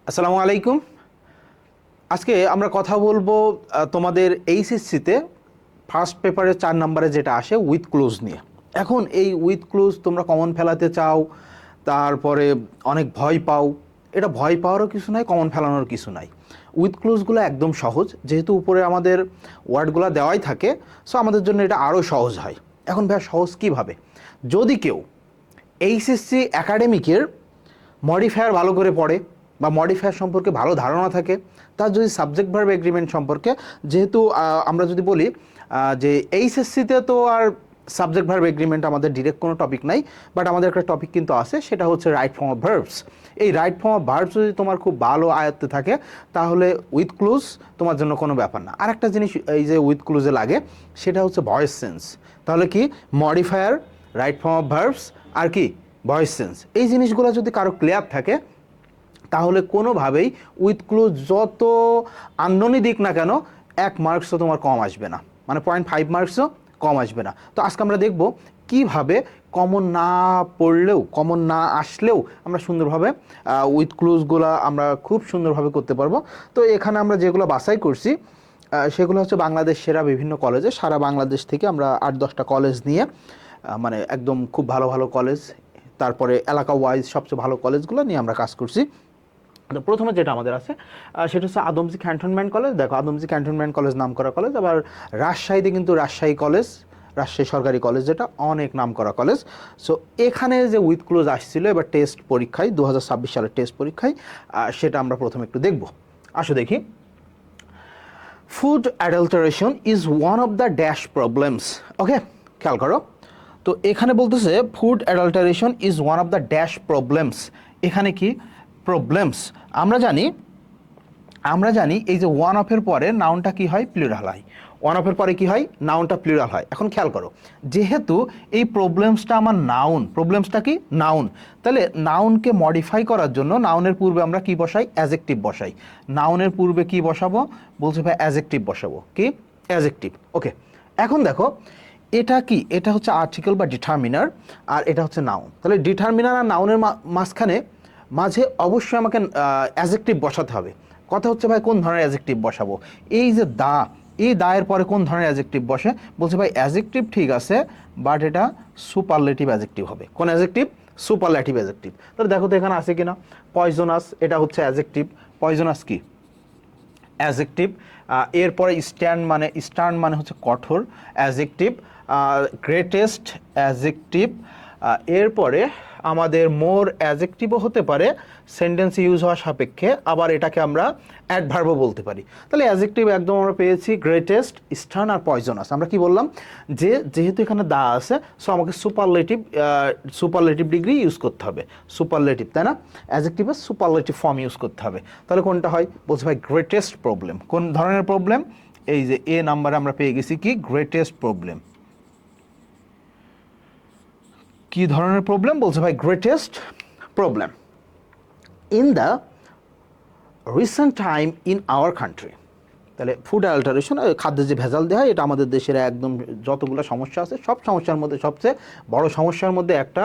আসসালামু আলাইকুম। আজকে আমরা কথা বলবো তোমাদের এইচএসসিতে ফার্স্ট পেপারে 4 নম্বরে যেটা আসে উইথ ক্লোজ নিয়ে। এখন এই উইথ ক্লোজ তোমরা কমন ফেলাতে চাও, তারপরে অনেক ভয় পাও। এটা ভয় পাওয়ারও কিছু নাই, কমন ফেলানোর কিছু নাই। উইথ ক্লোজগুলো একদম সহজ, যেহেতু উপরে আমাদের ওয়ার্ডগুলো দেওয়াই থাকে, সো আমাদের জন্য এটা আরও সহজ হয়। এখন ভাই সহজ কীভাবে? যদি কেউ এইচএসসি একাডেমিকের মডিফায়ার ভালো করে পড়ে বা মডিফায়ার সম্পর্কে ভালো ধারণা থাকে, তার যদি সাবজেক্ট ভার্ব এগ্রিমেন্ট সম্পর্কে, যেহেতু আমরা যদি বলি যে এইচএসসিতে তো আর সাবজেক্ট ভার্ব এগ্রিমেন্ট আমাদের ডিরেক্ট কোনো টপিক নাই, বাট আমাদের একটা টপিক কিন্তু আছে, সেটা হচ্ছে রাইট ফর্ম অফ ভার্বস। এই রাইট ফর্ম অফ ভার্বস যদি তোমার খুব ভালো আয়ত্তে থাকে, তাহলে উইথ ক্লুজ তোমার জন্য কোনো ব্যাপার না। আর একটা জিনিস এই যে উইথ ক্লুজে লাগে, সেটা হচ্ছে ভয়েস সেন্স। তাহলে কি modifier, right form of verbs আর কি ভয়েস সেন্স, এই জিনিসগুলো যদি কারো ক্লিয়ার থাকে, তাহলে কোনোভাবেই উইথ ক্লোজ যত আন্দোলনী দিক না কেন 1 মার্কসও তোমার কম আসবে না, মানে 0.5 মার্কসও কম আসবে না। তো আজকে আমরা দেখব কিভাবে কমন না পড়লেও, কমন না আসলেও আমরা সুন্দরভাবে উইথ ক্লোজগুলো আমরা খুব সুন্দরভাবে করতে পারবো। তো এখানে আমরা যেগুলো বাছাই করছি সেগুলো হচ্ছে বাংলাদেশ সেরা বিভিন্ন কলেজে, সারা বাংলাদেশ থেকে আমরা 8-10টা কলেজ নিয়ে, মানে একদম খুব ভালো ভালো কলেজ, তারপরে এলাকা ওয়াইজ সবচেয়ে ভালো কলেজগুলো নিয়ে আমরা কাজ করছি। তো প্রথমে যেটা আমাদের আছে সেটা হচ্ছে আদমজি ক্যান্টনমেন্ট কলেজ। দেখো, আদমজি ক্যান্টনমেন্ট কলেজ নাম করা কলেজ। আবার রাজশাহীতে কিন্তু রাজশাহী কলেজ, রাজশাহী সরকারি কলেজ, যেটা অনেক নাম করা কলেজ। সো এখানে যে উইথ ক্লোজ আসছিল এবার টেস্ট পরীক্ষায়, 2026 সালের টেস্ট পরীক্ষায়, সেটা আমরা প্রথমে একটু দেখব। আসো দেখি। Food adulteration is one of the dash problems. Okay, খেয়াল করো। তো এখানে বলতেছে food adulteration is one of the dash problems. এখানে কি প্রবলেমস? আমরা জানি এই যে ওয়ান অফের পরে নাউনটা কি হয়? প্লুরাল হয়। ওয়ান অফের পরে কি হয়? নাউনটা প্লুরাল হয়। এখন খেয়াল করো, যেহেতু এই প্রবলেমসটা আমার নাউন, প্রবলেমসটা কি নাউন, তাহলে নাউনকে মডিফাই করার জন্য নাউনের পূর্বে আমরা কি বসাই? অ্যাজেক্টিভ বসাই। নাউনের পূর্বে কি বসাবো? বলছে ভাই অ্যাজেক্টিভ বসাবো। কি? অ্যাজেক্টিভ। ওকে, এখন দেখো এটা কি? এটা হচ্ছে আর্টিকেল বা ডিটারমিনার, আর এটা হচ্ছে নাউন। তাহলে ডিটারমিনার আর নাউনের মাঝে অবশ্যই আমাকে অ্যাজেক্টিভ বসাতে হবে। কথা হচ্ছে ভাই কোন ধরনের অ্যাজেক্টিভ বসাবো? এই যে দা, এই দায়ের পরে কোন ধরনের অ্যাজেক্টিভ বসে? বলছে ভাই অ্যাজেক্টিভ ঠিক আছে, বাট এটা সুপারলেটিভ অ্যাজেক্টিভ হবে। কোন অ্যাজেক্টিভ? Superlative adjective. তাহলে দেখো তো এখানে আছে কিনা। পয়জনাস, এটা হচ্ছে অ্যাজেক্টিভ। পয়জনাস কি? অ্যাজেক্টিভ। এরপরে স্টার্ন মানে হচ্ছে কঠোর, অ্যাজেক্টিভ। Greatest, adjective. এরপরে আমাদের মোর, অ্যাজেক্টিভও হতে পারে সেন্টেন্স ইউজ হওয়া সাপেক্ষে, আবার এটাকে আমরা অ্যাডভার্বও বলতে পারি। তাহলে অ্যাজেক্টিভ একদম আমরা পেয়েছি গ্রেটেস্ট, স্টার্ন আর পয়জনাস। আমরা কি বললাম? যে যেহেতু এখানে দা আছে, সো আমাকে সুপারলেটিভ ডিগ্রি ইউজ করতে হবে। সুপারলেটিভ, তাই না? অ্যাজেক্টিভের সুপারলেটিভ ফর্ম ইউজ করতে হবে। তাহলে কোনটা হয়? বলছে ভাই গ্রেটেস্ট প্রবলেম। কোন ধরনের প্রবলেম? এই যে এ নাম্বারে আমরা পেয়ে গেছি কি? Greatest problem. কি ধরনের প্রবলেম? বলছে ভাই greatest problem in the recent time in our country. তাহলে ফুড অ্যাডাল্টারেশন, খাদ্যে যে ভেজাল দেওয়া হয়, এটা আমাদের দেশের একদম যতগুলো সমস্যা আছে সব সমস্যার মধ্যে সবচেয়ে বড় সমস্যার মধ্যে একটা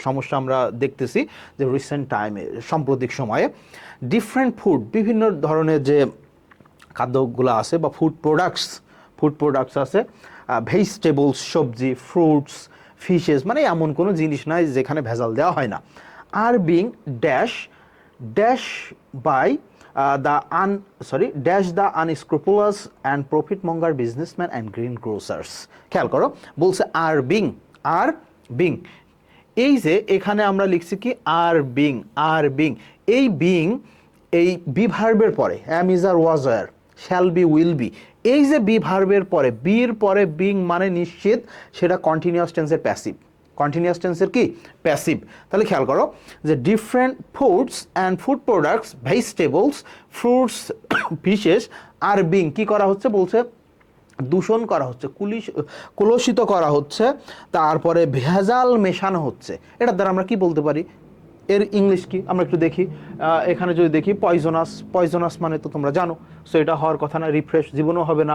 সমস্যা আমরা দেখতেছি, যে রিসেন্ট টাইমে, সাম্প্রতিক সময়ে ডিফারেন্ট ফুড, বিভিন্ন ধরনের যে খাদ্যগুলো আছে বা ফুড প্রোডাক্টস আছে, ভেজিটেবলস, সবজি, ফ্রুটস, ফিশেস, মানে এমন কোনো জিনিস নাই যেখানে ভেজাল দেওয়া হয় না, আর being dash by the unscrupulous and profit monger businessman and green grocers. খেয়াল করো, বলছে আর বিং। এই যে এখানে আমরা লিখছি কি? Are being. এই বি ভার্বের পরে am, is, are, was, are, shall be, will be, এই যে বি ভার্বের পরে, বির পরে বিং মানে নিশ্চিত সেটা কন্টিনিউয়াস টেন্সের প্যাসিভ। কন্টিনিউয়াস টেন্সের কি? প্যাসিভ। তাহলে খেয়াল করো যে different foods and food products, vegetables, fruits, fishes are being কি করা হচ্ছে? বলছে দূষণ করা হচ্ছে, কলুষিত করা হচ্ছে, তারপরে ভেজাল মেশানো হচ্ছে। এটার দ্বারা আমরা কি বলতে পারি? এর ইংলিশ কি আমরা একটু দেখি। এখানে যদি দেখি পয়জনাস মানে তো তোমরা জানো, সো এটা হওয়ার কথা না, রিফ্রেশ জীবনও হবে না।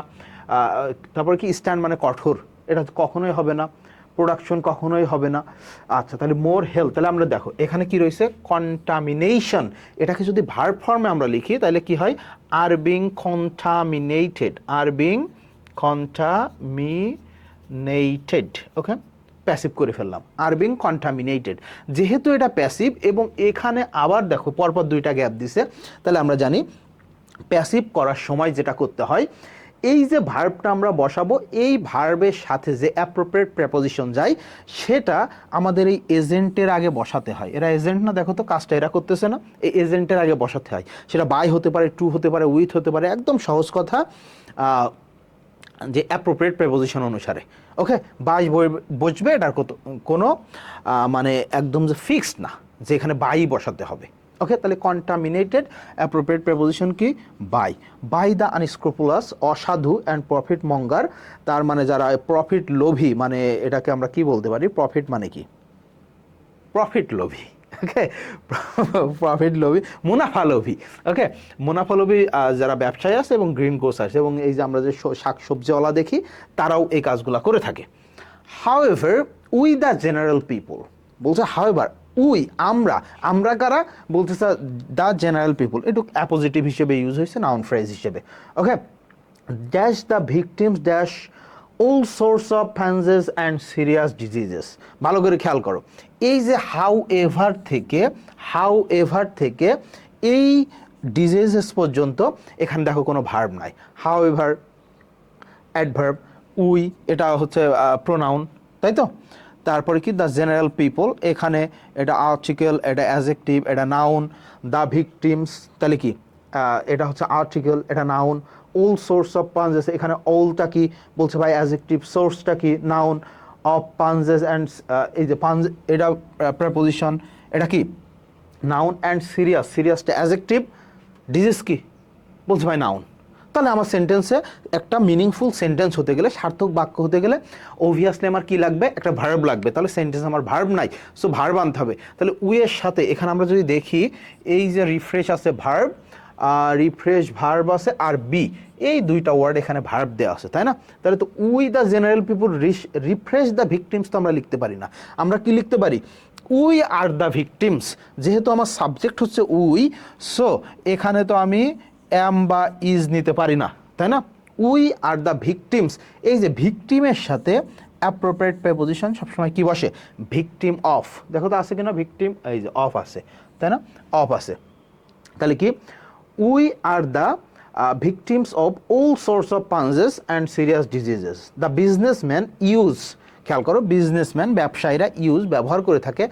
তারপরে কি? স্ট্যান্ড মানে কঠোর, এটা কখনোই হবে না। প্রোডাকশন কখনোই হবে না। আচ্ছা, তাহলে মোর হেলথ, তাহলে আমরা দেখো এখানে কি রয়েছে, কন্টামিনেশন। এটাকে যদি ভার্ব ফর্মে আমরা লিখি তাহলে কি হয়, are being contaminated, are being contaminated. Okay, passive করে ফেললাম, আর বিং কন্টামিনেটেড। যেহেতু এটা প্যাসিভ এবং এখানে আবার দেখো পরপর দুইটা গ্যাপ দিছে, তাহলে আমরা জানি প্যাসিভ করার সময় যেটা করতে হয়, এই যে ভার্বটা আমরা বসাবো, এই ভার্বের সাথে যে অ্যাপ্রোপ্রিয়েট প্রেপোজিশন যায় সেটা আমাদের এই এজেন্টের আগে বসাতে হয়। এরা এজেন্ট না, দেখো তো কাজটা এরা করতেছে না, এই এজেন্টের আগে বসাতে হয়। সেটা বাই হতে পারে, টু হতে পারে, উইথ হতে পারে, একদম সহজ কথা, যে অ্যাপ্রোপ্রিয়েট প্রেপোজিশন অনুসারে। ওকে, বাই বসবে, এটার কোনো মানে একদম যে ফিক্সড না যে এখানে বাই বসাতে হবে। ওকে, তাহলে কন্টামিনেটেড, অ্যাপ্রোপ্রিয়েট প্রেপোজিশন কি, বাই। বাই দ্য আনস্ক্রুপুলাস, অসাধু, অ্যান্ড প্রফিট মঙ্গার, তার মানে যারা প্রফিট লোভী, মানে এটাকে আমরা কি বলতে পারি, প্রফিট মানে কি, প্রফিট লোভী। ওকে, প্রফিট লোভী, মুনাফা লোভী। ওকে, মুনাফা লোভী যারা ব্যবসায়ী আছে এবং গ্রিন গ্রোসার্স, এবং এই যে আমরা যে শাকসবজিওয়ালা দেখি, তারাও এই কাজগুলো করে থাকে। However we the general people, বলছে হাউএভার উই, আমরা কারা, বলতেছে দ্য জেনারেল পিপল, একটু অ্যাপোজিটিভ হিসেবে ইউজ হয়েছে, নাউন ফ্রেজ হিসেবে। Okay, dash the victims dash all source of fungus and serious diseases. ভালো করে খেয়াল করো, এই যে হাউ এভার থেকে এই ডিজিজেস পর্যন্ত, এখানে দেখো কোনো ভার্ব নাই। হাউ এভার অ্যাডভার্ব, উই এটা হচ্ছে প্রোনাউন, তাই তো। তারপরে কি দ্য জেনারেল পিপল, এখানে এটা আর্টিকেল, এটা অ্যাডজেক্টিভ, এটা নাউন। দ্য ভিকটিমস, তাহলে কি এটা হচ্ছে আর্টিকেল, এটা নাউন। অল সোর্স অফ পাঞ্জেস, এখানে অলটা কি বলছে ভাই, অ্যাডজেক্টিভ, সোর্সটা কি, নাউন। অফ পাঞ্জেস অ্যান্ড, এই যে পাঞ্জ, এটা প্রেপোজিশন, এটা কি নাউন। অ্যান্ড সিরিয়াসটা অ্যাডজেক্টিভ, ডিজিজ কি বলছে ভাই, নাউন। তাহলে আমার সেন্টেন্সে একটা মিনিংফুল সেন্টেন্স হতে গেলে, সার্থক বাক্য হতে গেলে অবভিয়াসলি আমার কি লাগবে, একটা ভার্ব লাগবে। তাহলে সেন্টেন্স আমার ভার্ব নাই, সো ভার্ব আনতে হবে। তাহলে উইয়ের সাথে এখানে আমরা যদি দেখি, এই যে রিফ্রেশ আছে ভার্ব, রিফ্রেশ ভার্ব আছে, আর বি, এই দুইটা ওয়ার্ড এখানে ভার্ব দেওয়া আছে, তাই না। তাহলে তো we the general people refresh the victims তো আমরা লিখতে পারি না। আমরা কি লিখতে পারি, উই আর দ্য ভিকটিমস। যেহেতু আমার সাবজেক্ট হচ্ছে উই, সো এখানে তো আমি অ্যাম বা ইজ নিতে পারি না, তাই না। উই আর দ্য ভিকটিমস, এই যে ভিকটিমের সাথে অ্যাপ্রোপ্রিয়েট প্রেপোজিশন সবসময় কি বসে, ভিকটিম অফ। দেখো তো আছে কিনা ভিকটিম, এই যে অফ আছে, তাই না, অফ আছে। তাহলে কি, we are the victims of all source of fungus and serious diseases. The businessman use, খেয়াল করো, বিজনেসম্যান ব্যবসায়ীরা ব্যবহার করে থাকে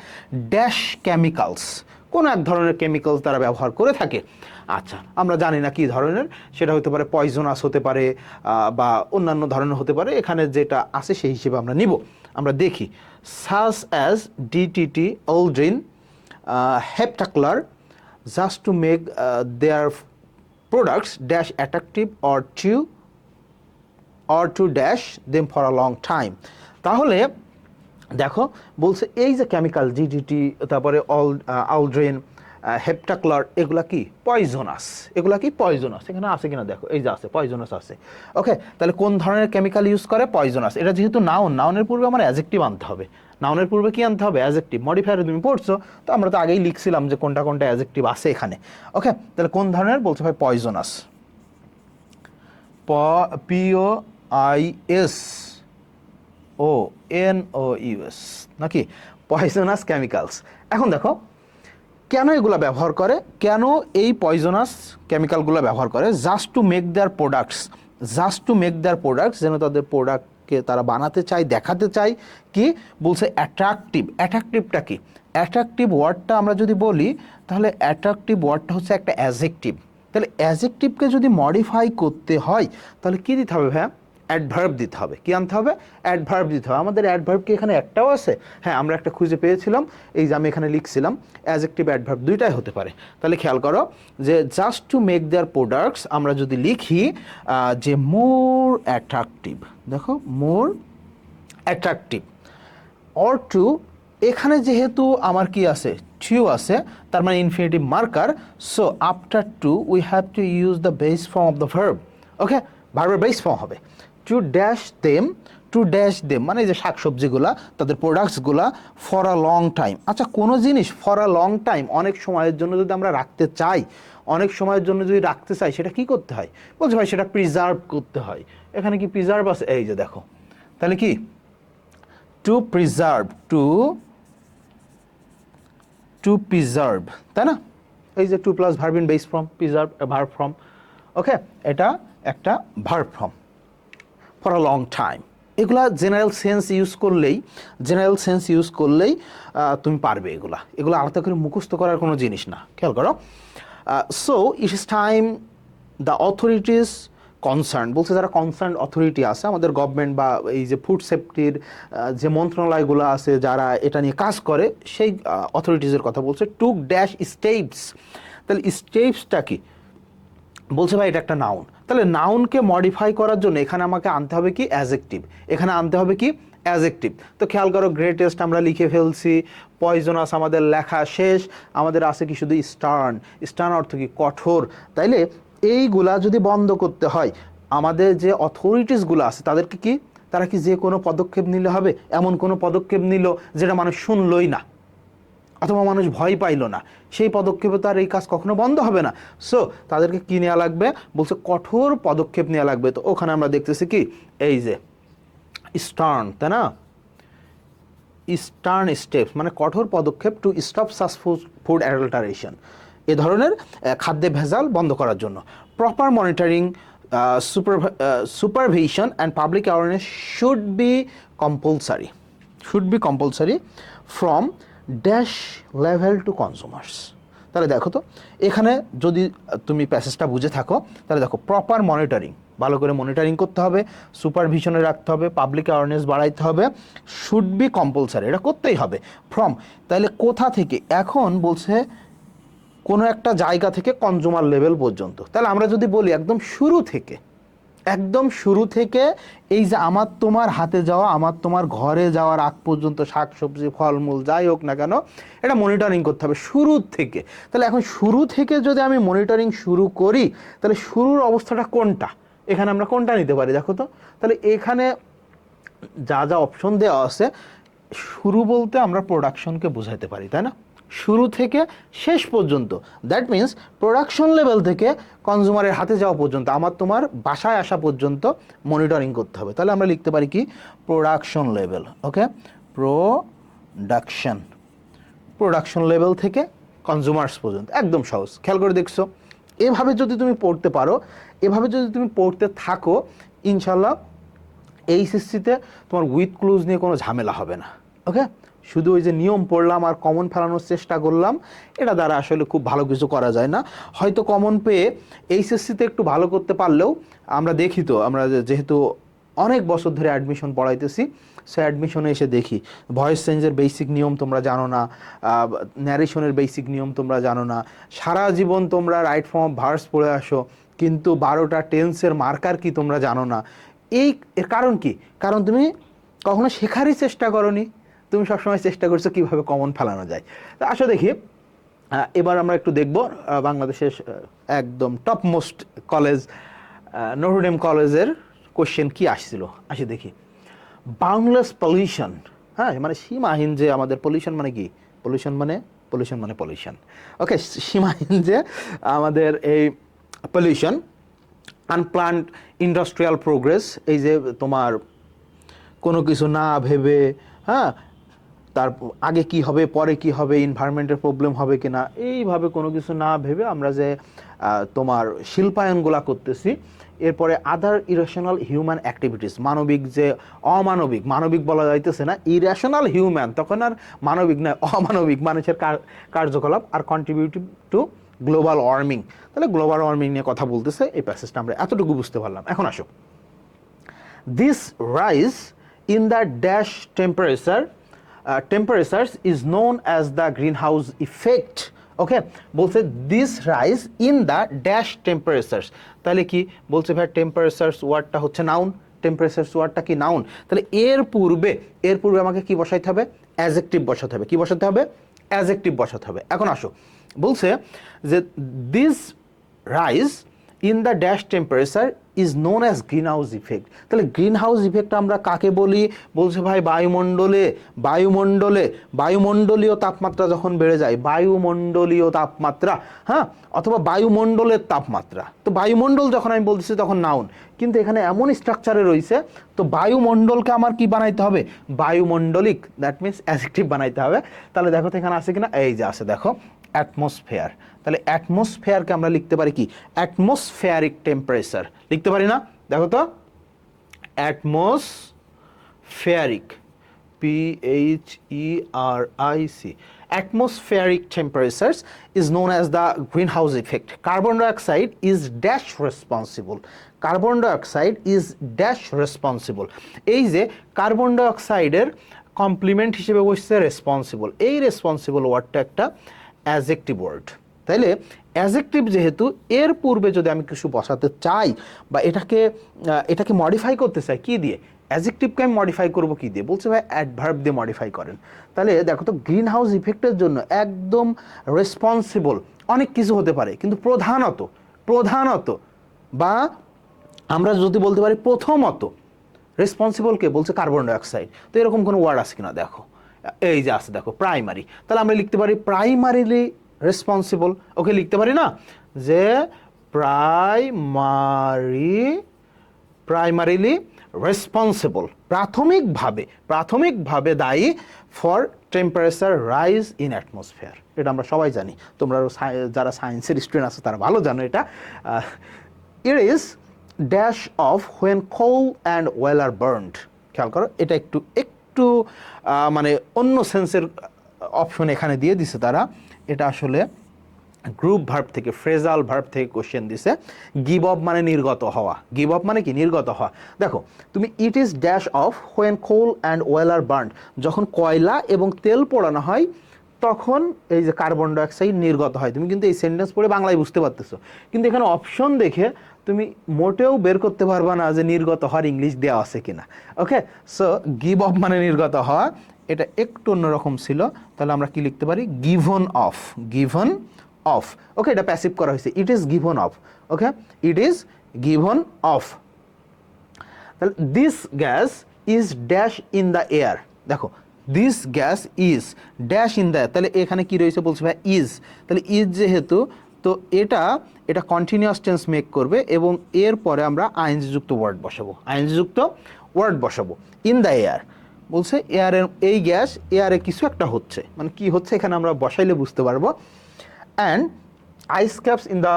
ড্যাশ কেমিক্যালস, কোন এক ধরনের কেমিক্যালস তারা ব্যবহার করে থাকে। আচ্ছা, আমরা জানি না কি ধরনের, সেটা হতে পারে পয়জনাস হতে পারে, বা অন্যান্য ধরনের হতে পারে। এখানে যেটা আছে সেই হিসেবে আমরা নিব। আমরা দেখি, such as DDT, aldrin, heptachlor, just to make their products dash attractive or to dash them for a long time। তাহলে দেখো বলছে এই যে কেমিক্যাল, জিডিটি, তারপরে আলড্রিন, হেপটাক্লার, এগুলা কি পয়জনাস, এগুলা কি পয়জনাস। এখানে আছে কিনা দেখো, এই যে আছে, পয়জনাস আছে। ওকে, তাহলে কোন ধরনের কেমিক্যাল ইউজ করে, পয়জনাস। এটা যেহেতু নাউন, নাউনের পূর্বে আমার অ্যাডজেক্টিভ আনতে হবে। নাউনের পূর্বে কি আনতে হবে, অ্যাডজেক্টিভ। মডিফায়ারে তুমি পড়ছো, তো আমরা তো আগেই লিখছিলাম যে কোনটা কোনটা অ্যাডজেক্টিভ আছে এখানে। ওকে, তাহলে কোন ধরনের বলছে ভাই, পয়জনাস, POISONOUS নাকি, পয়জনাস কেমিক্যালস। এখন দেখো কেন এগুলো ব্যবহার করে, কেন এই পয়জনাস কেমিক্যালগুলো ব্যবহার করে, just to make their products, যেন তাদের প্রোডাক্টকে তারা বানাতে চায়, দেখাতে চায় কি বলছে, অ্যাট্রাকটিভটা কি, অ্যাট্রাকটিভ ওয়ার্ডটা আমরা যদি বলি, তাহলে অ্যাট্রাকটিভ ওয়ার্ডটা হচ্ছে একটা অ্যাডজেক্টিভ। তাহলে অ্যাডজেক্টিভকে যদি মডিফাই করতে হয়, তাহলে কি দিতে হবে ভাইয়া, অ্যাডভার্ব দিতে হবে। কি আনতে হবে, অ্যাডভার্ব দিতে হবে। আমাদের অ্যাডভার্ব কি এখানে একটাও আছে? হ্যাঁ, আমরা একটা খুঁজে পেয়েছিলাম, এই যে আমি এখানে লিখছিলাম, অ্যাডজেক্টিভ অ্যাডভার্ব দুইটাই হতে পারে। তাহলে খেয়াল করো যে just to make their products, আমরা যদি লিখি যে মোর অ্যাট্রাকটিভ, দেখো মোর অ্যাট্রাকটিভ, অর টু, এখানে যেহেতু আমার কি আছে, টু আছে, তার মানে infinitive marker, so after to we have to use the base form of the verb. Okay, ভার্বের বেস ফর্ম হবে to dash them to dash them মানে এই যে শাকসবজিগুলা তাদের প্রোডাক্টসগুলা ফর আ লং টাইম। আচ্ছা কোনো জিনিস ফর আ লং টাইম অনেক সময়ের জন্য যদি আমরা রাখতে চাই, অনেক সময়ের জন্য যদি রাখতে চাই সেটা কি করতে হয়? বলছে ভাই সেটা প্রিজার্ভ করতে হয়। এখানে কি প্রিজার্ভ আছে? এই যে দেখো, তাহলে কি টু প্রিজার্ভ, টু প্রিজার্ভ, তাই না? এই যে to plus verb in base form, preserve verb form. Okay, এটা একটা verb form for a long time. এগুলা জেনারেল সেন্স ইউজ করলেই তুমি পারবে। এগুলো আলাদা করে মুখস্থ করার কোনো জিনিস না। খেয়াল করো। So it is time the authorities concern, বলছে যারা কনসার্ন অথরিটি আছে আমাদের গভর্নমেন্ট বা এই যে ফুড সেফটির যে মন্ত্রণালয়গুলো আছে যারা এটা নিয়ে কাজ করে সেই অথরিটিসের কথা বলছে। টুক ড্যাশ স্টেপস, তাহলে স্টেপসটা কি? বলছে ভাই এটা একটা নাউন, তাহলে নাউনকে মডিফাই করার জন্য এখানে আমাকে আনতে হবে কি? অ্যাজেক্টিভ। এখানে আনতে হবে কি? অ্যাজেক্টিভ। তো খেয়াল করো, গ্রেটেস্ট আমরা লিখে ফেলছি, পয়জনাস আমাদের লেখা শেষ, আমাদের আছে কি শুধু স্টার্ন। স্টার্ন অর্থ কি? কঠোর। তাইলে এইগুলা যদি বন্ধ করতে হয়, আমাদের যে অথরিটিসগুলো আছে তাদেরকে কি, তারা কি যে কোনো পদক্ষেপ নিলে হবে? এমন কোনো পদক্ষেপ নিল যেটা মানুষ শুনলই না অথবা মানুষ ভয় পাইল না, সেই পদক্ষেপে তার এই কাজ কখনো বন্ধ হবে না। সো তাদেরকে কি নেওয়া লাগবে? বলছে কঠোর পদক্ষেপ নেওয়া লাগবে। তো ওখানে আমরা দেখতেছি কি এই যে স্টার্ন, তাই না? স্টার্ন স্টেপস মানে কঠোর পদক্ষেপ to stop such food adulteration, এ ধরনের খাদ্যে ভেজাল বন্ধ করার জন্য। Proper monitoring, supervision and public awareness should be compulsory from dash level to consumers. তাহলে দেখো তো এখানে যদি তুমি প্যাসেজটা বুঝে থাকো তাহলে দেখো প্রপার মনিটরিং, ভালো করে মনিটরিং করতে হবে, সুপারভিশনে রাখতে হবে, পাবলিক অ্যাওয়ারনেস বাড়াইতে হবে, শুড বি কম্পালসারি, এটা করতেই হবে। ফ্রম, তাহলে কোথা থেকে? এখন বলছে কোনো একটা জায়গা থেকে কনজিউমার লেভেল পর্যন্ত। তাহলে আমরা যদি বলি একদম শুরু থেকে এই যে আমার তোমার হাতে যাওয়া, আমার তোমার ঘরে যাওয়ার আগ পর্যন্ত শাকসবজি ফলমূল যাই হোক না কেন এটা মনিটরিং করতে হবে শুরু থেকে। তাহলে এখন শুরু থেকে যদি আমি মনিটরিং শুরু করি তাহলে শুরুর অবস্থাটা কোনটা? এখানে আমরা কোনটা নিতে পারি দেখো তো। তাহলে এখানে যা যা অপশন দেওয়া আছে, শুরু বলতে আমরা প্রোডাকশনকে বোঝাতে পারি, তাই না? শুরু থেকে শেষ পর্যন্ত, দ্যাট মিন্স প্রোডাকশন লেভেল থেকে কনজিউমারের হাতে যাওয়া পর্যন্ত, আমার তোমার বাসায় আসা পর্যন্ত মনিটরিং করতে হবে। তাহলে আমরা লিখতে পারি কি? Production level. Okay, production level থেকে কনজিউমার্স পর্যন্ত, একদম সহজ। খেয়াল করে দেখছো? এভাবে যদি তুমি পড়তে পারো, এভাবে যদি তুমি পড়তে থাকো, ইনশাল্লাহ এইচএসসিতে তোমার উইথ ক্লোজ নিয়ে কোনো ঝামেলা হবে না। ওকে, শুধু ওই যে নিয়ম পড়লাম আর কমন ফেলানোর চেষ্টা করলাম, এটা দ্বারা আসলে খুব ভালো কিছু করা যায় না। হয়তো কমন পেয়ে এইচএসসিতে একটু ভালো করতে পারলেও, আমরা দেখি তো, আমরা যেহেতু অনেক বছর ধরে অ্যাডমিশন পড়াইতেছি, সে অ্যাডমিশনে এসে দেখি ভয়েস চেঞ্জের বেসিক নিয়ম তোমরা জানো না, ন্যারেশনের বেসিক নিয়ম তোমরা জানো না, সারা জীবন তোমরা রাইট ফর্ম অফ ভার্স পড়ে আসো, কিন্তু 12টা টেন্সের মার্কার কি তোমরা জানো না। এর কারণ কি? কারণ তুমি কখনো শেখারই চেষ্টা করোনি, তুমি সবসময় চেষ্টা করছো কীভাবে কমন ফেলানো যায়। তো আসো দেখি, এবার আমরা একটু দেখব বাংলাদেশের একদম top most college Notre Dame কলেজের কোশ্চেন কি আসছিল। আসি দেখি, বাংলাদেশ পলিউশন, হ্যাঁ মানে সীমাহীন যে আমাদের পলিউশন মানে কি? পলিউশন মানে পলিউশন। ওকে, সীমাহীন যে আমাদের এই পলিউশন, আনপ্ল্যান্ড ইন্ডাস্ট্রিয়াল প্রোগ্রেস, এই যে তোমার কোনো কিছু না ভেবে, হ্যাঁ তার আগে কি হবে পরে কি হবে, এনভায়রনমেন্টের প্রবলেম হবে কিনা, এইভাবে কোনো কিছু না ভেবে আমরা যে তোমার শিল্পায়নগুলা করতেছি। এরপরে আদার ইরেশনাল হিউম্যান অ্যাক্টিভিটিস, মানবিক যে মানবিক বলা যাইতেছে না, ইরেশনাল হিউম্যান, তখন আর মানবিক না, অমানবিক মানুষের কার্যকলাপ আর কন্ট্রিবিউটিভ টু গ্লোবাল ওয়ার্মিং। তাহলে গ্লোবাল ওয়ার্মিং নিয়ে কথা বলতেছে। এই প্যাসেজটা আমরা এতটুকু বুঝতে পারলাম। এখন আসো, this rise in the dash temperatures is known as the greenhouse effect. ওকে, বলছে this rise in the dash temperatures. তাহলে কি বলছে ভাই? টেম্পারেচার্স ওয়ার্ডটা হচ্ছে নাউন, টেম্পারেচার্স ওয়ার্ডটা কি? নাউন। তাহলে এর পূর্বে আমাকে কি বসাইতে হবে? অ্যাজেক্টিভ বসাতে হবে। কি বসাতে হবে? অ্যাজেক্টিভ বসাতে হবে। এখন আসো, বলছে যে this rise in the dash temperature is known as green house effect. তাহলে গ্রিন হাউস ইফেক্ট আমরা কাকে বলি? বলছে ভাই বায়ুমণ্ডলীয় তাপমাত্রা যখন বেড়ে যায়, বায়ুমণ্ডলীয় তাপমাত্রা, হ্যাঁ, অথবা বায়ুমণ্ডলের তাপমাত্রা। তো বায়ুমণ্ডল যখন আমি বলতেছি তখন নাউন, কিন্তু এখানে এমন স্ট্রাকচারে রয়েছে, তো বায়ুমণ্ডলকে আমার কি বানাইতে হবে? বায়ুমণ্ডলিক, দ্যাট মিনস অ্যাডজেক্টিভ বানাইতে হবে। তাহলে দেখো তো এখানে আছে কিনা, এই যে আছে, দেখো অ্যাটমসফেয়ার। তাহলে অ্যাটমসফেয়ারকে আমরা লিখতে পারি কি? অ্যাটমসফেয়ারিক টেম্পারেচার লিখতে পারি না? দেখো তো, অ্যাটমসফেয়ারিক, PHERIC, atmospheric temperatures is known as the greenhouse effect. Carbon dioxide is dash responsible. Carbon dioxide is dash responsible. এই যে কার্বন ডাইঅক্সাইডের কমপ্লিমেন্ট হিসেবে বসছে রেসপন্সিবল। এই রেসপন্সিবল ওয়ার্ডটা একটা অ্যাজেক্টিভ ওয়ার্ড। তাইলে অ্যাজেক্টিভ যেহেতু, এর পূর্বে যদি আমি কিছু বসাতে চাই বা এটাকে মডিফাই করতে চাই, কি দিয়ে? অ্যাজেক্টিভকে আমি মডিফাই করবো কি দিয়ে? বলছে ভাই অ্যাডভার্ব দিয়ে মডিফাই করেন। তাহলে দেখো তো, গ্রিন হাউস ইফেক্টের জন্য একদম রেসপন্সিবল অনেক কিছু হতে পারে, কিন্তু প্রধানত বা আমরা যদি বলতে পারি প্রথমত রেসপন্সিবলকে বলছে কার্বন ডাইঅক্সাইড। তো এরকম কোনো ওয়ার্ড আছে কিনা দেখো, এই যে আছে, দেখো প্রাইমারি। তাহলে আমরা লিখতে পারি প্রাইমারিলি রেসপন্সিবল। ওকে, লিখতে পারি না যে প্রাইমারিলি রেসপন্সিবল, প্রাথমিকভাবে দায়ী for temperature rise in atmosphere. এটা আমরা সবাই জানি, তোমরা যারা সায়েন্সের স্টুডেন্ট আছে তারা ভালো জানো এটা। It is dash of when coal and oil are burned. খেয়াল করো, এটা একটু মানে অন্য সেন্সের অপশন এখানে দিয়ে দিছে তারা। এটা আসলে গ্রুপ ভার্ব থেকে, ফ্রেজাল ভার্ব থেকে কোশ্চেন দিছে। গিভ অফ মানে নির্গত হওয়া। গিভ অফ মানে কি? নির্গত হওয়া। দেখো তুমি, it is dash of when coal and oil are burned, যখন কয়লা এবং তেল পোড়ানো হয় তখন এই যে কার্বন ডাইঅক্সাইড নির্গত হয়। তুমি কিন্তু এই সেন্টেন্স পড়ে বাংলায় বুঝতে পারতেছো, কিন্তু এখানে অপশন দেখে তুমি মোটেও বের করতে পারবা না যে নির্গত হওয়ার ইংলিশ দেওয়া আছে কিনা। ওকে, সো গিভ অফ মানে নির্গত হওয়া, এটা একটু অন্যরকম ছিল। তাহলে আমরা কি লিখতে পারি? Given off. ওকে, এটা প্যাসিভ করা হয়েছে, it is given off. Okay, it is given off. তাহলে this gas is dash in the air. দেখো, this gas is dash in the, তাহলে এখানে কি রয়েছে? বলছে ভাই ইজ। তাহলে ইজ যেহেতু, তো এটা কন্টিনিউয়াস টেন্স মেক করবে এবং এরপরে আমরা আইএনজিযুক্ত ওয়ার্ড বসাবো। ইন দ্য এয়ার বলছে, এয়ারের এই গ্যাস, এয়ারে কিছু একটা হচ্ছে, মানে কি হচ্ছে এখানে আমরা বসাইলে বুঝতে পারবো। And ice caps in the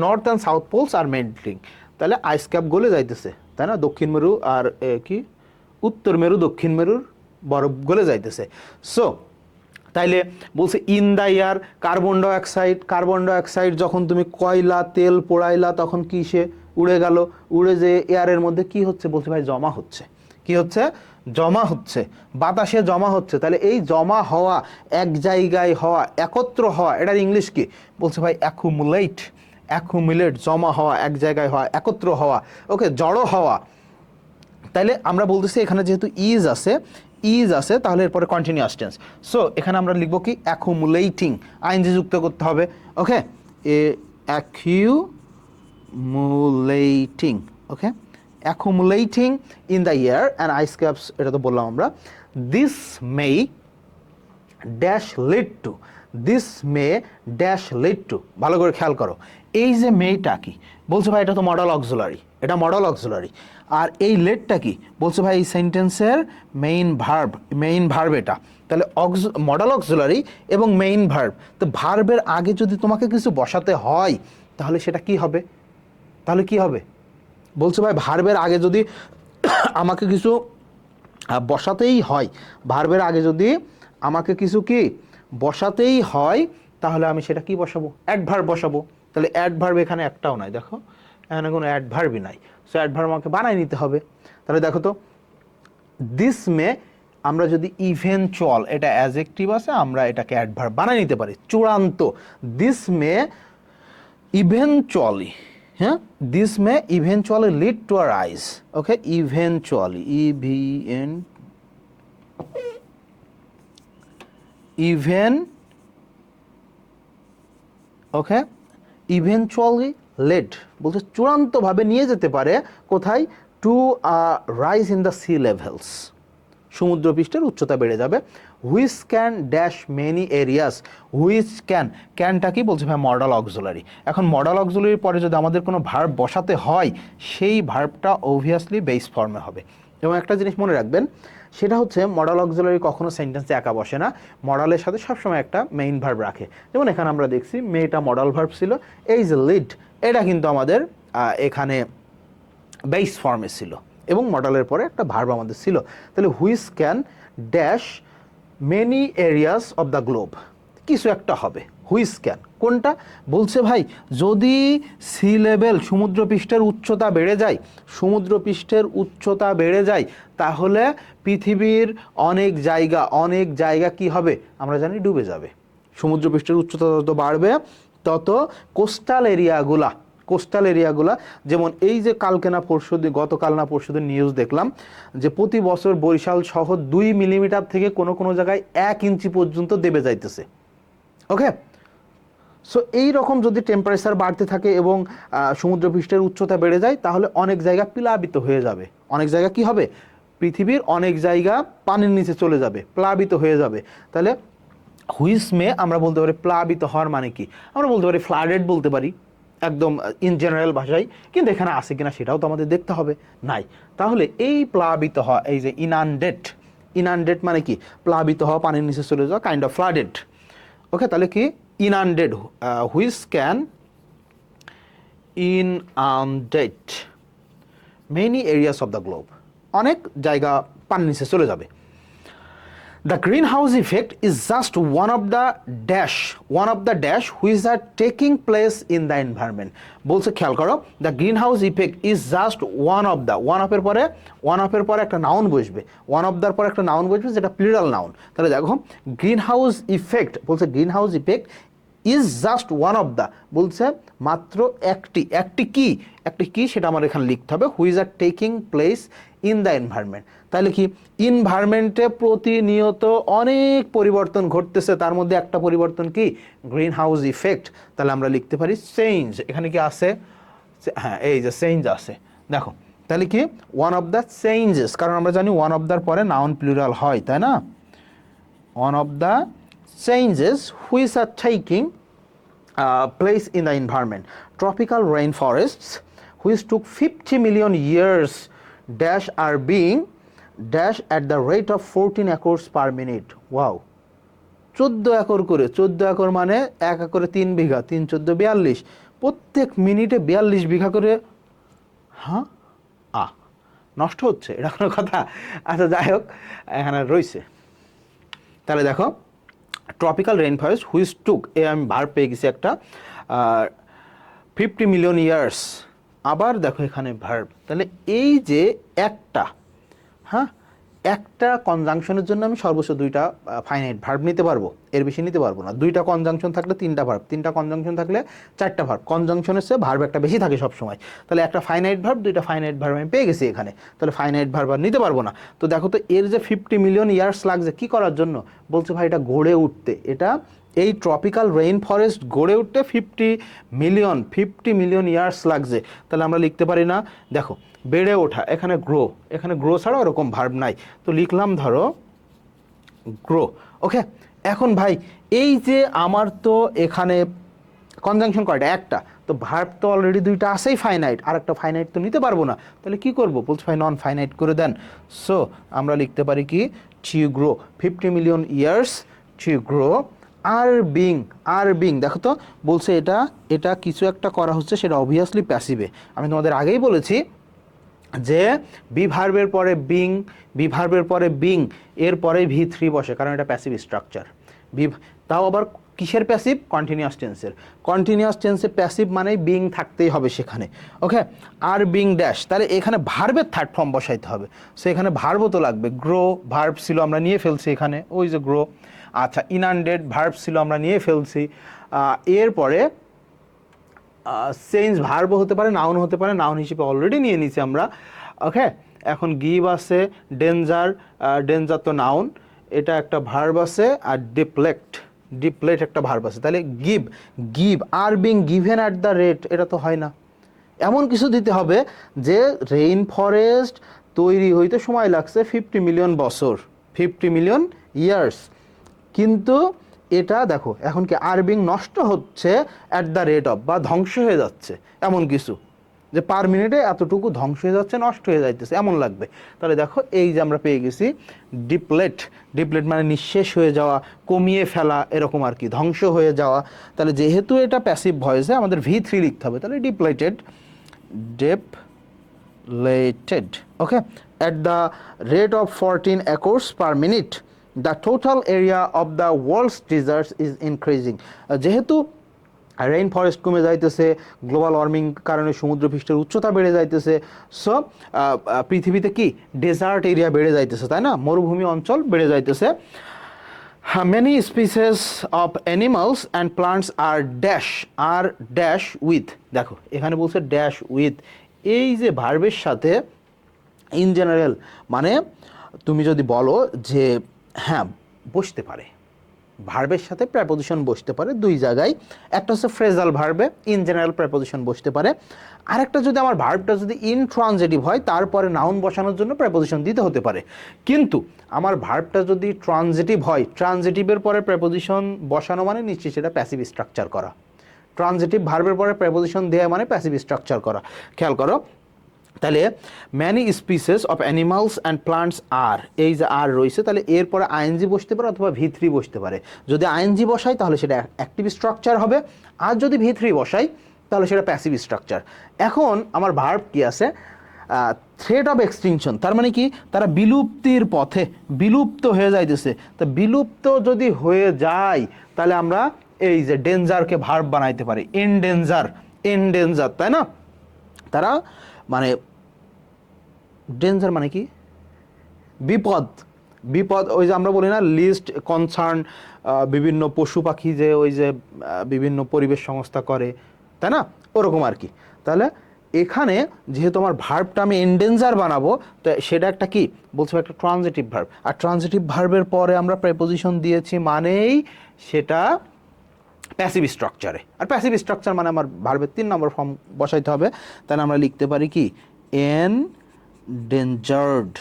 north and south poles are melting. তাহলে আইস ক্যাপ গলে যাইতেছে, তাই না? দক্ষিণ মেরু আর কি উত্তর মেরু, দক্ষিণ মেরুর বরফ গলে যাইতেছে। সো তাইলে বলছে in the air, carbon dioxide যখন তুমি কয়লা তেল পোড়াইলা তখন কি সে উড়ে গেল, উড়ে যে এয়ারের মধ্যে কি হচ্ছে? বলছে ভাই জমা হচ্ছে। কি হচ্ছে? জমা হচ্ছে, বাতাসে জমা হচ্ছে। তাহলে এই জমা হওয়া, এক জায়গায় হওয়া, একত্র হওয়া, এটার ইংলিশ কি? বলছে ভাই অ্যাকুমুলেট, জমা হওয়া, এক জায়গায় হওয়া, একত্র হওয়া। ওকে, জড়ো হওয়া। তাইলে আমরা বলতেছি এখানে যেহেতু ইজ আছে তাহলে এরপরে কন্টিনিউয়াস টেন্স। সো এখানে আমরা লিখবো কি? অ্যাকুমুলেটিং, আইএনজি যুক্ত করতে হবে। Okay, accumulating. Okay, accumulating in the air and ice caps, এটা তো বললাম আমরা। This may dash lead to, ভালো করে খেয়াল করো, এই যে মেটা কি? বলছে ভাই এটা তো মডাল অক্সিলারি। আর এই লেটটা কি? বলছে ভাই এই সেন্টেন্সের মেইন ভার্ব এটা। তাহলে মডাল অক্সিলারি এবং মেইন ভার্ব, তো ভার্বের আগে যদি তোমাকে কিছু বসাতে হয় তাহলে সেটা কি হবে? বলছে ভাই ভার্বের আগে যদি আমাকে কিছু বসাতেই হয়, বসাতেই হয় তাহলে আমি সেটা কি বসাবো? অ্যাডভার্ব বসাবো। তাহলে অ্যাডভার্ব এখানে একটাও নাই, দেখো এখানে কোনো অ্যাডভার্বই নাই। সো অ্যাডভার্ব আমাকে বানাই নিতে হবে। তাহলে দেখো তো, দিস মে, আমরা যদি ইভেনচুয়াল, এটা অ্যাডজেক্টিভ আছে, আমরা এটাকে অ্যাডভার্ব বানাই নিতে পারি, চূড়ান্ত। দিস মে ইভেনচুয়ালি, হ্যাঁ, this may eventually lead to a rise. Okay, eventually, eventually led বলছে চূড়ান্তভাবে নিয়ে যেতে পারে কোথায়, to rise in the sea levels, সমুদ্রপৃষ্ঠের উচ্চতা বেড়ে যাবে। Which can dash many areas, which ক্যানটা কি বলছে ভাই মডাল অক্সিলারি। এখন মডাল অক্সিলারির পরে যদি আমাদের কোনো ভার্ব বসাতে হয় সেই ভার্বটা অবভিয়াসলি বেস ফর্মে হবে। এবং একটা জিনিস মনে রাখবেন, সেটা হচ্ছে মডাল অক্সিলারি কখনো সেন্টেন্সে একা বসে না, মডালের সাথে সবসময় একটা মেইন ভার্ব রাখে। যেমন এখানে আমরা দেখছি মেয়েটা মডাল ভার্ব ছিল, এই যে লিড এটা কিন্তু আমাদের এখানে বেস ফর্মে ছিল এবং মডেলের পরে একটা ভার্ব আমাদের ছিল। তাহলে which can dash many areas of the globe, কিছু একটা হবে। হুইচ ক্যান কোনটা বলছে ভাই, যদি সি লেভেল সমুদ্রপৃষ্ঠের উচ্চতা বেড়ে যায়, সমুদ্রপৃষ্ঠের উচ্চতা বেড়ে যায় তাহলে পৃথিবীর অনেক জায়গা কি হবে আমরা জানি ডুবে যাবে। সমুদ্রপৃষ্ঠের উচ্চতা যত বাড়বে তত কোস্টাল এরিয়াগুলা, যেমন এই যে গতকাল না পরশুদিন নিউজ দেখলাম যে প্রতি বছর বরিশাল শহর 2 মিলিমিটার থেকে কোনো জায়গায় 1 ইঞ্চি পর্যন্ত দেবে যাইতেছে। ওকে, সো এই রকম যদি টেম্পারেচার বাড়তে থাকে এবং সমুদ্রপৃষ্ঠের উচ্চতা বেড়ে যায় তাহলে অনেক জায়গা প্লাবিত হয়ে যাবে। অনেক জায়গা কি হবে, পৃথিবীর অনেক জায়গা পানির নিচে চলে যাবে, প্লাবিত হয়ে যাবে। তাহলে হুইচ মে আমরা বলতে পারি প্লাবিত হওয়ার মানে কি, আমরা বলতে পারি ফ্লাডেড বলতে পারি একদম ইন জেনারেল ভাষায়, কিন্তু এখানে আছে কিনা সেটাও তো আমাদের দেখতে হবে, নাই। তাহলে এই প্লাবিত হওয়া, এই যে ইনান্ডেড মানে কি প্লাবিত হওয়া, পানির নিচে চলে যাওয়া, কাইন্ড অফ ফ্লাডেড। ওকে, তাহলে কি inundated, which can inundate many areas of the globe, অনেক জায়গা পানির নিচে চলে যাবে। The greenhouse effect is just one of the dash which are taking place in the environment. বলছে খেয়াল করো, the greenhouse effect is just one of এর পরে একটা নাউন বসবে, পরে একটা নাউন বসবে যেটা প্লুরাল নাউন। তাহলে দেখো গ্রিনহাউস ইফেক্ট বলছে greenhouse effect is just one of the, বলছে মাত্র একটি কি সেটা আমার এখানে লিখতে হবে, which are taking place in the environment. তাহলে কি এনভায়রনমেন্টে প্রতিনিয়ত অনেক পরিবর্তন ঘটতেছে, তার মধ্যে একটা পরিবর্তন কি গ্রিন হাউস ইফেক্ট। তাহলে আমরা লিখতে পারি চেঞ্জ, এখানে কি আছে, হ্যাঁ এই যে চেঞ্জ আছে, দেখো তাহলে কি ওয়ান অফ দ্য চেঞ্জেস, কারণ আমরা জানি ওয়ান অফ দ্যার পরে নাউন প্লুরাল হয়, তাই না। One of the changes which are taking place in the environment. Tropical rainforests which took 50 million years dash are being dash at the rate of 14 acres per minute. Wow, 14 acre করে, 14 acre মানে 1 একরে 3 বিঘা, 3 14 42, প্রত্যেক মিনিটে 42 বিঘা করে নষ্ট হচ্ছে, এটা কোনো কথা? আচ্ছা যাই হোক, এখানে রয়েছে। তাহলে দেখো tropical rain forest which took, আমি ভার্ব পেয়ে গেছি একটা, 50 মিলিয়ন ইয়ার্স। আবার দেখো এখানে ভার্ব, তাহলে এই যে একটা কনজাংশনের জন্য আমি সর্বোচ্চ 2টা ফাইনাইট ভার্ব নিতে পারবো, এর বেশি নিতে পারবো না। 2টা কনজাংশন থাকলে 3টা ভার্ব, 3টা কনজাংশন থাকলে 4টা ভার্ব, কনজাংশনের চেয়ে ভার্ব একটা বেশি থাকে সবসময়। তাহলে একটা ফাইনাইট ভার্ব, 2টা ফাইনাইট ভার্ব আমি পেয়ে গেছি এখানে, তাহলে ফাইনাইট ভার্ব আর নিতে পারবো না। তো দেখো তো এর যে 50 মিলিয়ন ইয়ার্স লাগছে কি করার জন্য, বলছে ভাই এটা গড়ে উঠতে, এই ট্রপিক্যাল রেইন ফরেস্ট গড়ে উঠতে 50 মিলিয়ন ইয়ার্স লাগছে। তাহলে আমরা লিখতে পারি না, দেখো বেড়ে ওঠা, এখানে গ্রো ছাড়া ওরকম ভার্ব নাই, তো লিখলাম ধরো গ্রো। ওকে, এখন ভাই এই যে আমার তো এখানে কনজাংশন কয়টা, একটা, তো ভার্ব তো অলরেডি 2টা আছেই ফাইনাইট, আর একটা ফাইনাইট তো নিতে পারবো না, তাহলে কি করব, বলছে ভাই নন ফাইনাইট করে দেন। সো আমরা লিখতে পারি কি to grow, 50 million years to grow are being. দেখো তো বলছে এটা কিছু একটা করা হচ্ছে, সেটা অবভিয়াসলি প্যাসিভে। আমি তোমাদের আগেই বলেছি যে বি ভার্বের পরে বিং এরপরে V3 বসে, কারণ এটা প্যাসিভ স্ট্রাকচার। তাও আবার কিসের প্যাসিভ, কন্টিনিউয়াস টেন্সে প্যাসিভ মানে বিং থাকতেই হবে সেখানে। ওকে, আর বিং ড্যাশ, তাহলে এখানে ভার্বের থার্ড ফর্ম বসাইতে হবে, সো এখানে ভার্বও তো লাগবে। গ্রো ভার্ব ছিল আমরা নিয়ে ফেলছি এখানে, ওই যে গ্রো। আচ্ছা, ইনান্ডেড ভার্ব ছিল আমরা নিয়ে ফেলছি, এরপরে চেঞ্জ ভার্বও হতে পারে, নাউন হতে পারে, নাউন হিসেবে অলরেডি নিয়ে নিছি আমরা। ওকে, এখন গিভ আছে, ডেঞ্জার তো নাউন, এটা একটা ভার্ব আছে, আর ডিপ্লেক্ট ডিপ্লেট একটা ভার্ব আছে, তাহলে give, give are being given at the rate, এটা তো হয় না। এমন কিছু দিতে হবে যে রেইন ফরেস্ট তৈরি হইতে সময় লাগছে 50 মিলিয়ন বছর, 50 মিলিয়ন ইয়ার্স, কিন্তু এটা দেখো এখন কি আরবিং নষ্ট হচ্ছে অ্যাট দ্য রেট অফ, বা ধ্বংস হয়ে যাচ্ছে, এমন কিছু যে পার মিনিটে এতটুকু ধ্বংস হয়ে যাচ্ছে, নষ্ট হয়ে যাইতেছে এমন লাগবে। তাহলে দেখো এই যে আমরা পেয়ে গেছি ডিপ্লেট, ডিপ্লেট মানে নিঃশেষ হয়ে যাওয়া, কমিয়ে ফেলা, এরকম আর কি, ধ্বংস হয়ে যাওয়া। তাহলে যেহেতু এটা প্যাসিভ ভয়েসে আমাদের V3 লিখতে হবে, তাহলে depleted, depleted, okay, at the rate of 14 acres per minute the total area of the world's deserts is increasing। যেহেতু রেইন ফরেস্ট কমে যাইতেছে, গ্লোবাল ওয়ার্মিং কারণে সমুদ্রপৃষ্ঠের উচ্চতা বেড়ে যাইতেছে, সো পৃথিবীতে কি ডেজার্ট এরিয়া বেড়ে যাইতেছে, তাই না, মরুভূমি অঞ্চল বেড়ে যাইতেছে। Many species of animals and plants R dash with, দেখো এখানে বলছে ড্যাশ উইথ, এই যে ভার্বের সাথে ইন জেনারেল, মানে তুমি যদি বলো যে হ্যাঁ বসতে পারে, ভার্বের সাথে প্রেপোজিশন বসতে পারে দুই জায়গায়, একটা হচ্ছে ফ্রেজাল ভার্বে ইন জেনারেল প্রেপোজিশন বসতে পারে, আরেকটা যদি আমার ভার্বটা যদি ইনট্রানজিটিভ হয় তারপরে নাউন বসানোর জন্য প্রেপোজিশন দিতে হতে পারে। কিন্তু আমার ভার্বটা যদি ট্রানজিটিভ হয়, ট্রানজিটিভের পরে প্রেপোজিশন বসানো মানে নিশ্চয়ই সেটা প্যাসিভ স্ট্রাকচার করা, ট্রানজিটিভ ভার্বের পরে প্রেপোজিশন দেওয়া মানে প্যাসিভ স্ট্রাকচার করা। খেয়াল করো, তাহলে many species of animals and plants are, এই যে আর রয়েছে, তাহলে এরপরে আইএনজি বসতে পারে অথবা V3 বসতে পারে। যদি আইএনজি বসাই তাহলে সেটা অ্যাক্টিভ স্ট্রাকচার হবে, আর যদি V3 বসাই তাহলে সেটা প্যাসিভ স্ট্রাকচার। এখন আমার ভার্ব কি আছে, থ্রেট অফ এক্সটিংশন, তার মানে কি তারা বিলুপ্তির পথে, বিলুপ্ত হয়ে যাইতেছে। তো বিলুপ্ত যদি হয়ে যায় তাহলে আমরা এই যে ডেঞ্জারকে ভার্ব বানাইতে পারি, এন্ডেঞ্জার, এন্ডেঞ্জার, তাই না, তারা মানে ডেঞ্জার মানে কি বিপদ, বিপদ, ওই যে আমরা বলি না লিস্ট কনসার্ন, বিভিন্ন পশু পাখি যে ওই যে বিভিন্ন পরিবেশ সংস্থা করে, তাই না, ওরকম আর কি। তাহলে এখানে যেহেতু আমার ভার্বটা আমি এন্ডেঞ্জার বানাবো, তো সেটা একটা কি বলছো, একটা ট্রানজিটিভ ভার্ব, আর ট্রানজিটিভ ভার্বের পরে আমরা প্রেপোজিশন দিয়েছি মানেই সেটা প্যাসিভ স্ট্রাকচারে, আর প্যাসিভ স্ট্রাকচার মানে আমার ভার্বের 3 নম্বর ফর্ম বসাইতে হবে। তাহলে আমরা লিখতে পারি কি endangered,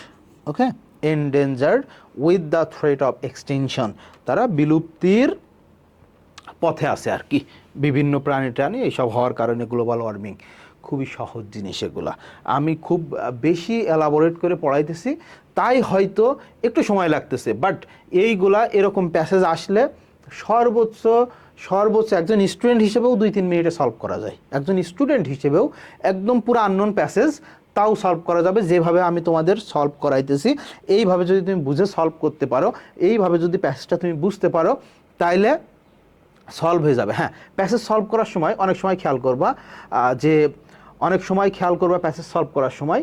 okay, endangered with the threat of extension, তারা বিলুপ্তির পথে আছে আর কি, বিভিন্ন প্রাণী টাণী এইসব হওয়ার কারণে গ্লোবাল ওয়ার্মিং। খুবই সহজ জিনিস এগুলা, আমি খুব বেশি এলাবোরেট করে পড়াইতেছি তাই হয়তো একটু সময় লাগতেছে, বাট এইগুলা এরকম প্যাসেজ আসলে সর্বোচ্চ একজন স্টুডেন্ট হিসেবেও 2-3 মিনিটে সলভ করা যায়, একজন স্টুডেন্ট হিসেবেও একদম পুরো আননোন প্যাসেজ তাও সলভ করা যাবে, যেভাবে আমি তোমাদের সলভ করাইতেছি এইভাবে যদি তুমি বুঝে সলভ করতে পারো, এইভাবে যদি প্যাসেজটা তুমি বুঝতে পারো তাইলে সলভ হয়ে যাবে। হ্যাঁ, প্যাসেজ সলভ করার সময় অনেক সময় খেয়াল করবা প্যাসেজ সলভ করার সময়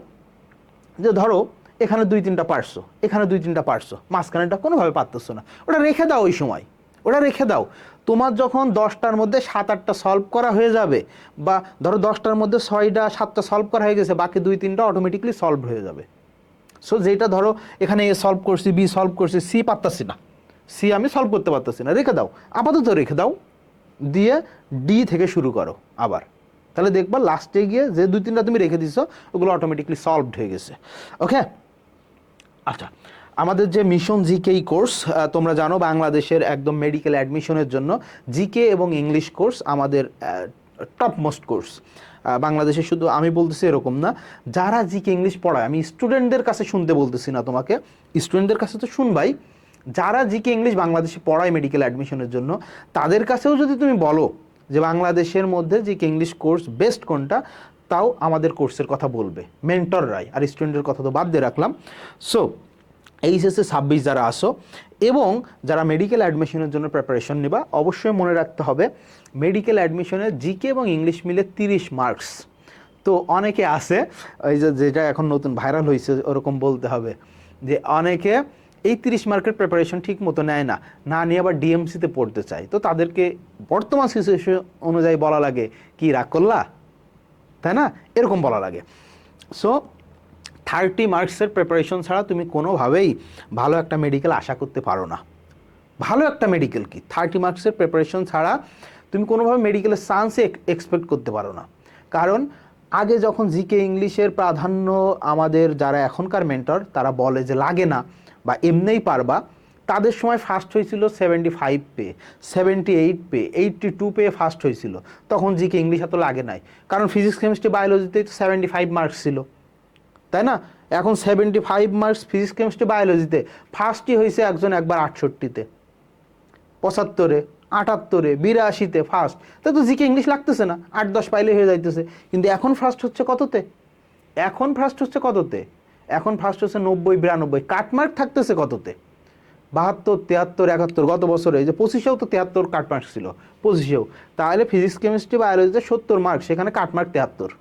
যে ধরো এখানে 2-3টা পারছো, এখানে 2-3টা পারছো, মাঝখানেটা কোনোভাবে পারতেছো না, ওটা রেখে দাও, ওই সময় ওটা রেখে দাও। তোমার যখন 10টার মধ্যে 7-8টা সলভ করা হয়ে যাবে, বা ধরো 10টার মধ্যে 6-7টা সলভ করা হয়ে গেছে, বাকি 2-3টা অটোমেটিকলি সলভ হয়ে যাবে। সো যেটা ধরো এখানে এ সলভ করছি, বি সলভ করছি, সি পারতাছি না, সি আমি সলভ করতে পারতেছি না, রেখে দাও, আপাতত রেখে দাও, দিয়ে ডি থেকে শুরু করো আবার, তাহলে দেখবা লাস্টে গিয়ে যে 2-3টা তুমি রেখে দিছো ওগুলো অটোমেটিকলি সলভড হয়ে গেছে। ওকে, আচ্ছা, আমাদের যে মিশন জিকে কোর্স, তোমরা জানো বাংলাদেশের একদম মেডিকেল অ্যাডমিশনের জন্য জিকে এবং ইংলিশ কোর্স আমাদের টপ মোস্ট কোর্স। বাংলাদেশে শুধু আমি বলতেছি এরকম না, যারা জিকে ইংলিশ পড়ায়, আমি স্টুডেন্টদের কাছে শুনতে বলতেছি না তোমাকে, স্টুডেন্টদের কাছে তো শুনবাই, যারা জিকে ইংলিশ বাংলাদেশে পড়ায় মেডিকেল অ্যাডমিশনের জন্য তাদের কাছেও যদি তুমি বলো যে বাংলাদেশের মধ্যে জিকে ইংলিশ কোর্স বেস্ট কোনটা, তাও আমাদের কোর্সের কথা বলবে মেন্টররাই, আর স্টুডেন্টের কথা তো বাদ দিয়ে রাখলাম। সো এইচএসসি 26 যারা আসো এবং যারা মেডিকেল অ্যাডমিশনের জন্য প্রিপারেশন নেবা, অবশ্যই মনে রাখতে হবে মেডিকেল অ্যাডমিশনে জিকে এবং ইংলিশ মিলে 30 মার্কস। তো অনেকে আছে ওই যেটা এখন নতুন ভাইরাল হয়েছে ওরকম বলতে হবে যে অনেকে এই 30 মার্কের প্রিপারেশন ঠিক মতো নেয় না, না নিয়ে আবার ডিএমসিতে পড়তে চায়। তো তাদেরকে বর্তমান সিচুয়েশন অনুযায়ী বলা লাগে কি রাগ করলা, তাই না, এরকম বলা লাগে। সো 30 মার্কসের প্রিপারেশন ছাড়া তুমি কোনোভাবেই ভালো একটা মেডিকেল আশা করতে পারো না, ভালো একটা মেডিকেল কি 30 মার্কসের প্রিপারেশন ছাড়া তুমি কোনোভাবে মেডিকেলের চান্সে এক্সপেক্ট করতে পারো না। কারণ আগে যখন জিকে ইংলিশের প্রাধান্য আমাদের যারা এখনকার মেন্টর তারা বলে যে লাগে না বা এমনিই পারবা, তাদের সময় ফার্স্ট হয়েছিল 75 পেয়ে, 78 পেয়ে, 82 পেয়ে ফার্স্ট হয়েছিল। তখন জিকে ইংলিশ এত লাগে নাই, কারণ ফিজিক্স কেমিস্ট্রি বায়োলজিতে 75 মার্কস ছিল, তাই না? এখন 75 মার্কস ফিজিক্স কেমিস্ট্রি বায়োলজিতে ফার্স্টই হয়েছে একজন একবার 68তে, 75-এ, 78-এ, 82-তে ফার্স্ট। তাই তো জিকে ইংলিশ লাগতেছে না, 8-10 পাইলে হয়ে যাইতেছে। কিন্তু এখন ফার্স্ট হচ্ছে কততে? এখন ফার্স্ট হচ্ছে কততে? এখন ফার্স্ট হচ্ছে 90-92, কাটমার্ক থাকতেছে কততে? 72, 73, 71। গত বছরে এই যে 25-এও তো 73 কাটমার্ক ছিল, 25-এও। তাহলে ফিজিক্স কেমিস্ট্রি বায়োলজিতে 70 মার্ক, সেখানে কাটমার্ক 73।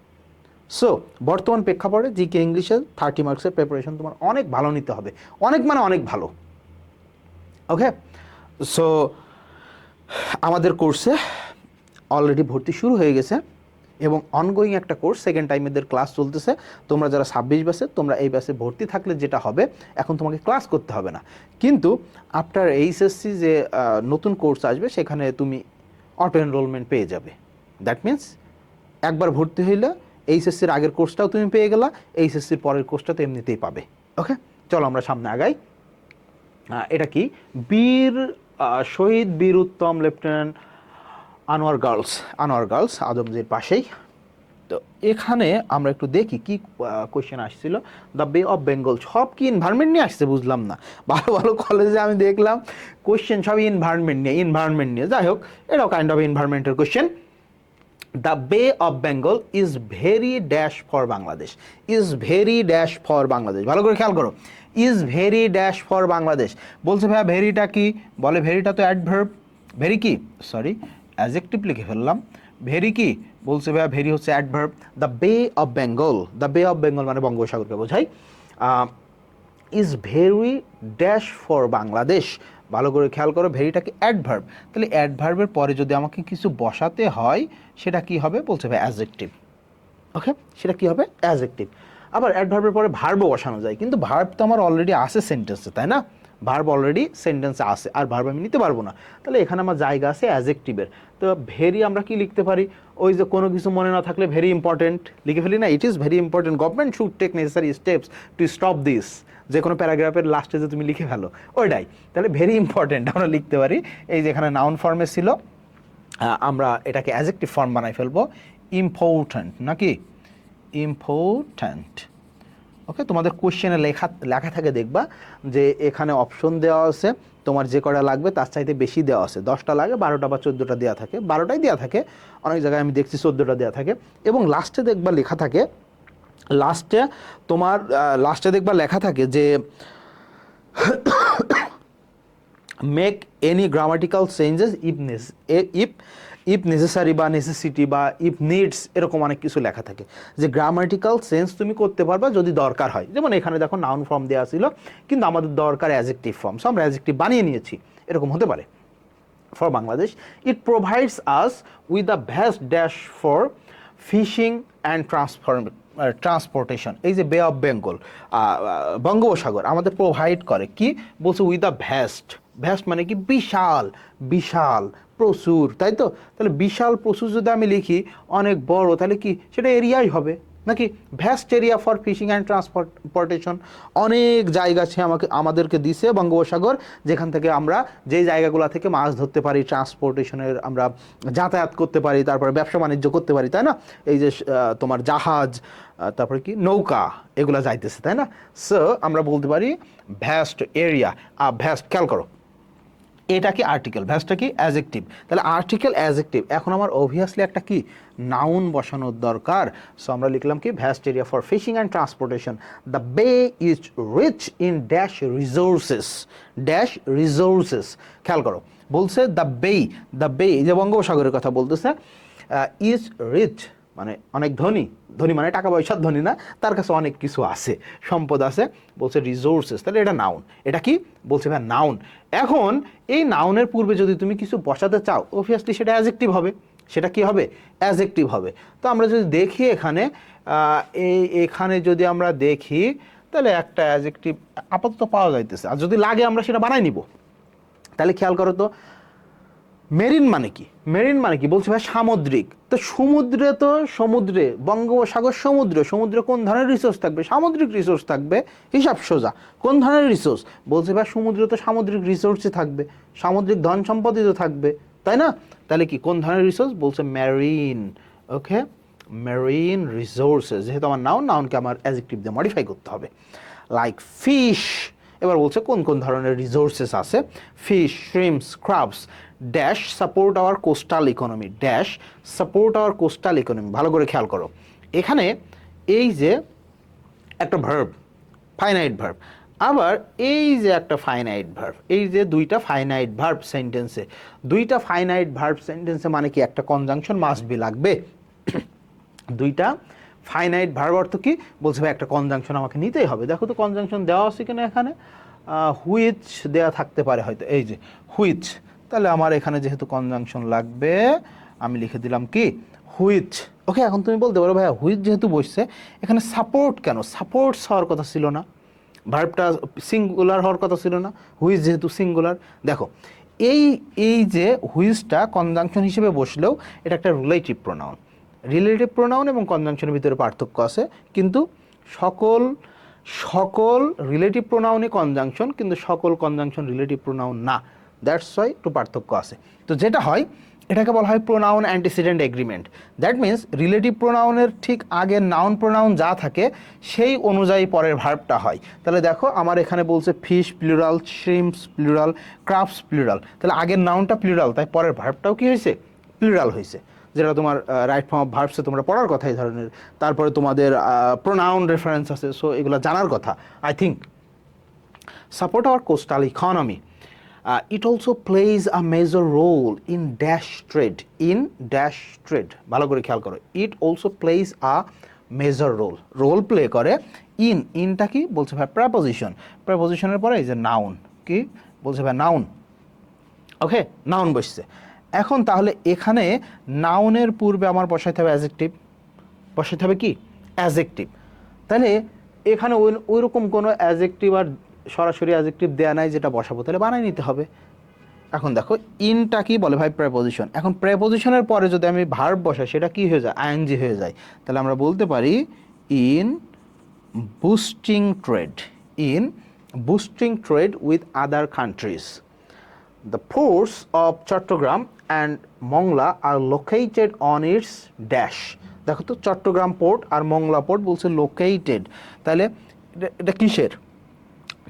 সো বর্তমান প্রেক্ষাপটে জিকে ইংলিশে 30 মার্কসের প্রিপারেশন তোমার অনেক ভালো নিতে হবে, অনেক মানে অনেক ভালো। ওকে, সো আমাদের কোর্সে অলরেডি ভর্তি শুরু হয়ে গেছে এবং অনগোয়িং একটা কোর্স, সেকেন্ড টাইম এদের ক্লাস চলতেছে। তোমরা যারা 26 ব্যাচে, তোমরা এই ব্যাচে ভর্তি থাকলে যেটা হবে, এখন তোমাকে ক্লাস করতে হবে না, কিন্তু আফটার এইচএসসি যে নতুন কোর্স আসবে সেখানে তুমি অটো এনরোলমেন্ট পেয়ে যাবে। দ্যাট মিন্স একবার ভর্তি হইলে এইচএসসির আগের কোর্সটাও তুমি পেয়ে গেলা, এইচএসসির পরের কোর্সটা তো এমনিতেই পাবে। ওকে, চলো আমরা সামনে আগাই। এটা কি বীর শহীদ বীর উত্তম লেফটেন্যান্ট আনোয়ার গার্লস আদমজির পাশেই। তো এখানে আমরা একটু দেখি কি কোয়েশ্চেন আসছিল। দ্য বে অফ বেঙ্গল, সব কি এনভায়রনমেন্ট নিয়ে আসছে বুঝলাম না। ভালো ভালো কলেজে আমি দেখলাম কোয়েশ্চেন সবই এনভায়রনমেন্ট নিয়ে। যাই হোক, এটাও kind of এনভায়রনমেন্টের question. The bay of Bengal is very dash for Bangladesh, is very dash for Bangladesh. ভালো করে খেয়াল করো, is very dash for Bangladesh. বলছে ভাইয়া ভেরিটা কি? বলে ভেরিটা তো অ্যাডভার্ব। ভেরি কি, সরি অ্যাডজেক্টিভ লিখে ফেললাম। ভেরি কি? বলছে ভাইয়া ভেরি হচ্ছে adverb. The bay of Bengal, the bay of Bengal মানে বঙ্গোপসাগরকে বোঝাই। Is very dash for Bangladesh. ভালো করে খেয়াল করো, ভেরিটা কি অ্যাডভার্ব। তাহলে অ্যাডভার্বের পরে যদি আমাকে কিছু বসাতে হয় সেটা কি হবে? বলছে ভাই অ্যাডজেক্টিভ। ওকে, সেটা কি হবে? অ্যাডজেক্টিভ। আবার অ্যাডভার্বের পরে ভার্বও বসানো যায়, কিন্তু ভার্ব তো আমার অলরেডি আছে সেন্টেন্সে, তাই না? ভার্ব অলরেডি সেন্টেন্সে আছে, আর ভার্ব আমি নিতে পারবো না। তাহলে এখানে আমার জায়গা আছে অ্যাডজেক্টিভের। তো ভেরি আমরা কি লিখতে পারি? ওই যে কোনো কিছু মনে না থাকলে ভেরি ইম্পর্টেন্ট লিখে ফেলি না? It is very important, government should take necessary steps to stop this. যে কোনো প্যারাগ্রাফের লাস্টে যে তুমি লিখে ফেলো ওইটাই, তাহলে ভেরি ইম্পর্টেন্ট আমরা লিখতে পারি। এই যে এখানে নাউন ফর্মে ছিল, আমরা এটাকে অ্যাডজেক্টিভ ফর্ম বানাই ফেলবো, ইম্পর্ট্যান্ট নাকি? ইম্পর্ট্যান্ট। ওকে, তোমাদের কোশ্চেনে লেখা থাকে দেখবা যে এখানে অপশন দেওয়া আছে, তোমার যে কটা লাগবে তার চাইতে বেশি দেওয়া আছে। 10টা লাগে, 12টা বা 14টা দেওয়া থাকে, 12টাই দেওয়া থাকে, অনেক জায়গায় আমি দেখছি 14টা দেওয়া থাকে। এবং লাস্টে দেখবা লেখা থাকে, লাস্টে দেখবা লেখা থাকে যে make any grammatical changes if necessary বা নেসেসিটি বা ইফ নিডস, এরকম অনেক কিছু লেখা থাকে যে গ্রামাটিক্যাল চেঞ্জ তুমি করতে পারবা যদি দরকার হয়। যেমন এখানে দেখো নাউন ফর্ম দেওয়া ছিল, কিন্তু আমাদের দরকার অ্যাডজেক্টিভ ফর্ম, সো আমরা অ্যাডজেক্টিভ বানিয়ে নিয়েছি, এরকম হতে পারে। For Bangladesh, it provides us with the vast dash for fishing and transportation. এই যে বে অফ বেঙ্গল, বঙ্গোপসাগর আমাদের প্রোভাইড করে কি? বলছে উইথ দ্য ভ্যাস্ট মানে কি? বিশাল প্রচুর, তাই তো? তাহলে বিশাল প্রচুর যদি আমি লিখি অনেক বড়, তাহলে কি সেটা এরিয়াই হবে নাকি? Vast area for fishing and transportation, অনেক জায়গা আছে আমাদেরকে দিছে বঙ্গোপসাগর, যেখান থেকে আমরা যেই জায়গাগুলো থেকে মাছ ধরতে পারি, ট্রান্সপোর্টেশনের আমরা যাতায়াত করতে পারি, তারপরে ব্যবসা বাণিজ্য করতে পারি, তাই না? এই যে তোমার জাহাজ, তারপরে কি নৌকা, এগুলা যাইতেছে, তাই না? সো আমরা বলতে পারি ভ্যাস্ট এরিয়া। ভ্যাস্ট, খেয়াল করো, এটা কি আর্টিকেল, ভ্যাস্টটা কি অ্যাডজেক্টিভ। তাহলে আর্টিকেল অ্যাডজেক্টিভ, এখন আমার অবভিয়াসলি একটা কি নাউন বসানোর দরকার। সো আমরা লিখলাম কি vast area for fishing and transportation. The bay is rich in dash resources. খেয়াল করো, বলছে দ্য বে, এই যে বঙ্গোপসাগরের কথা বলতেছে, ইজ রিচ মানে অনেক ধনী মানে টাকা পয়সার ধনী না, তার কাছে অনেক কিছু আছে, সম্পদ আছে। বলছে রিসোর্সেস, তাহলে এটা নাউন। এটা কি বলছে ভাই? নাউন। এখন এই নাউনের পূর্বে যদি তুমি কিছু বসাতে চাও, অবভিয়াসলি সেটা অ্যাডজেক্টিভ হবে। সেটা কি হবে? অ্যাডজেক্টিভ হবে। তো আমরা যদি দেখি এখানে যদি আমরা দেখি, তাহলে একটা অ্যাডজেক্টিভ আপাতত পাওয়া যাইতেছে, আর যদি লাগে আমরা সেটা বানাই নিব। তাহলে খেয়াল করো তো, মেরিন মানে কি? মেরিন মানে কি বলছে ভাই সামুদ্রিক। তো সমুদ্রে তো সমুদ্রে বঙ্গোপসাগর সমুদ্রে কোন ধরনের রিসোর্স থাকবে? সামুদ্রিক রিসোর্স থাকবে, হিসাব সোজা। কোন ধরনের রিসোর্স? বলছে ভাই সমুদ্রে তো সামুদ্রিক রিসোর্সই থাকবে, সামুদ্রিক ধন সম্পদই তো থাকবে, তাই না? তাহলে কি কোন ধরনের রিসোর্স? বলছে মেরিন। ওকে, মেরিন রিসোর্সেস। যেহেতু আমার নাউনকে আমার অ্যাডজেক্টিভ দিয়ে মডিফাই করতে হবে। লাইক ফিশ, এবার বলছে কোন কোন ধরনের রিসোর্সেস আছে। Fish, shrimps, crabs dash support our coastal economy, dash support our coastal economy. ভালো করে খেয়াল করো, এখানে এই যে একটা ভার্ব, ফাইনাইট ভার্ব, আবার এই যে একটা ফাইনাইট ভার্ব, এই যে দুইটা ফাইনাইট ভার্ব সেন্টেন্সে, দুইটা ফাইনাইট ভার্ব সেন্টেন্সে মানে কি একটা কনজাংশন মাস্ট বি লাগবে। দুইটা ফাইনাইট ভার্ব অর্থ কি? বলছে ভাই একটা কনজাংশন আমাকে নিতেই হবে। দেখো তো কনজাংশন দেওয়া আছে কিনা এখানে। হুইচ দেওয়া থাকতে পারে হয়তো, এই যে হুইচ। তাহলে আমার এখানে যেহেতু কনজাংশন লাগবে, আমি লিখে দিলাম কি হুইচ। ওকে, এখন তুমি বলতে পারো ভাইয়া হুইচ যেহেতু বসছে এখানে সাপোর্ট কেন? সাপোর্টস হওয়ার কথা ছিল না, ভার্বটা সিঙ্গুলার হওয়ার কথা ছিল না, হুইচ যেহেতু সিঙ্গুলার। দেখো এই এই যে হুইচটা কনজাংশন হিসেবে বসলেও এটা একটা রিলেটিভ প্রোনাউন। রিলেটিভ প্রোনাউন এবং কনজাংশনের ভিতরে পার্থক্য আছে, কিন্তু সকল সকল রিলেটিভ প্রোনাউনই কনজাংশন, কিন্তু সকল কনজাংশন রিলেটিভ প্রোনাউন না। দ্যাটস ওয়াই একটু পার্থক্য আছে। তো যেটা হয় এটাকে বলা হয় pronoun antecedent agreement. That means relative প্রোনাউনের ঠিক আগে নাউন প্রোনাউন যা থাকে সেই অনুযায়ী পরের ভার্বটা হয়। তাহলে দেখো আমার এখানে বলছে ফিশ প্লুরাল, শ্রিম্পস প্লুরাল, ক্রাবস প্লুরাল। তাহলে আগের নাউনটা প্লুরাল, তাই পরের ভার্বটাও কি হয়েছে? প্লুরাল হয়েছে, যেটা তোমার রাইট ফর্ম অফ ভার্বসে তোমরা পড়ার কথা এই ধরনের। তারপরে তোমাদের প্রোনাউন রেফারেন্স আছে, সো এগুলো জানার কথা I think. Support our coastal economy, it also plays a major role in dash trade, in dash trade। ভালো করে খেয়াল করো, it also plays a major role, role play করে। ইনটা কি বলছে ভাই? প্রেপোজিশন। প্রেপোজিশনের পরে এই যে নাউন, কি বলছে ভাই? নাউন। ওকে, নাউন বসছে। এখন তাহলে এখানে নাউনের পূর্বে আমার বসাইতে হবে অ্যাডজেক্টিভ, বসাইতে হবে কি? অ্যাডজেক্টিভ। তাহলে এখানে ওই রকম কোনো অ্যাডজেক্টিভ আর সরাসরি অ্যাডজেক্টিভ দেয়া নাই যেটা বসাবো, তাহলে বানাই নিতে হবে। এখন দেখো ইনটা কি বলে ভাই? প্রেপোজিশন। এখন প্রেপোজিশনের পরে যদি আমি ভার্ব বসাই সেটা কি হয়ে যায়? আইএনজি হয়ে যায়। তাহলে আমরা বলতে পারি in boosting trade, in boosting trade with other countries. The ports of Chattogram and Mongla are located on its dash। দেখো তো চট্টগ্রাম পোর্ট আর মংলা পোর্ট বলছে লোকেটেড, তাহলে এটা কিসের?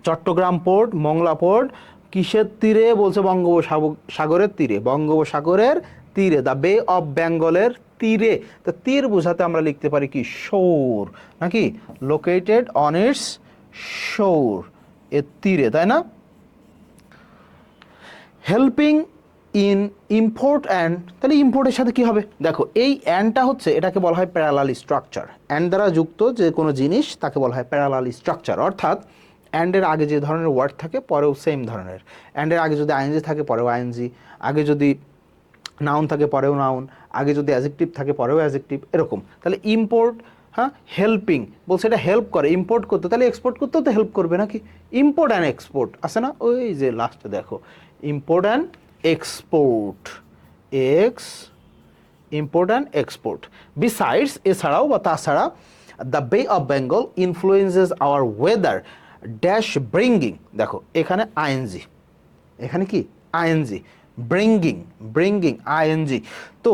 চট্টগ্রাম পোর্ট, মংলা পোর্ট কিসের তীরে? বলছে বঙ্গোপসাগরের তীরে, বঙ্গোপসাগরের তীরে, দ্য বে অফ বেঙ্গলের তীরে। তো তীর বোঝাতে আমরা লিখতে পারি কি? শোর, নাকি? লোকেটেড অন ইটস শোর, এর তীরে, তাই না? হেল্পিং ইন ইম্পোর্ট অ্যান্ড, তাহলে ইম্পোর্টের সাথে কি হবে? দেখো এই অ্যান্ডটা হচ্ছে, এটাকে বলা হয় প্যারালাল স্ট্রাকচার। অ্যান্ড দ্বারা যুক্ত যে কোনো জিনিস তাকে বলা হয় প্যারালাল স্ট্রাকচার। অর্থাৎ অ্যান্ডের আগে যে ধরনের ওয়ার্ড থাকে পরেও সেম ধরনের। অ্যান্ডের আগে যদি আইএনজি থাকে পরেও আইএনজি, আগে যদি নাউন থাকে পরেও নাউন, আগে যদি অ্যাডজেক্টিভ থাকে পরেও অ্যাডজেক্টিভ, এরকম। তাহলে ইম্পোর্ট, হ্যাঁ, হেল্পিং বলছে এটা হেল্প করে ইম্পোর্ট করতে, তাহলে এক্সপোর্ট করতেও তো হেল্প করবে নাকি? ইম্পোর্ট অ্যান্ড এক্সপোর্ট আছে না, ওই যে লাস্টে দেখো import and export, import and export. Besides, এছাড়াও বা তাছাড়া, the bay of Bengal influences our weather dash bringing. দেখো এখানে আইএনজি, এখানে কি? আইএনজি। Bringing, bringing ING. তো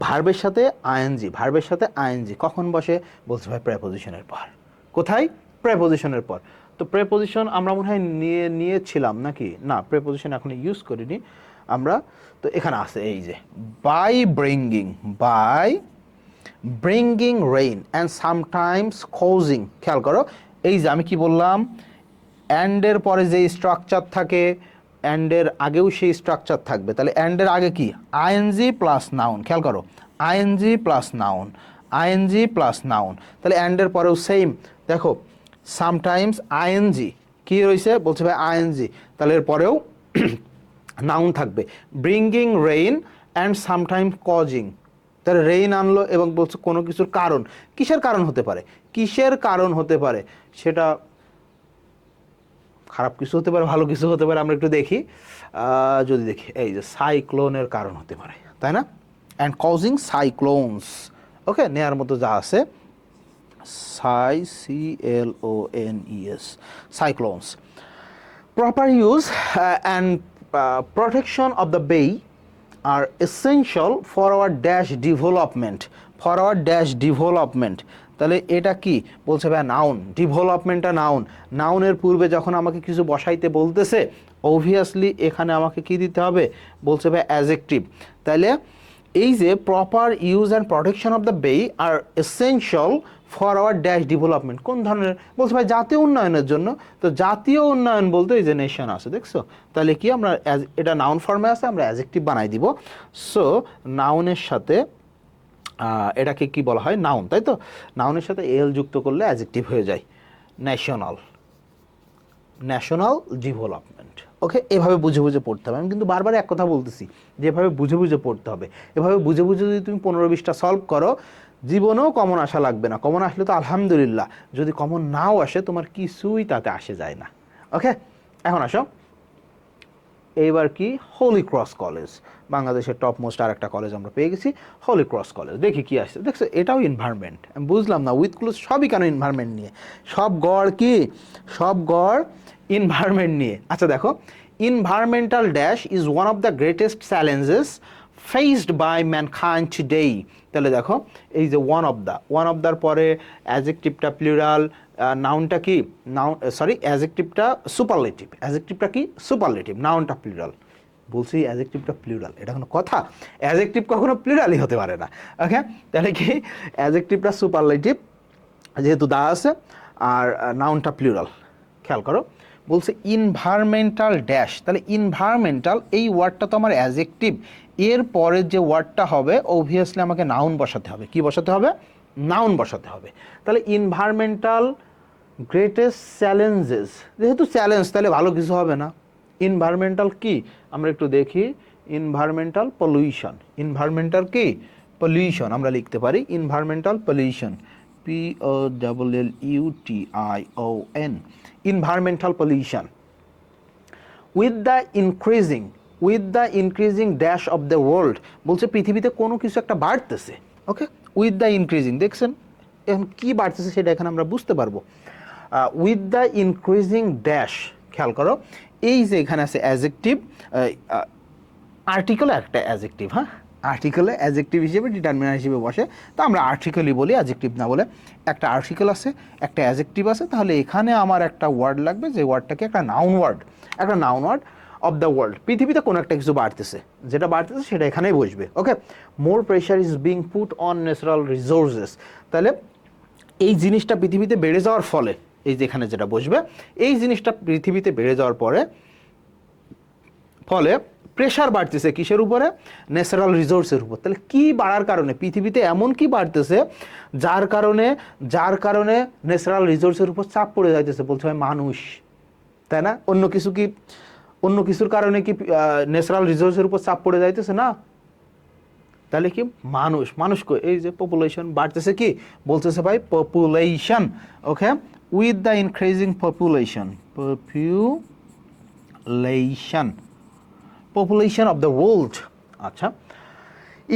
ভার্বের সাথে আইএনজি, ভার্বের সাথে আইএনজি কখন বসে? বলছে ভাই প্রেপোজিশনের পর। কোথায়? প্রেপোজিশনের পর। তো প্রেপোজিশন আমরা মনে হয় নিয়েছিলাম নাকি? না, প্রেপোজিশন এখন ইউজ করিনি আমরা। তো এখানে আছে এই যে by bringing, by bringing rain and sometimes causing. খেয়াল করো এই যে আমি কি বললাম, অ্যান্ডের পরে যে স্ট্রাকচার থাকে অ্যান্ডের আগেও সেই স্ট্রাকচার থাকবে। তাহলে অ্যান্ডের আগে কি? ING plus noun. খেয়াল করো, ING plus noun, ING plus noun. তাহলে অ্যান্ডের পরেও সেম। দেখো সামটাইমস আইএনজি কি রয়েছে? বলছে ভাই আইএনজি, তাহলে এর পরেও নাউন থাকবে। Bringing rain and sometimes causing, তাহলে রেইন আনলো এবং বলছে কোনো কিছুর কারণ। কিসের কারণ হতে পারে? কিসের কারণ হতে পারে সেটা খারাপ কিছু হতে পারে, ভালো কিছু হতে পারে, আমরা একটু দেখি। যদি দেখি, এই যে সাইক্লোনের কারণ হতে পারে, তাই না? অ্যান্ড কজিং সাইক্লোনস, ওকে, নেয়ার মতো যা আছে, CLONES, cyclones. Proper use and protection of the bay are essential for our dash development. For our dash development. তাহলে এটা কি বলছে ভাই? নাউন, ডেভেলপমেন্টটা নাউন। নাউনের পূর্বে যখন আমাকে কিছু বসাইতে বলতেছে, অবভিয়াসলি এখানে আমাকে কি দিতে হবে? বলছে ভাই অ্যাডজেক্টিভ। তাহলে এই যে proper use and protection of the bay are essential for our dash development. কোন ধরনের? বলছে ভাই জাতীয় উন্নয়নের জন্য। তো জাতীয় উন্নয়ন বলতে এই যে নেশন আছে, দেখছো? তাহলে কি আমরা এটা নাউন ফর্মে আছে, আমরা অ্যাডজেক্টিভ বানাই দিব। সো নাউনের সাথে এটাকে কি বলা হয়? নাউন, তাই তো? নাউনের সাথে এল যুক্ত করলে অ্যাডজেক্টিভ হয়ে যায় ন্যাশনাল, ন্যাশনাল ডেভেলপমেন্ট। ওকে, এভাবে বুঝে বুঝে পড়তে হবে। আমি কিন্তু বারবার এক কথা বলতেছি, যেভাবে বুঝে বুঝে পড়তে হবে। এভাবে বুঝে বুঝে যদি তুমি 15-20টা সলভ করো, জীবনেও কমন আসা লাগবে না। কমন আসলে তো আলহামদুলিল্লাহ, যদি কমন নাও আসে তোমার কিছুই তাতে আসে যায় না। ওকে, এখন আসো, এইবার কি? হোলি ক্রস কলেজ, বাংলাদেশের টপ মোস্ট আর একটা কলেজ আমরা পেয়ে গেছি, হোলি ক্রস কলেজ। দেখি কি আসছে। দেখছো, এটাও ইনভায়রনমেন্ট। আমি বুঝলাম না উইথ ক্লোজ সবই কেন ইনভায়রনমেন্ট নিয়ে? সব গড় কি? সব গড় ইনভায়রনমেন্ট নিয়ে। আচ্ছা দেখো, environmental dash is one of the greatest challenges faced by mankind today. তাহলে দেখো, এই যে ওয়ান অফ দার পরে অ্যাডজেক্টিভটা প্লুরাল, নাউনটা কি? নাউন, সরি, অ্যাডজেক্টিভটা সুপারলেটিভ, অ্যাডজেক্টিভটা কি? সুপারলেটিভ, নাউনটা প্লুরাল। বলছি অ্যাডজেক্টিভটা প্লুরাল, এটা কোনো কথা? অ্যাডজেক্টিভ কখনো প্লুরালই হতে পারে না। ওকে, তাহলে কি অ্যাডজেক্টিভটা সুপারলেটিভ যেহেতু দা আছে, আর নাউনটা প্লুরাল। খেয়াল করো, বলছে ইনভায়রনমেন্টাল ড্যাশ। তাহলে ইনভায়রনমেন্টাল এই ওয়ার্ডটা তো আমার অ্যাডজেক্টিভ, এর পরের যে ওয়ার্ডটা হবে অবভিয়াসলি আমাকে নাউন বসাতে হবে। কি বসাতে হবে? নাউন বসাতে হবে। তাহলে ইনভায়রনমেন্টাল গ্রেটেস্ট চ্যালেঞ্জেস, যেহেতু চ্যালেঞ্জ তাহলে ভালো কিছু হবে না। ইনভায়রনমেন্টাল কি? আমরা একটু দেখি। ইনভায়রনমেন্টাল পলিউশন, ইনভায়রনমেন্টাল কি? পলিউশন আমরা লিখতে পারি, environmental pollution, POLLUTION, environmental pollution. With the increasing dash of the world, বলছে পৃথিবীতে কোনো কিছু একটা বাড়তেছে। ওকে, উইথ দ্য ইনক্রিজিং, দেখছেন এখন কি বাড়তেছে সেটা এখানে আমরা বুঝতে পারবো। উইথ দ্য ইনক্রিজিং ড্যাশ, খেয়াল করো, এই যে এখানে আছে অ্যাডজেক্টিভ, আর্টিকেল একটা অ্যাডজেক্টিভ, হ্যাঁ, আর্টিকেলে অ্যাডজেক্টিভ হিসেবে ডিটারমিনার হিসেবে বসে, তো আমরা আর্টিকেলই বলি, অ্যাডজেক্টিভ না বলে। একটা আর্টিকেল আছে, একটা অ্যাডজেক্টিভ আছে, তাহলে এখানে আমার একটা ওয়ার্ড লাগবে, যে ওয়ার্ডটাকে একটা নাউন ওয়ার্ড, একটা noun word of the world. পৃথিবীতে কোনো একটা কিছু বাড়তেছে, যেটা বাড়তেছে সেটা এখানেই বসবে। Okay, more pressure is being put on natural resources. তাহলে এই জিনিসটা পৃথিবীতে বেড়ে যাওয়ার ফলে, এই যে এখানে যেটা বসবে, এই জিনিসটা পৃথিবীতে বেড়ে যাওয়ার ফলে প্রেশার বাড়তেছে কিসের উপরে? ন্যাচারাল রিসোর্সের উপর। তাহলে কি বাড়ার কারণে? পৃথিবীতে এমন কি বাড়তেছে যার কারণে ন্যাচারাল রিসোর্সের উপর চাপ পড়ে যাইতেছে? বলতে হয় মানুষ, তাই না? অন্য কিছুর কারণে কি ন্যাচারাল রিসোর্সের উপর চাপ পড়ে যাইতেছে না? তাহলে কি মানুষ এই যে পপুলেশন বাড়তেছে, কি বলতেছে ভাই? Population. Okay, with the increasing population of the world. আচ্ছা,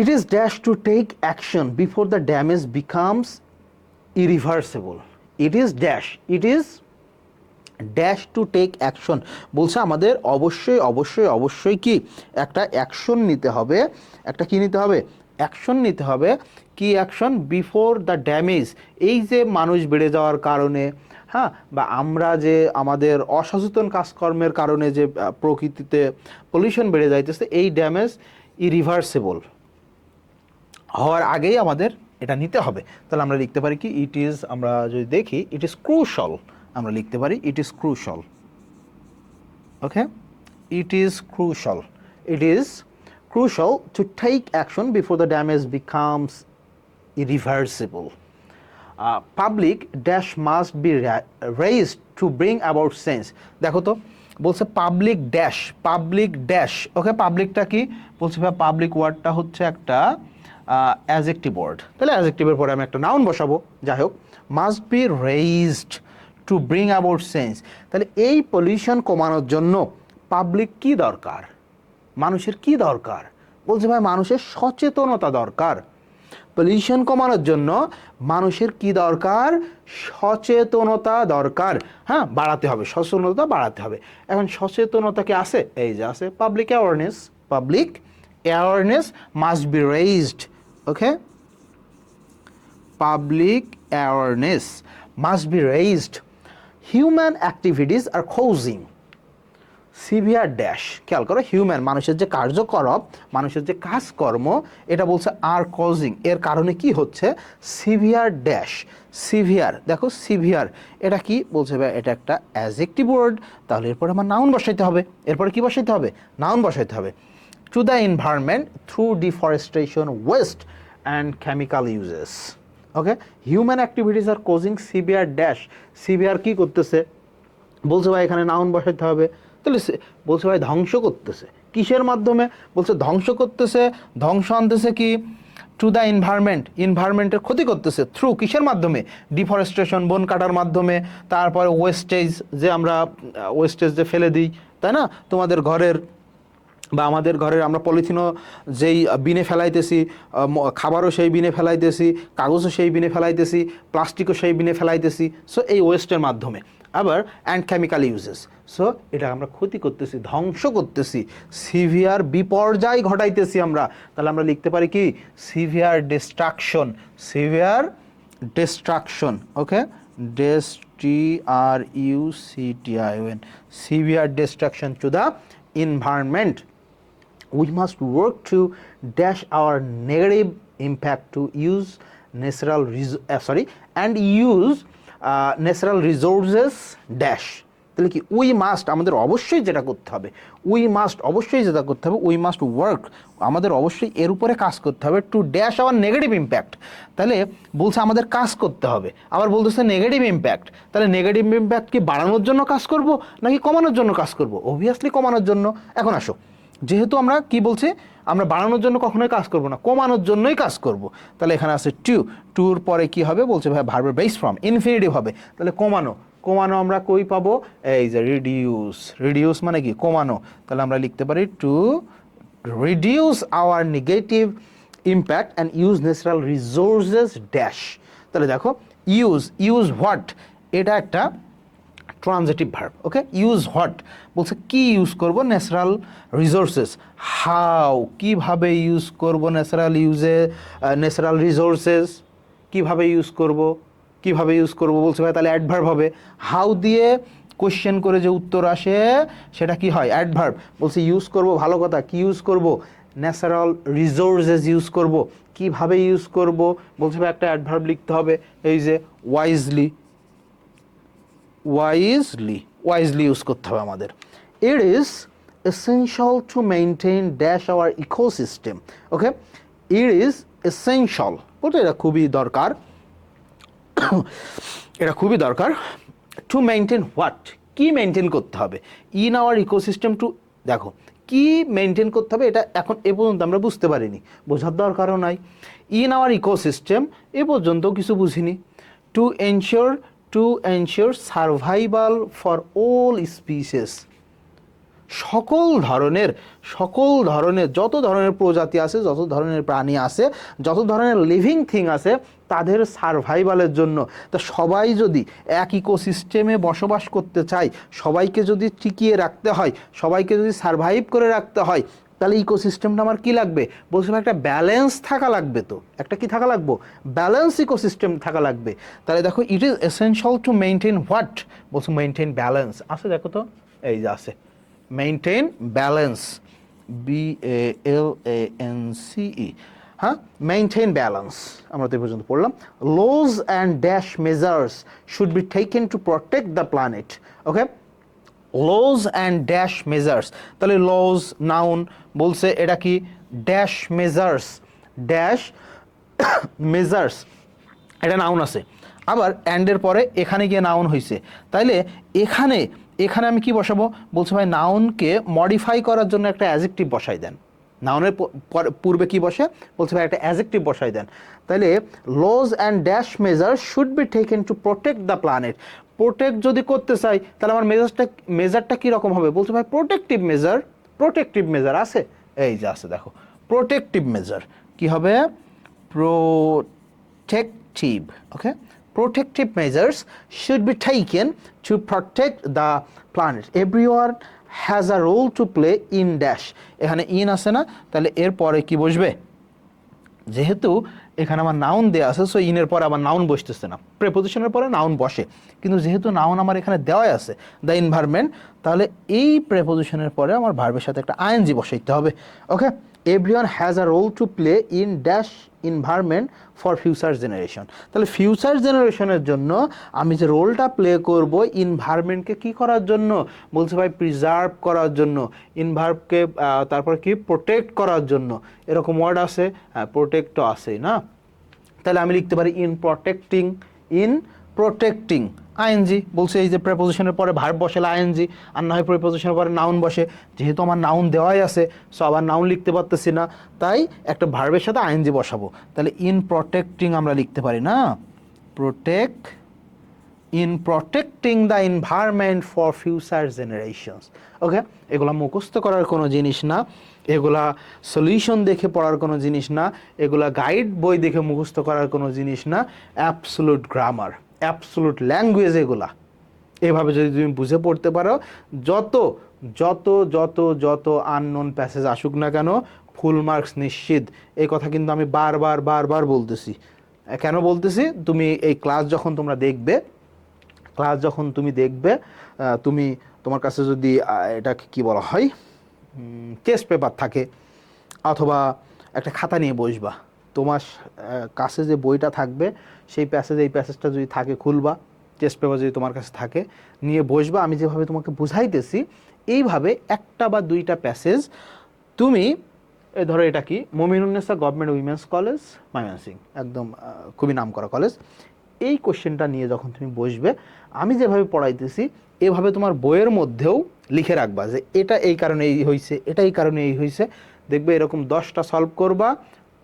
it is dash to take action before the damage becomes irreversible. It is dash to take action, বলছে আমাদের অবশ্যই কি একটা অ্যাকশন নিতে হবে। একটা কি নিতে হবে? অ্যাকশন নিতে হবে। কি অ্যাকশন? বিফোর দ্য ড্যামেজ, এই যে মানুষ বেড়ে যাওয়ার কারণে, হ্যাঁ, বা আমরা যে আমাদের অসচেতন কাজকর্মের কারণে যে প্রকৃতিতে পলিউশন বেড়ে যাইতেছে, এই ড্যামেজ ইরিভার্সেবল হওয়ার আগেই আমাদের এটা নিতে হবে। তাহলে আমরা লিখতে পারি কি? ইট ইজ, আমরা যদি দেখি, ইট ইজ ক্রুশাল, আমরা লিখতে পারি it is crucial. Okay, it is crucial to take action before the damage becomes irreversible. Public dash must be raised to bring about change. দেখো তো, বলছে পাবলিক ড্যাশ। ওকে, পাবলিকটা কি? বলছে ভাই পাবলিক ওয়ার্ডটা হচ্ছে একটা অ্যাডজেক্টিভ ওয়ার্ড। তাহলে অ্যাডজেক্টিভের পরে আমি একটা নাউন বসাবো। যাই হোক, must be raised to bring about change. তাহলে এই পলিউশন কমানোর জন্য পাবলিক কি দরকার, মানুষের কি দরকার? বলছে ভাই মানুষের সচেতনতা দরকার। পলিউশন কমানোর জন্য মানুষের কি দরকার? সচেতনতা দরকার। হ্যাঁ, বাড়াতে হবে, সচেতনতা বাড়াতে হবে। এখন সচেতনতা কি আছে? এই যে আছে, public awareness. Public awareness must be raised. Okay, public awareness must be raised. Human activities are causing severe dash. খেয়াল করো, হিউম্যান মানুষের যে কার্যকলাপ, মানুষের যে কাজকর্ম, এটা বলছে আর কজিং, এর কারণে কি হচ্ছে? Severe dash. সিভিয়ার, দেখো সিভিয়ার এটা কি বলছে ভাই? এটা একটা অ্যাডজেক্টিভ ওয়ার্ড, তাহলে এরপরে আমার নাউন বসাইতে হবে। এরপরে কি বসাইতে হবে? নাউন বসাইতে হবে। To the environment through deforestation, waste and chemical uses. Okay, human activities are causing severe dash. Severe কি করতেছে? বলছে ভাই এখানে নাউন বসাইতে হবে। তাহলে বলছে ভাই ধ্বংস করতেছে, কিসের মাধ্যমে? বলছে ধ্বংস করতেছে, ধ্বংস আনতেছে কি? টু দ্য এনভায়রনমেন্ট, এনভায়রনমেন্টের ক্ষতি করতেছে। থ্রু কিসের মাধ্যমে? ডিফরেস্টেশন, বন কাটার মাধ্যমে। তারপরে ওয়েস্টেজ, যে আমরা ওয়েস্টেজ যে ফেলে দিই, তাই না? তোমাদের ঘরের বা আমাদের ঘরের আমরা পলিথিনও যেই বিনে ফেলাইতেছি, খাবারও সেই বিনে ফেলাইতেছি, কাগজও সেই বিনে ফেলাইতেছি, প্লাস্টিকও সেই বিনে ফেলাইতেছি। সো এই ওয়েস্টের মাধ্যমে। আবার অ্যান্ড কেমিক্যাল ইউজেস, সো এটা আমরা ক্ষতি করতেছি, ধ্বংস করতেছি, সিভিয়ার বিপর্যয় ঘটাইতেছি আমরা। তাহলে আমরা লিখতে পারি কি? Severe destruction. Severe destruction. Okay, DESTRUCTION, severe destruction to the environment. We must work to dash our negative impact to use natural natural resources dash. তাহলে কি? উই মাস্ট, আমাদের অবশ্যই যেটা করতে হবে, উই মাস্ট অবশ্যই যেটা করতে হবে, উই মাস্ট ওয়ার্ক, আমাদের অবশ্যই এর উপরে কাজ করতে হবে, to dash our negative impact. তাহলে বলছে আমাদের কাজ করতে হবে, আবার বলতেছে নেগেটিভ ইম্প্যাক্ট। তাহলে নেগেটিভ ইম্প্যাক্ট কি বাড়ানোর জন্য কাজ করব নাকি কমানোর জন্য কাজ করব? অবভিয়াসলি কমানোর জন্য। এখন আসো, যেহেতু আমরা কি বলছি, আমরা বাড়ানোর জন্য কখনোই কাজ করব না, কমানোর জন্যই কাজ করব। তাহলে এখানে আছে টু, টুর পরে কি হবে? বলছে ভাই ভার্বের বেস ফর্ম ইনফিনিটিভ হবে। তাহলে কমানো, কমানো আমরা কই পাবো? এই যে রিডিউস। রিডিউস মানে কি? কমানো। তাহলে আমরা লিখতে পারি to reduce our negative impact and use natural resources dash. তাহলে দেখো ইউজ, ইউজ হোয়াট, এটা একটা transitive verb. Okay, use what বলছে কি ইউজ করব? Natural resources. হাউ, কিভাবে ইউজ করব ন্যাচারাল রিসোর্সেস? কিভাবে ইউজ করব? কিভাবে ইউজ করব বলছে ভাই, তাহলে অ্যাডভার্ব হবে। হাউ দিয়ে কোশ্চেন করে যে উত্তর আসে সেটা কি হয়? অ্যাডভার্ব। বলছে ইউজ করব, ভালো কথা, কি ইউজ করব? ন্যাচারাল রিসোর্সেস ইউজ করব। কিভাবে ইউজ করব? বলছে ভাই একটা অ্যাডভার্ব লিখতে হবে, এই যে ওয়াইজলি। ওয়াইজলি, ওয়াইজলি ইউজ করতে হবে আমাদের। ইট is essential to maintain dash our ecosystem. Okay, it is essential বলতে এটা খুবই দরকার, এটা খুবই দরকার। টু মেনটেন হোয়াট, কি মেনটেন করতে হবে? ইন আওয়ার ইকোসিস্টেম টু, দেখো কি মেনটেন করতে হবে এটা এখন এ পর্যন্ত আমরা বুঝতে পারিনি, বোঝার দরকারও নাই। ইন আওয়ার ইকোসিস্টেম এ পর্যন্ত কিছু বুঝিনি। To ensure survival for all species, সকল ধরনের যত ধরনের প্রজাতি আছে, যত ধরনের প্রাণী আছে, যত ধরনের লিভিং থিং আছে, তাদের সার্ভাইভালের জন্য। তা সবাই যদি এক ইকোসিস্টেমে বসবাস করতে চায়, সবাইকে যদি টিকিয়ে রাখতে হয়, সবাইকে যদি সার্ভাইভ করে রাখতে হয়, তাহলে ইকোসিস্টেমটা আমার কি লাগবে? বলছিলাম একটা ব্যালেন্স থাকা লাগবে। তো একটা কি থাকা লাগবে? ব্যালেন্স ইকোসিস্টেম থাকা লাগবে। তাহলে দেখো it is essential to maintain what? বলছো মেনটেন ব্যালেন্স। আছে দেখো তো, এই যে আছে মেনটেন ব্যালেন্স, BALANCE। হ্যাঁ, মেনটেন ব্যালেন্স আমরা তো এই পর্যন্ত পড়লাম। Laws and dash measures should be taken to protect the planet. Okay, laws and dash measures. তাহলে লজ নাউন, বলছে এটা কি? ড্যাশ মেজার্স, ড্যাশ মেজার্স এটা নাউন আছে, আবার অ্যান্ডের পরে এখানে গিয়ে নাউন হয়েছে। তাইলে এখানে আমি কি বসাবো? বলছে ভাই নাউনকে মডিফাই করার জন্য একটা অ্যাডজেক্টিভ বসাই দেন। নাউনের পূর্বে কি বসে? বলছে ভাই একটা অ্যাডজেক্টিভ বসাই দেন। তাহলে laws and dash measure should be taken to protect the planet. Protect যদি করতে চাই তাহলে আমার মেজারটা কীরকম হবে? বলছে ভাই প্রোটেক্টিভ মেজার আছে, এই যে আছে দেখো প্রোটেক্টিভ মেজার কি হবে? Protective, okay, protective measures should be taken to protect the planet. Everyone has a role to play in dash. এখানে ইন আছে না, তাহলে এর পরে কি বসবে? যেহেতু এখানে আমার নাউন দেওয়া আছে, সো ইনের পরে আবার নাউন বসতেছে না, প্রেপোজিশনের পরে নাউন বসে, কিন্তু যেহেতু নাউন আমার এখানে দেওয়াই আছে দ্য এনভায়রনমেন্ট, তাহলে এই প্রেপোজিশনের পরে আমার ভার্বের সাথে একটা আইএনজি বসাইতে হবে। Okay, everyone has a role to play in dash environment for future generation. তাহলে ফিউচার জেনারেশনের জন্য আমি যে রোলটা প্লে করব এনভায়রনমেন্টকে কি করার জন্য? বলছে ভাই প্রিজার্ভ করার জন্য, এনভায়রনমেন্টকে তারপর কি প্রোটেক্ট করার জন্য, এরকম ওয়ার্ড আছে, হ্যাঁ প্রোটেক্টও আছে না, তাহলে আমি লিখতে পারি ইন প্রোটেক্টিং আইএনজি। বলছে এই যে প্রেপোজিশনের পরে ভার্ব বসালে আইএনজি, আর না হয় প্রেপোজিশনের পরে নাউন বসে, যেহেতু আমার নাউন দেওয়াই আছে সো আবার নাউন লিখতে পারতেছি না, তাই একটা ভার্বের সাথে আইএনজি বসাবো। তাহলে ইন প্রোটেক্টিং আমরা লিখতে পারি না, in protecting the environment for future generations. Okay, এগুলা মুখস্থ করার কোনো জিনিস না, এগুলা সলিউশন দেখে পড়ার কোনো জিনিস না, এগুলা গাইড বই দেখে মুখস্থ করার কোনো জিনিস না, অ্যাবসোলুট গ্রামার, অ্যাবসোলুট ল্যাঙ্গুয়েজ এগুলা। এভাবে যদি তুমি বুঝে পড়তে পারো, যত যত যত যত আননোন প্যাসেজ আসুক না কেন ফুল মার্কস নিশ্চিত। এই কথা কিন্তু আমি বারবার বলতেছি। কেন বলতেছি? তুমি এই ক্লাস যখন তুমি দেখবে, তোমার কাছে যদি এটাকে কি বলা হয় টেস্ট পেপার থাকে, অথবা একটা খাতা নিয়ে বসবা, তোমার কাছে যে বইটা থাকবে সেই এই প্যাসেজটা যদি থাকে খুলবা, টেস্ট পেপার যদি তোমার কাছে থাকে নিয়ে বসবা, আমি যেভাবে তোমাকে বুঝাইতেছি এইভাবে একটা বা দুইটা প্যাসেজ তুমি, ধরো এটা কি Mominunnesa government women's college Mymensingh, একদম খুবই নামকরা কলেজ, এই কোশ্চেনটা নিয়ে যখন তুমি বসবে আমি যেভাবে পড়াইতেছি এভাবে তোমার বইয়ের মধ্যেও লিখে রাখবা যে এটা এই কারণে এই হয়েছে, এটা এই কারণে এই হয়েছে। দেখবে এরকম 10টা সলভ করবা,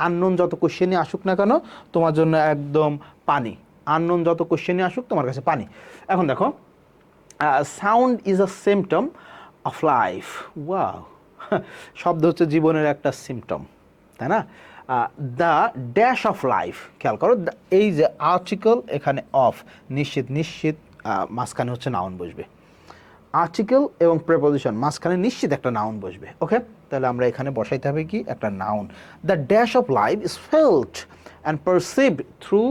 আননোন যত কোশ্চেনই আসুক না কেন তোমার জন্য একদম পানি, আননোন যত কোশ্চেনই আসুক তোমার কাছে পানি। এখন দেখো, sound is a symptom of life. Wow, শব্দ হচ্ছে জীবনের একটা সিমটম, তাই না? দ্য ড্যাশ অফ লাইফ, খেয়াল করো এই যে আর্টিকেল এখানে অফ, নিশ্চিত মাঝখানে হচ্ছে নাউন বসবে, আর্টিকেল এবং প্রেপোজিশন মাঝখানে নিশ্চিত একটা নাউন বসবে। ওকে, তাহলে আমরা এখানে বসাইতে হবে কি একটা noun. The dash of life is felt and perceived through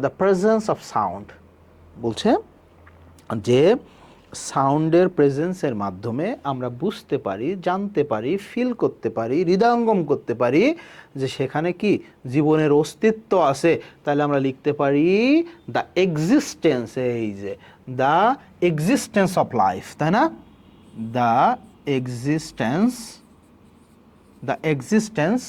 the presence of sound. বলছে যে সাউন্ডের প্রেজেন্সের মাধ্যমে আমরা বুঝতে পারি, জানতে পারি, ফিল করতে পারি, হৃদয়ঙ্গম করতে পারি যে সেখানে কি জীবনের অস্তিত্ব আছে। তাহলে আমরা লিখতে পারি দ্য এক্সিস্টেন্স, এই যে দ্য এক্সিস্টেন্স অফ লাইফ, তাই না? The existence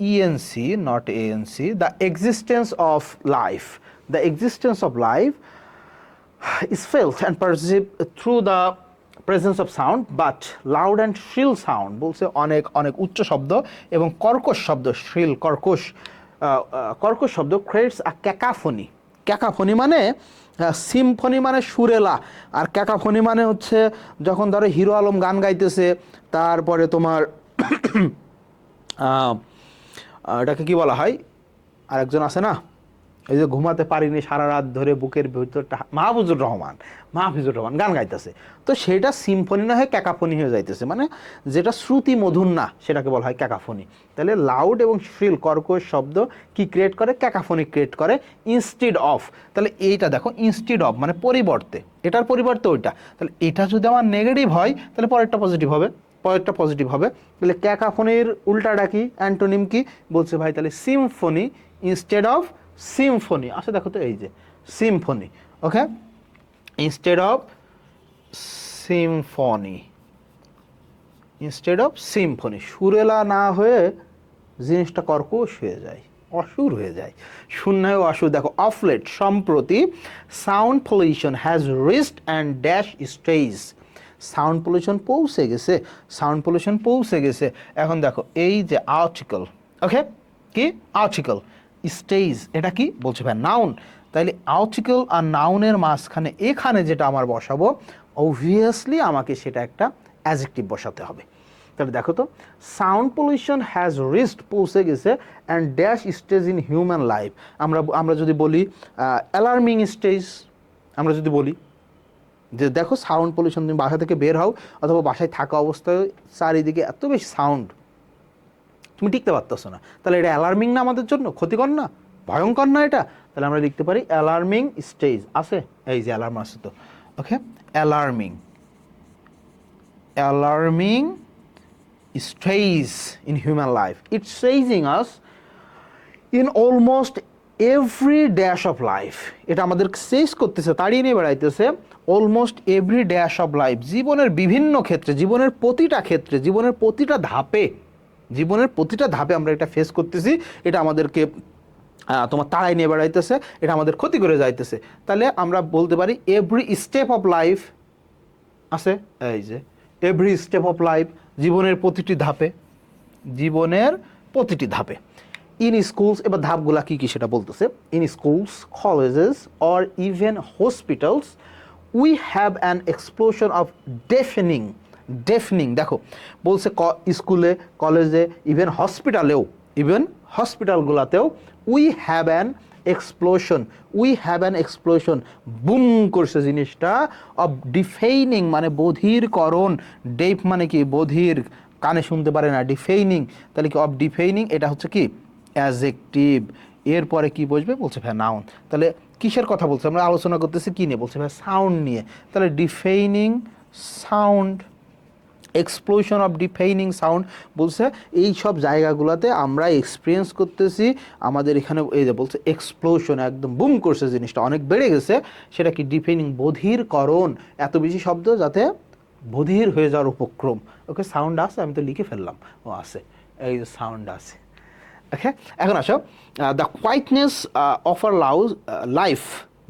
ENC not ANC, the existence of life, the existence of life is felt and perceived through the presence of sound, but loud and shrill sound, বলছে অনেক অনেক উচ্চ শব্দ এবং কর্কশ শব্দ, shrill কর্কশ শব্দ creates a cacophony। ক্যাকাফনি মানে সিম্ফনি মানে সুরেলা, আর ক্যাকাফনি মানে হচ্ছে যখন ধরো হিরো আলম গান গাইতেছে, তারপরে তোমার এটাকে কি বলা হয়, আরেকজন আছে না, এই যে ঘুমাতে পারিনি সারা রাত ধরে বুকের ভিতরটা, মাহফুজুর রহমান গান গাইতেছে, তো সেটা সিম্ফনি না হয়ে ক্যাকাফনি হয়ে যাইতেছে, মানে যেটা শ্রুতি মধুর না সেটাকে বলা হয় ক্যাকাফনি। তাহলে লাউড এবং শ্রিল কর্কশ শব্দ কি ক্রিয়েট করে? ক্যাকাফনি ক্রিয়েট করে। ইনস্টিড অফ, তাহলে এইটা দেখো ইনস্টিড অফ মানে পরিবর্তে, এটার পরিবর্তে ওইটা, তাহলে এটা যদি আমার নেগেটিভ হয় তাহলে পরেরটা পজিটিভ হবে। তাহলে ক্যাকাফনির উল্টাটা কি, অ্যান্টোনিম কি? বলছে ভাই তাহলে সিম্ফনি ইনস্টেড অফ সিম্ফনি। আচ্ছা দেখো তো এই যে Symphony, okay, instead of Symphony, সুরেলা না হয়ে জিনিসটা কর্কশ হয়ে যায়, অসুর হয়ে যায়, শূন্য হয়ে অসুর। দেখো অফলেট, সম্প্রতি, sound pollution has reached and dash stage, sound pollution পৌঁছে গেছে। এখন দেখো এই যে আর্টিকেল, ওকে, কি আর্টিকেল, স্টেজ, এটা কি বলছে ভাই নাউন, তাইলে আর্টিকেল আর নাউনের মাঝখানে এখানে যেটা আমার বসাবো অবভিয়াসলি আমাকে সেটা একটা অ্যাডজেক্টিভ বসাতে হবে। তাহলে দেখো তো, সাউন্ড পলিউশন হ্যাজ রিস্ট, পৌঁছে গেছে, and dash stage in human life. আমরা যদি বলি অ্যালার্মিং স্টেজ, আমরা যদি বলি যে দেখো সাউন্ড পলিউশন, তুমি বাসা থেকে বের হও অথবা বাসায় থাকা অবস্থায় চারিদিকে এত বেশি সাউন্ড, তুমি টিকতে পারতেছো না, তাহলে এটা অ্যালার্মিং না আমাদের জন্য, ক্ষতিকর না, ভয়ঙ্কর না এটা? তাহলে আমরা লিখতে পারি অ্যালার্মিং স্টেজ। আছে, এই যে অ্যালার্ম আছে তো, okay, alarming, alarming stage in human life, it's chasing us in almost every dash of life. এটা আমাদের চেঞ্জ করতেছে, তাড়িয়ে নিয়ে বেড়াইতেছে almost every dash of life, জীবনের বিভিন্ন ক্ষেত্রে, জীবনের প্রতিটা ক্ষেত্রে, জীবনের প্রতিটা ধাপে, জীবনের প্রতিটা ধাপে আমরা এটা ফেস করতেছি। এটা আমাদেরকে তোমার তাড়াই নিয়ে বেড়াইতেছে, এটা আমাদের ক্ষতি করে যাইতেছে। তাহলে আমরা বলতে পারি এভরি স্টেপ অফ লাইফ, আছে এই যে এভরি স্টেপ অফ লাইফ, জীবনের প্রতিটি ধাপে, জীবনের প্রতিটি ধাপে। ইন স্কুলস, এবার ধাপগুলা কী কী সেটা বলতেছে। In schools, colleges or even hospitals we have an explosion of deafening, deafening দেখো বলছে স্কুলে, কলেজে, ইভেন হসপিটালেও, ইভেন হসপিটালগুলোতেও we have an explosion, we have an explosion, boom করছে জিনিসটা, অফ ডিফেইনিং মানে বধিরকরণ, ডেফ মানে কি বধির, কানে শুনতে পারে না, ডিফেইনিং, তাহলে কি অফ ডিফেইনিং, এটা হচ্ছে কি অ্যাডজেক্টিভ। এরপরে কি বসবে বলছে ভাই নাউন। তাহলে কিসের কথা বলছে, আমরা আলোচনা করতেছি কি নিয়ে, বলছে ভাই সাউন্ড নিয়ে। তাহলে ডিফেইনিং সাউন্ড, এক্সপ্লোশন অফ ডিফেইনিং সাউন্ড বলছে এই সব জায়গাগুলোতে আমরা এক্সপিরিয়েন্স করতেছি। আমাদের এখানে এই যে বলছে এক্সপ্লোশন, একদম বুম করছে জিনিসটা, অনেক বেড়ে গেছে, সেটা কি ডিফেইনিং, বধিরকরণ, এত বেশি শব্দ যাতে বধির হয়ে যাওয়ার উপক্রম। ওকে, সাউন্ড আছে, আমি তো লিখে ফেললাম, ও আছে, এই যে সাউন্ড আছে। ওকে, এখন আসো, the quietness of our life,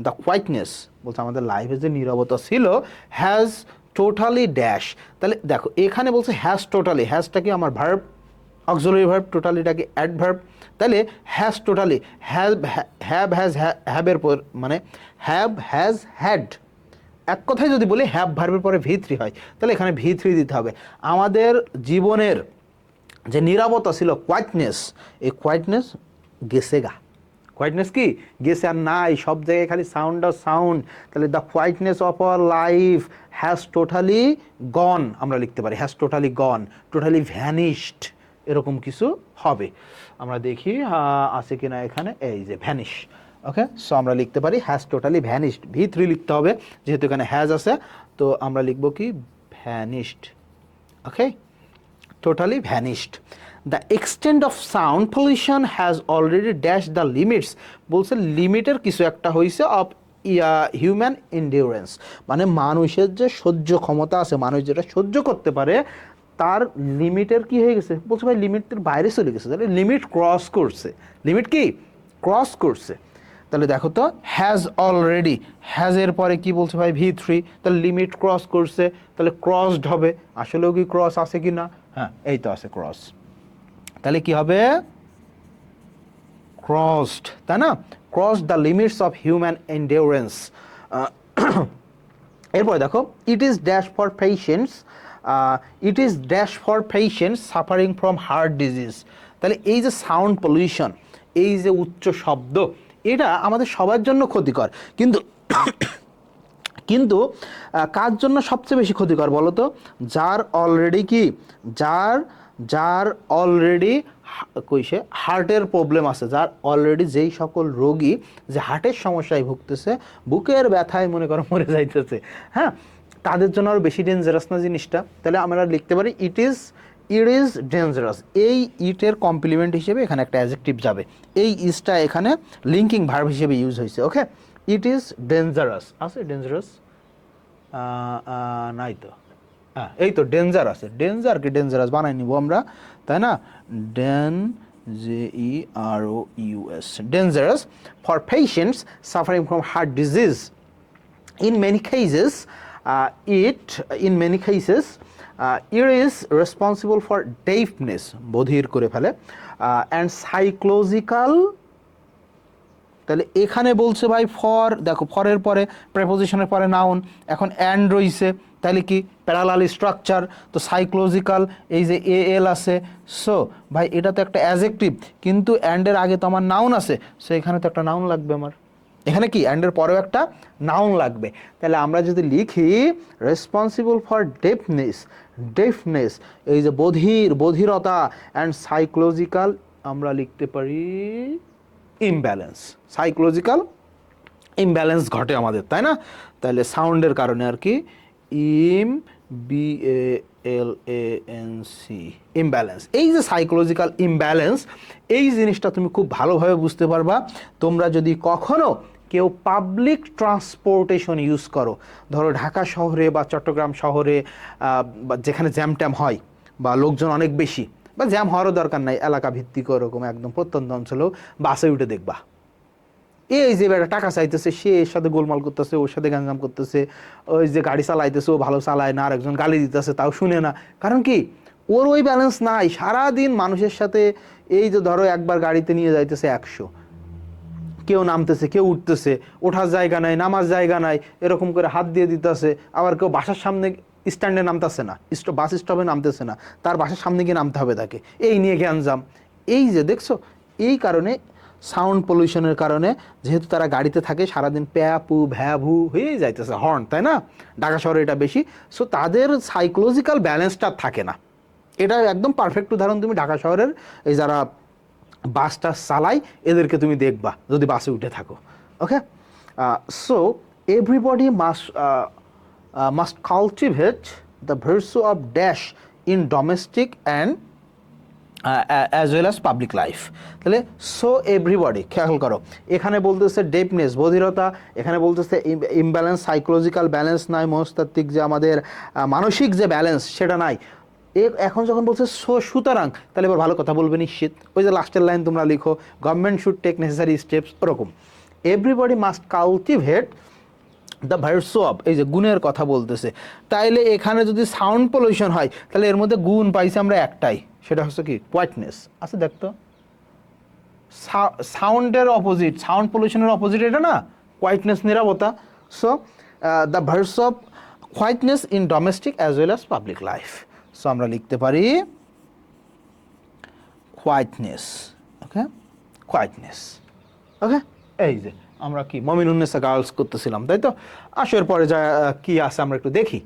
the quietness বলছে আমাদের লাইফে যে নীরবতা ছিল, হ্যাজ টোটালি ড্যাশ। তাহলে দেখো এখানে বলছে হ্যাজ টোটালি, হ্যাজটা কি আমার ভার্ব, অক্সিলারি ভার্ব, টোটালিটাকে অ্যাডভার্ব। তাহলে হ্যাজ টোটালি, হ্যাভ হ্যাজ, হ্যাবের পর মানে হ্যাভ হ্যাজ হ্যাড, এক কথায় যদি বলি হ্যাভ ভার্বের পরে V3 হয়, তাহলে এখানে V3 দিতে হবে। আমাদের জীবনের যে নীরবতা ছিল, কোয়াইটনেস, এই কোয়াইটনেস গেছে গা, কোয়াইটনেস কি গেছে, আর নাই, সব জায়গায় খালি সাউন্ড আর সাউন্ড। তাহলে the quietness of our life has totally gone, আমরা লিখতে পারি has totally gone, totally vanished, এরকম কিছু হবে। আমরা দেখি আছে কিনা এখানে, এই যে ভ্যানিশ। ওকে, সো আমরা লিখতে পারি হ্যাজ টোটালি ভ্যানিশড, V3 লিখতে হবে যেহেতু এখানে হ্যাজ আছে, তো আমরা লিখব কি vanished. Okay, totally vanished. The extent of sound pollution has already dashed the limits, বলছে লিমিটের কিছু একটা হয়েছে অফ হিউম্যান এন্ডিউরেন্স, মানে মানুষের যে সহ্য ক্ষমতা আছে, মানুষ যেটা সহ্য করতে পারে তার লিমিটের কি হয়ে গেছে, বলছে ভাই লিমিটের বাইরে চলে গেছে, তাহলে লিমিট ক্রস করছে, লিমিট কি ক্রস করছে। তাহলে দেখো তো হ্যাজ অলরেডি, হ্যাজের পরে কি বলছে ভাই V3, তাহলে লিমিট ক্রস করছে, তাহলে ক্রসড হবে, আসলেও কি ক্রস আছে কি না, হ্যাঁ এই তো আছে ক্রস, তাহলে কি হবে ক্রসড, তাই না, cross the limits of human endurance. এরপরে দেখো it is dash for patients, it is dash for patients suffering from heart disease. তাহলে এই যে সাউন্ড পলিউশন, এই যে উচ্চ শব্দ, এটা আমাদের সবার জন্য ক্ষতিকর, কিন্তু কিন্তু কার জন্য সবচেয়ে বেশি ক্ষতিকর বলো তো, যার অলরেডি কি, যার অলরেডি কইছে হার্টের প্রবলেম আছে, যার অলরেডি যেই সকল রোগী যে হার্টের সমস্যায় ভুগতেছে, বুকের ব্যথায় মনে করো মরে যাইতেছে, হ্যাঁ, তাদের জন্য আরও বেশি ডেঞ্জারাস না জিনিসটা। তাহলে আমরা লিখতে পারি ইট ইজ ডেঞ্জারাস। এই ইটের কমপ্লিমেন্ট হিসেবে এখানে একটা অ্যাডজেক্টিভ যাবে, এই ইজটা এখানে লিঙ্কিং ভার্ব হিসেবে ইউজ হয়েছে। ওকে, ইট ইজ ডেঞ্জারাস, আছে ডেঞ্জারাস নাই তো, হ্যাঁ এই তো ডেঞ্জার আছে, ডেঞ্জার কি ডেঞ্জারাস বানাই নিব আমরা, তাই না, DENJEROUS, dangerous for patients suffering from heart disease. In many cases, it is responsible for deafness, বধির করে ফেলে, and psychological তাহলে এখানে বলছে ভাই ফর, দেখো ফরের পরে প্রেপোজিশনের পরে নাউন, এখন অ্যান্ড রইছে, তাহলে কি প্যারালাল স্ট্রাকচার, তো সাইক্লোজিক্যাল, এই যে এ এল আছে, সো ভাই এটা তো একটা অ্যাজেক্টিভ, কিন্তু অ্যান্ডের আগে তো আমার নাউন আছে, সো এখানে তো একটা নাউন লাগবে আমার, এখানে কি অ্যান্ডের পরেও একটা নাউন লাগবে। তাহলে আমরা যদি লিখি রেসপন্সিবল ফর ডেফনেস, ডেফনেস এই যে বধিরতা, অ্যান্ড সাইকোলজিক্যাল, আমরা লিখতে পারি ইমব্যালেন্স, সাইকোলজিক্যাল ইমব্যালেন্স ঘটে আমাদের, তাই না? তাহলে সাউন্ডের কারণে আর কি, im B A L A N C, imbalance. এই যে সাইকোলজিক্যাল ইমব্যালেন্স, এই জিনিসটা তুমি খুব ভালোভাবে বুঝতে পারবা তোমরা যদি কখনো কেউ পাবলিক ট্রান্সপোর্টেশন ইউজ করো, ধরো ঢাকা শহরে বা চট্টগ্রাম শহরে বা যেখানে জ্যাম ট্যাম হয় বা লোকজন অনেক বেশি, বা জ্যাম হওয়ারও দরকার নাই, এলাকা ভিত্তিক ওরকম একদম প্রত্যন্ত অঞ্চলেও বাসে উঠে দেখবা এই যে বেটা টাকা চাইতেছে, সে এর সাথে গোলমাল করতেছে, ওর সাথে গ্যাঞ্জাম করতেছে, ওই যে গাড়ি চালাইতেছে ও ভালো চালায় না, আর একজন গালি দিতেছে তাও শুনে না, কারণ কি ওর ওই ব্যালেন্স নাই। সারাদিন মানুষের সাথে, এই যে ধরো একবার গাড়িতে নিয়ে যাইতেছে 100, কেউ নামতেছে কেউ উঠতেছে, ওঠার জায়গা নাই নামার জায়গা নাই, এরকম করে হাত দিয়ে দিতেছে, আবার কেউ বাসার সামনে স্ট্যান্ডে নামতেছে না, বাস স্টপে নামতেছে না, তার বাসার সামনে গিয়ে নামতে হবে তাকে, এই নিয়ে গ্যাঞ্জাম। এই যে দেখছো, এই কারণে সাউন্ড পলিউশনের কারণে, যেহেতু তারা গাড়িতে থাকে সারাদিন প্যাপু ভ্যাভু হয়ে যাইতেছে হর্ন, তাই না? ঢাকা শহরে এটা বেশি, সো তাদের সাইকোলজিক্যাল ব্যালেন্সটা থাকে না। এটা একদম পারফেক্ট উদাহরণ তুমি ঢাকা শহরের এই যারা বাসটা চালায় এদেরকে তুমি দেখবা যদি বাসে উঠে থাকো। Okay, so everybody must cultivate the virtue of dash in domestic and as well as public life. তাহলে সো এভরিবডি, খেয়াল করো, এখানে বলতেছে ডেফনেস বধিরতা, এখানে বলতেছে ইমব্যালেন্স, সাইকোলজিক্যাল ব্যালেন্স নাই, মনস্তাত্ত্বিক যে আমাদের মানসিক যে ব্যালেন্স সেটা নাই। এখন যখন বলছে সো সুতরাং, তাহলে এবার ভালো কথা বলবে নিশ্চিত, ওই যে লাস্টের লাইন তোমরা লিখো government should take necessary steps, ওরকম everybody must cultivate the virtue of, এই যে গুণের কথা বলতেছে, তাইলে এখানে যদি সাউন্ড পলিউশন হয় তাহলে এর মধ্যে গুণ পাইছি আমরা একটাই, সেটা হচ্ছে কি কোয়াইটনেস। আচ্ছা দেখতো, সাউন্ডের অপোজিট, সাউন্ড পলিউশনের অপোজিট এটা না, কোয়াইটনেস নীরবতা। So the virtue of quietness in domestic as well as public life, so আমরা লিখতে পারি কোয়াইটনেস। ওকে, কোয়াইটনেস। ওকে, এই যে আমরা কি মমিনুন্নেসা গার্লস করতেছিলাম, তাই তো? আসো এরপরে যা কি আছে আমরা একটু দেখি।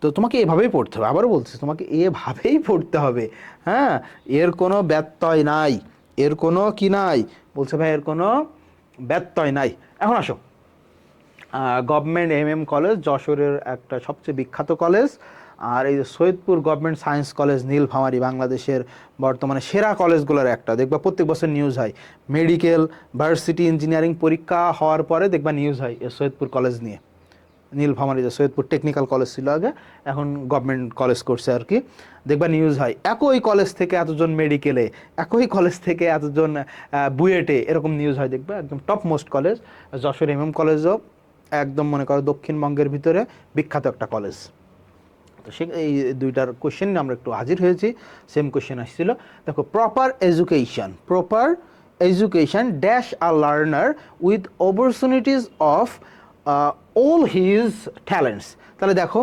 তো তোমাকে এভাবেই পড়তে হবে, আবারও বলছি তোমাকে এভাবেই পড়তে হবে, হ্যাঁ, এর কোনো ব্যত্যয় নাই, এর কোনো কি নাই, বলছে ভাই এর কোনো ব্যত্যয় নাই। এখন আসো, গভর্নমেন্ট MM কলেজ যশোরের একটা সবচেয়ে বিখ্যাত কলেজ, আর এই যে Saidpur government science college Nilphamari বাংলাদেশের বর্তমানে সেরা কলেজগুলোর একটা, দেখবা প্রত্যেক বছর নিউজ হয়, মেডিকেল ভার্সিটি ইঞ্জিনিয়ারিং পরীক্ষা হওয়ার পরে দেখবা নিউজ হয় এই সৈয়দপুর কলেজ নিয়ে। নীলফামারী যে সৈয়দপুর টেকনিক্যাল কলেজ ছিল আগে, এখন গভর্নমেন্ট কলেজ করছে আর কি, দেখবা নিউজ হয় একই কলেজ থেকে এতজন মেডিকেলে, একই কলেজ থেকে এতজন বুয়েটে, এরকম নিউজ হয়, দেখবা একদম top most college. Jessore MM কলেজও একদম মনে করো দক্ষিণবঙ্গের ভিতরে বিখ্যাত একটা কলেজ। তো সে এই দুইটার কোশ্চেন আমরা একটু হাজির হয়েছি, সেম কোশ্চেন আসছিল। দেখো, proper education dash a learner with opportunities of all his talents. তাহলে দেখো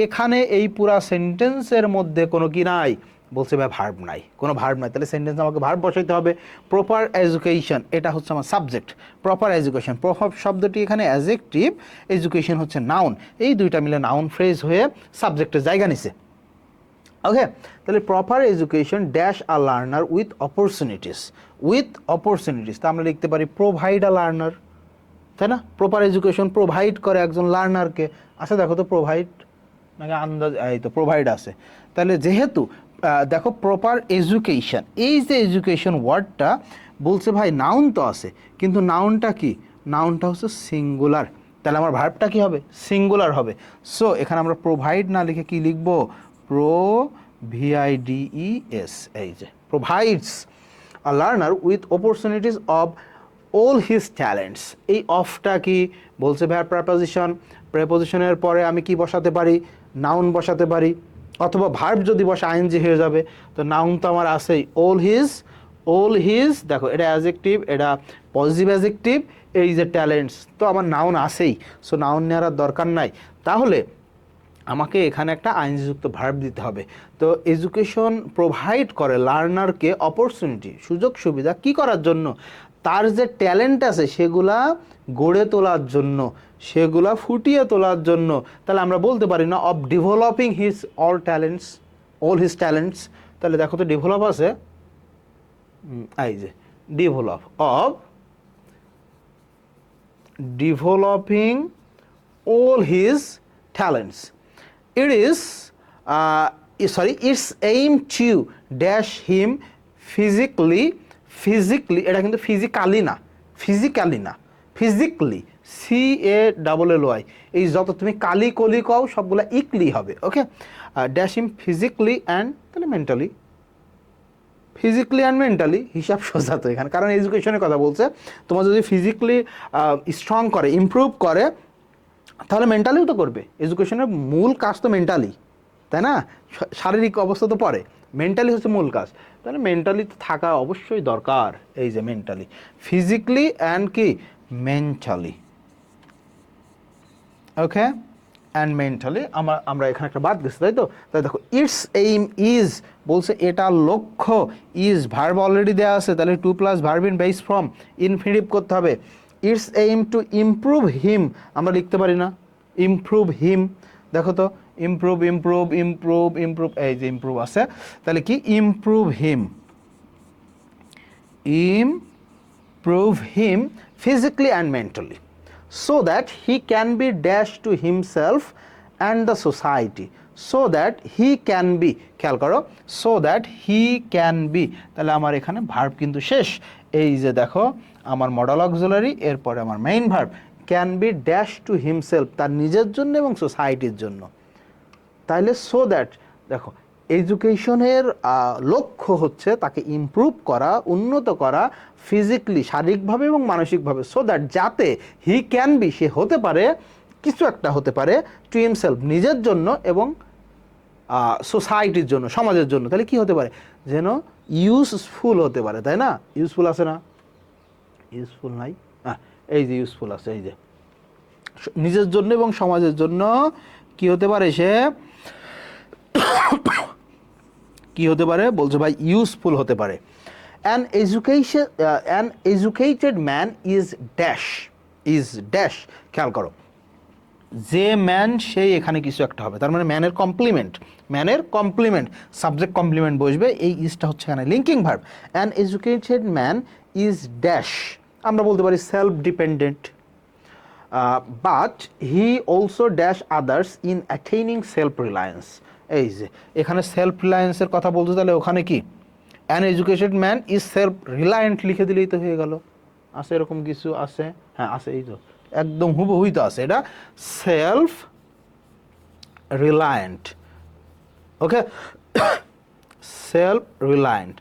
এখানে এই পুরা সেন্টেন্সের মধ্যে কোনো কি নাই, বলছে ভাই ভার্ব নাই, কোনো ভার্ব নাই, তাহলে সেন্টেন্স আমাকে ভার্ব বসাইতে হবে। প্রপার এডুকেশন এটা হচ্ছে আমার সাবজেক্ট, প্রপার এডুকেশন, প্রপার শব্দটি এখানে অ্যাডজেক্টিভ, এডুকেশন হচ্ছে নাউন, এই দুইটা মিলে নাউন ফ্রেজ হয়ে সাবজেক্টের জায়গা নিছে। ওকে, তাহলে proper education dash a learner with opportunities, তা আমরা লিখতে পারি প্রোভাইড আ লার্নার, তাই না? প্রপার এডুকেশন প্রোভাইড করে একজন লার্নারকে। আচ্ছা দেখো তো প্রোভাইড নাকি আন্দাজ, এই তো প্রোভাইড আছে। তাহলে যেহেতু দেখো প্রপার এডুকেশন, এই যে এডুকেশন ওয়ার্ডটা বলছে ভাই নাউন তো আছে, কিন্তু নাউনটা কি, নাউনটা হচ্ছে সিঙ্গুলার, তাহলে আমার ভার্বটা কি হবে, সিঙ্গুলার হবে। সো এখানে আমরা প্রোভাইড না লিখে কি লিখবো, VIDES, এই যে provides a learner with opportunities of all his talents. এই অফটা কি বলছে ভাই প্রেপোজিশনের পরে আমি কি বসাতে পারি, নাউন বসাতে পারি, অথবা ভার্ব যদি বসে ING হয়ে যাবে, তো নাউন তো আমার আছেই, অল অল হিজ, দেখো এটা অ্যাডজেক্টিভ, এটা পজিটিভ অ্যাডজেক্টিভ, এই যে ট্যালেন্টস, তো আমার নাউন আসেই, সো নাউন নেওয়ার আর দরকার নাই। তাহলে আমাকে এখানে একটা আইনযুক্ত ভার্ব দিতে হবে। তো এডুকেশন প্রোভাইড করে লার্নারকে অপরচুনিটি, সুযোগ সুবিধা কি করার জন্য, তার যে ট্যালেন্ট আছে সেগুলা গড়ে তোলার জন্য, সেগুলা ফুটিয়ে তোলার জন্য। তাহলে আমরা বলতে পারি না of developing his all his talents. তাহলে দেখো তো ডেভেলপ আছে, এই যে develop, of developing all his talents. It is its aim to dash him physically, এটা কিন্তু ফিজিক্যালি না, ফিজিক্যালি, CALLY, এই যত তুমি কালি কলি কও সবগুলা ইকলি হবে, ওকে। ড্যাশ হিম ফিজিক্যালি অ্যান্ড, তাহলে মেন্টালি, ফিজিক্যালি অ্যান্ড মেন্টালি, হিসাব সোজা তো এখানে, কারণ এডুকেশনের কথা বলছে। তোমার যদি ফিজিক্যালি স্ট্রং করে, ইমপ্রুভ করে, তাহলে মেন্টালিও তো করবে। এডুকেশনের মূল কাজ তো মেন্টালি, তাই না? শারীরিক অবস্থা তো পরে, মেন্টালি হচ্ছে মূল কাজ। তাহলে মেন্টালি তো থাকা অবশ্যই দরকার। এই যে মেন্টালি, ফিজিক্যালি অ্যান্ড কি মেন্টালি, ওকে, অ্যান্ড মেন্টালি। আমরা এখানে একটা বাদ গেছি, তাই তো? তাই দেখো ইটস এইম ইজ বলছে এটার লক্ষ্য, ইজ ভার্ব অলরেডি দেওয়া আছে, তাহলে 2 + verb in base form, infinitive করতে হবে। ইটস এইম টু ইমপ্রুভ হিম, আমরা লিখতে পারি না ইমপ্রুভ হিম, দেখো তো ইমপ্রুভ, এই যে ইমপ্রুভ আছে, তাহলে কি improve him physically and mentally, so that he can be dash to himself and the society, so that he can be, খেয়াল করো, so that he can be, তাহলে আমার এখানে ভার্ব কিন্তু শেষ। এই যে দেখো আমার মডেল অক্সিলারি, এরপরে আমার main verb, can be dash to himself, তার নিজের জন্য এবং সোসাইটির জন্য। তাইলে সো দ্যাট, দেখো এডুকেশনের লক্ষ্য হচ্ছে তাকে ইমপ্রুভ করা, উন্নত করা, ফিজিক্যালি শারীরিকভাবে এবং মানসিকভাবে, সো দ্যাট যাতে হি ক্যান বি, সে হতে পারে, কিছু একটা হতে পারে, টু হিমসেলফ নিজের জন্য এবং সোসাইটির জন্য, সমাজের জন্য। তাহলে কি হতে পারে, যেন ইউজফুল হতে পারে, তাই না? ইউজফুল আছে না? ইউজফুল নাই, হ্যাঁ এই যে ইউজফুল আছে, এই যে নিজের জন্য এবং সমাজের জন্য কি হতে পারে, সে কি হতে পারে বলছে ভাই, ইউজফুল হতে পারে। An educated man is dash, খেয়াল করো, যে ম্যান সেই এখানে কিছু একটা হবে, তার মানে ম্যানের কমপ্লিমেন্ট, সাবজেক্ট কমপ্লিমেন্ট বসবে, এই ইজটা হচ্ছে এখানে linking verb. An educated man is dash, আমরা বলতে পারি self dependent, but he also dash others in attaining self Reliance. এই যে এখানে সেলফ রিলায়েন্সের কথা বলছে, তাহলে ওখানে কি an educated man is self reliant লিখে দিলেই তো হয়ে গেল। আছে এরকম কিছু আছে? হ্যাঁ আছে, এই তো একদম হুবহুই তো আছে, এটা self reliant, okay, self reliant.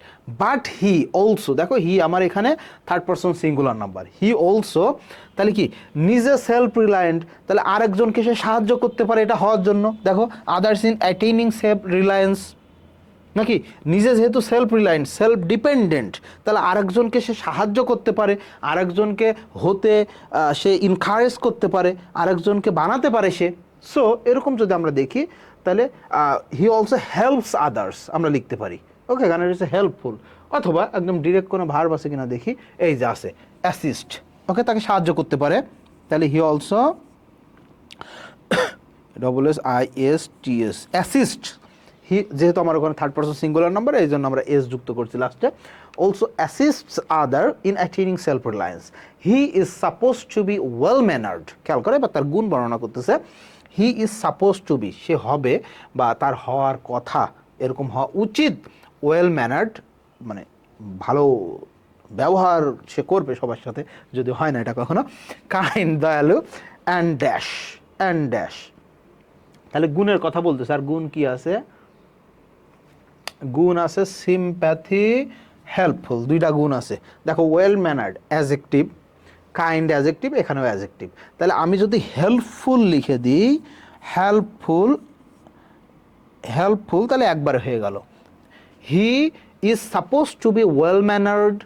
But he also, দেখো হি আমার এখানে third person singular number, he also, তাহলে কি নিজে সেলফ রিলায়েন্ট, তাহলে আরেকজনকে সে সাহায্য করতে পারে এটা হওয়ার জন্য। দেখো others in attaining self Reliance, নাকি নিজে যেহেতু সেলফ রিলায়েন্ট, সেলফ ডিপেন্ডেন্ট, তাহলে আরেকজনকে সে সাহায্য করতে পারে, আরেকজনকে হতে সে ইনকারেজ করতে পারে, আরেকজনকে বানাতে পারে সে। সো এরকম যদি আমরা দেখি, তাহলে হি অলসো হেল্পস আদার্স আমরা লিখতে পারি, ওকে, কারণ এটা হচ্ছে হেল্পফুল। অথবা একদম ডিরেক্ট কোনো ভার্ব আছে কিনা দেখি, এই যে আছে অ্যাসিস্ট, ওকে, তাকে সাহায্য করতে পারে, তাহলে হি অলসো SISTS অ্যাসিস্ট, হি যেহেতু আমার ওখানে থার্ড পারসন সিঙ্গুলার নাম্বার, এই জন্য আমরা এস যুক্ত করছি লাস্টে। Also assists other in attaining self reliance, he is suppose to be well mannered, খেয়াল করে, বা তার গুণ বর্ণনা করতেছে। He is suppose to be, সে হবে বা তার হওয়ার কথা, এরকম হওয়া উচিত, ওয়েল ম্যানার্ড মানে ভালো ব্যবহার সে করবে সবার সাথে, যদি হয় না এটা কখনো, কাইন্ড, দয়ালু, অ্যান্ড ড্যাশ, তাহলে গুণের কথা বলতেছে। আর গুণ কি আছে? গুণ আছে সিম্প্যাথি, হেল্পফুল, দুইটা গুণ আছে। দেখো ওয়েল ম্যানার্ড অ্যাডজেক্টিভ, কাইন্ড অ্যাডজেক্টিভ, এখানেও অ্যাডজেক্টিভ। তাহলে আমি যদি হেল্পফুল লিখে দিই, হেল্পফুল তাহলে একবার হয়ে গেল। হি is suppose to be well ম্যানার্ড,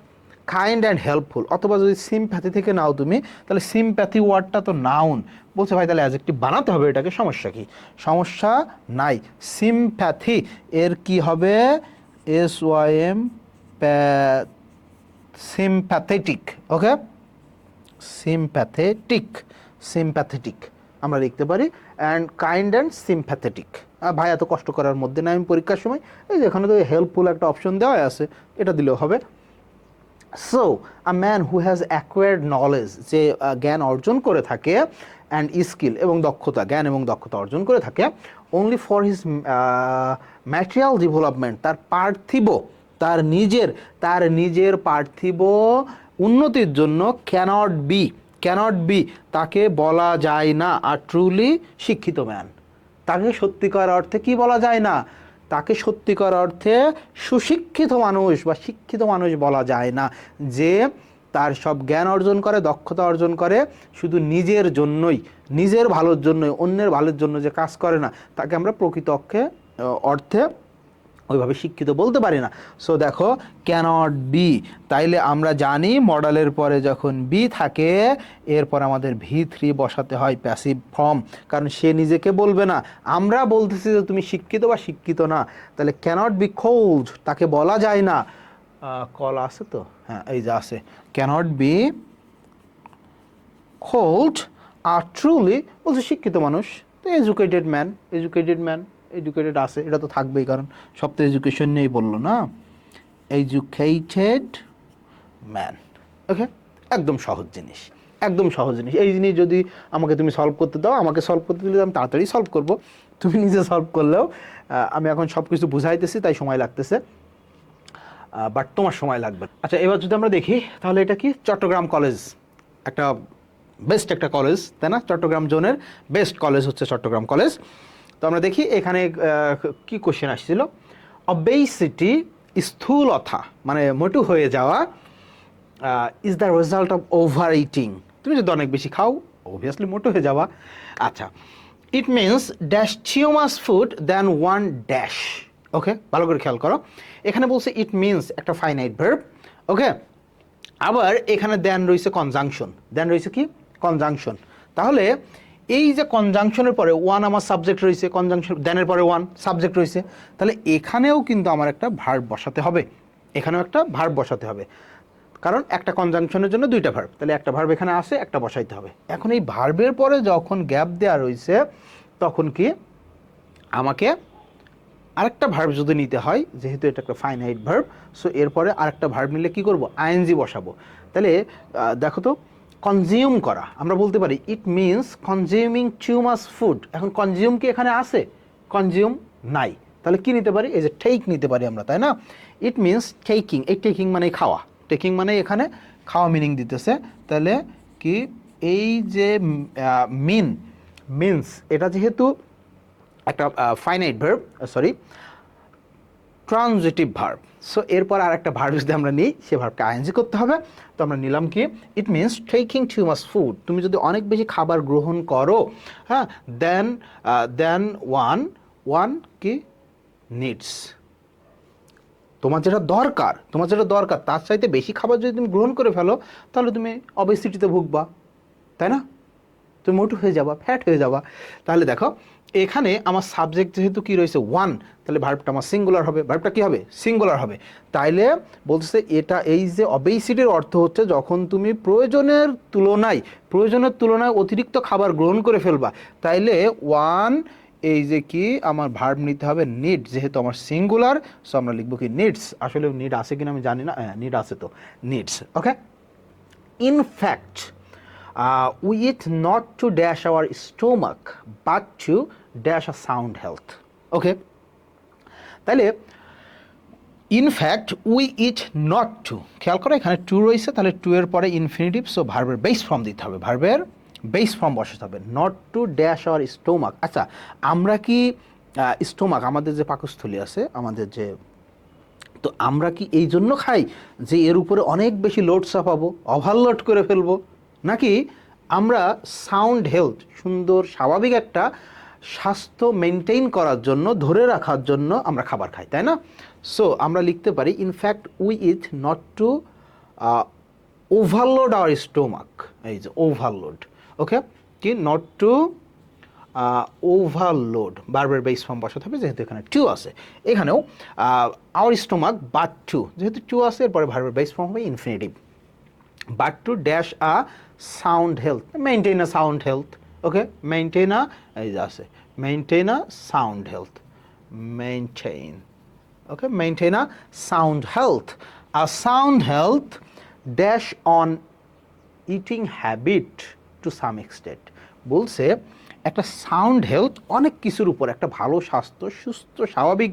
kind and helpful. অথবা যদি সিম্প্যাথি থেকে নাও তুমি, তাহলে সিম্প্যাথি ওয়ার্ডটা তো নাউন, বলছে ভাই তাহলে অ্যাডজেক্টিভ বানাতে হবে এটাকে, সমস্যা কি? সমস্যা নাই। সিম্প্যাথি এর কি হবে? SYM, sympathetic. Okay, sympathetic, sympathetic আমরা লিখতে পারি। And kind and sympathetic. ভাই এত কষ্ট করার মধ্যে না, আমি পরীক্ষার সময় এই যে এখানে তো হেল্পফুল একটা অপশন দেওয়া আছে, এটা দিলেও হবে। So a man who has acquired knowledge, যে জ্ঞান অর্জন করে থাকে, অ্যান্ড স্কিল এবং দক্ষতা, জ্ঞান এবং দক্ষতা অর্জন করে থাকে, only for his material development, তার পার্থিব, তার নিজের পার্থিব উন্নতির জন্য, ক্যানট বি তাকে বলা যায় না আর ট্রুলি শিক্ষিত ম্যান। তাকে সত্যিকার অর্থে কি বলা যায় না? তাকে সত্যিকার অর্থে সুশিক্ষিত মানুষ বা শিক্ষিত মানুষ বলা যায় না, যে তার সব জ্ঞান অর্জন করে, দক্ষতা অর্জন করে শুধু নিজের জন্যই, নিজের ভালোর জন্যই, অন্যের ভালোর জন্য যে কাজ করে না, তাকে আমরা প্রকৃত অর্থে ওইভাবে শিক্ষিত বলতে পারি না। সো দেখো ক্যানট বি, তাইলে আমরা জানি মডেলের পরে যখন বি থাকে এরপর আমাদের V3 বসাতে হয় প্যাসিভ ফর্ম, কারণ সে নিজেকে বলবে না, আমরা বলতেছি যে তুমি শিক্ষিত বা শিক্ষিত না। তাহলে ক্যানট বি কোল্ড, তাকে বলা যায় না, কল আছে তো, হ্যাঁ এই যে আছে, ক্যানট বি কোল্ড আর ট্রুলি বলছে শিক্ষিত মানুষ, তো এডুকেটেড ম্যান, এডুকেটেড আছে, এটা তো থাকবেই, কারণ সব তো এডুকেশন নিয়েই বললো না, এডুকেটেড ম্যান। ওকে, একদম সহজ জিনিস, একদম সহজ জিনিস। এই জিনিস যদি আমাকে তুমি সলভ করতে দাও, আমাকে সলভ করতে দিলে আমি তাড়াতাড়ি সলভ করব, তুমি নিজে সলভ করলেও আমি এখন সব কিছু বুঝাইতেছি তাই সময় লাগতেছে, বাট তোমার সময় লাগবে। আচ্ছা, এবার যদি আমরা দেখি তাহলে এটা কি, চট্টগ্রাম কলেজ একটা বেস্ট একটা কলেজ, তাই না? চট্টগ্রাম জোনের বেস্ট কলেজ হচ্ছে চট্টগ্রাম কলেজ। তো আমরা দেখি এখানে কি কোশ্চেন আসছিল, অবেসিটি, স্থূলতা মানে মোটু হয়ে যাওয়া, is the result of over eating. তুমি যদি অনেক বেশি খাও অবভিয়াসলি মোটু হয়ে যাওয়া। আচ্ছা, it means dash chew mass food than one dash. Okay, ভালো করে খেয়াল করো, এখানে বলছে ইট মিনস একটা ফাইনাইট ভার্ব। ওকে, আবার এখানে দেন রয়েছে কনজাংশন, দেন রয়েছে কি কনজাংশন। তাহলে এই যে কনজাংশনের পরে ওয়ান আমার সাবজেক্ট রয়েছে, কনজাংশন দেনের পরে ওয়ান সাবজেক্ট রয়েছে, তাহলে এখানেও কিন্তু আমার একটা ভার্ব বসাতে হবে, এখানেও একটা ভার্ব বসাতে হবে, কারণ একটা কনজাংশনের জন্য দুইটা ভার্ব, তাহলে একটা ভার্ব এখানে আসে, একটা বসাইতে হবে। এখন এই ভার্বের পরে যখন গ্যাপ দেওয়া রয়েছে তখন কি আমাকে আরেকটা ভার্ব যদি নিতে হয়, যেহেতু এটা একটা ফাইনাইট ভার্ব, সো এরপরে আরেকটা ভার্ব নিলে কি করব, আইএনজি বসাবো। তাহলে দেখো তো, কনজিউম করা, আমরা বলতে পারি it means consuming too much food. এখন কনজিউম কি এখানে আছে? কনজিউম নাই, তাহলে কি নিতে পারি, এই যে টেক নিতে পারি আমরা, তাই না? ইট মিনস টেকিং, এই টেকিং মানে খাওয়া, টেকিং মানে এখানে খাওয়া মিনিং দিতেছে। তাহলে কি এই যে মিনস এটা যেহেতু একটা finite verb, sorry transitive verb, so এরপর আর একটা ভার্ব যদি আমরা নিই, সে ভার্বকে আইএনজি করতে হবে। তো আমরা নিলাম কি, it means taking too much food, তুমি যদি অনেক বেশি খাবার গ্রহণ করো, হ্যাঁ, দেন ওয়ান কি নিডস, তোমার যেটা দরকার তার চাইতে বেশি খাবার যদি তুমি গ্রহণ করে ফেলো, তাহলে তুমি অবেসিটিতে ভুগবা, তাই না? তুমি মোটু হয়ে যাবা, ফ্যাট হয়ে যাবা। তাহলে দেখো এখানে আমার সাবজেক্ট যেহেতু কি রয়েছে ওয়ান, তাহলে ভার্বটা আমার সিঙ্গুলার হবে, ভার্বটা কি হবে, সিঙ্গুলার হবে। তাইলে বলতেছে এটা, এই যে অবেসিটির অর্থ হচ্ছে যখন তুমি প্রয়োজনের তুলনায় অতিরিক্ত খাবার গ্রহণ করে ফেলবা, তাইলে ওয়ান, এই যে কি আমার ভার্ব নিতে হবে নিড, যেহেতু আমার সিঙ্গুলার, সো আমরা লিখবো কি নিডস। আসলে নিড আছে কিনা আমি জানি না, হ্যাঁ নিড আছে, তো needs. Okay, in fact we eat not to dash our stomach but to dash a sound health. Okay, তাহলে in fact we eat not to, খেয়াল করো এখানে টু রয়েছে, তাহলে টু এর পরে ইনফিনিটিভ, সো ভার্বের বেস ফর্ম দিতে হবে, ভার্বের বেস ফর্ম বসাতে হবে, not to dash our stomach. আচ্ছা, আমরা কি স্টোমাক আমাদের যে পাকস্থলী আছে আমাদের যে, তো আমরা কি এই জন্য খাই যে এর উপরে অনেক বেশি লোড চাপাবো, ওভারলোড করে ফেলবো, নাকি আমরা সাউন্ড হেলথ, সুন্দর স্বাভাবিক একটা স্বাস্থ্য মেনটেইন করার জন্য, ধরে রাখার জন্য আমরা খাবার খাই, তাই না? সো আমরা লিখতে পারি in fact we eat not to overload our stomach, এই যে ওভারলোড, ওকে, কি নট টু ওভারলোড, ভার্বের বেস ফর্ম বসাতে হবে যেহেতু এখানে টু আছে, এখানেও আওয়ার স্টোমাক বাট টু, যেহেতু টু আছে এরপরে ভার্বের বেস ফর্ম হবে infinitive, but to dash a sound health, maintain a sound health, okay, maintain a, এই যে আছে maintain a sound health, maintain, okay, maintain a sound health. A sound health dash on eating habit to some extent. বলছে একটা sound health অনেক কিছুর উপর, একটা ভালো স্বাস্থ্য, সুস্থ স্বাভাবিক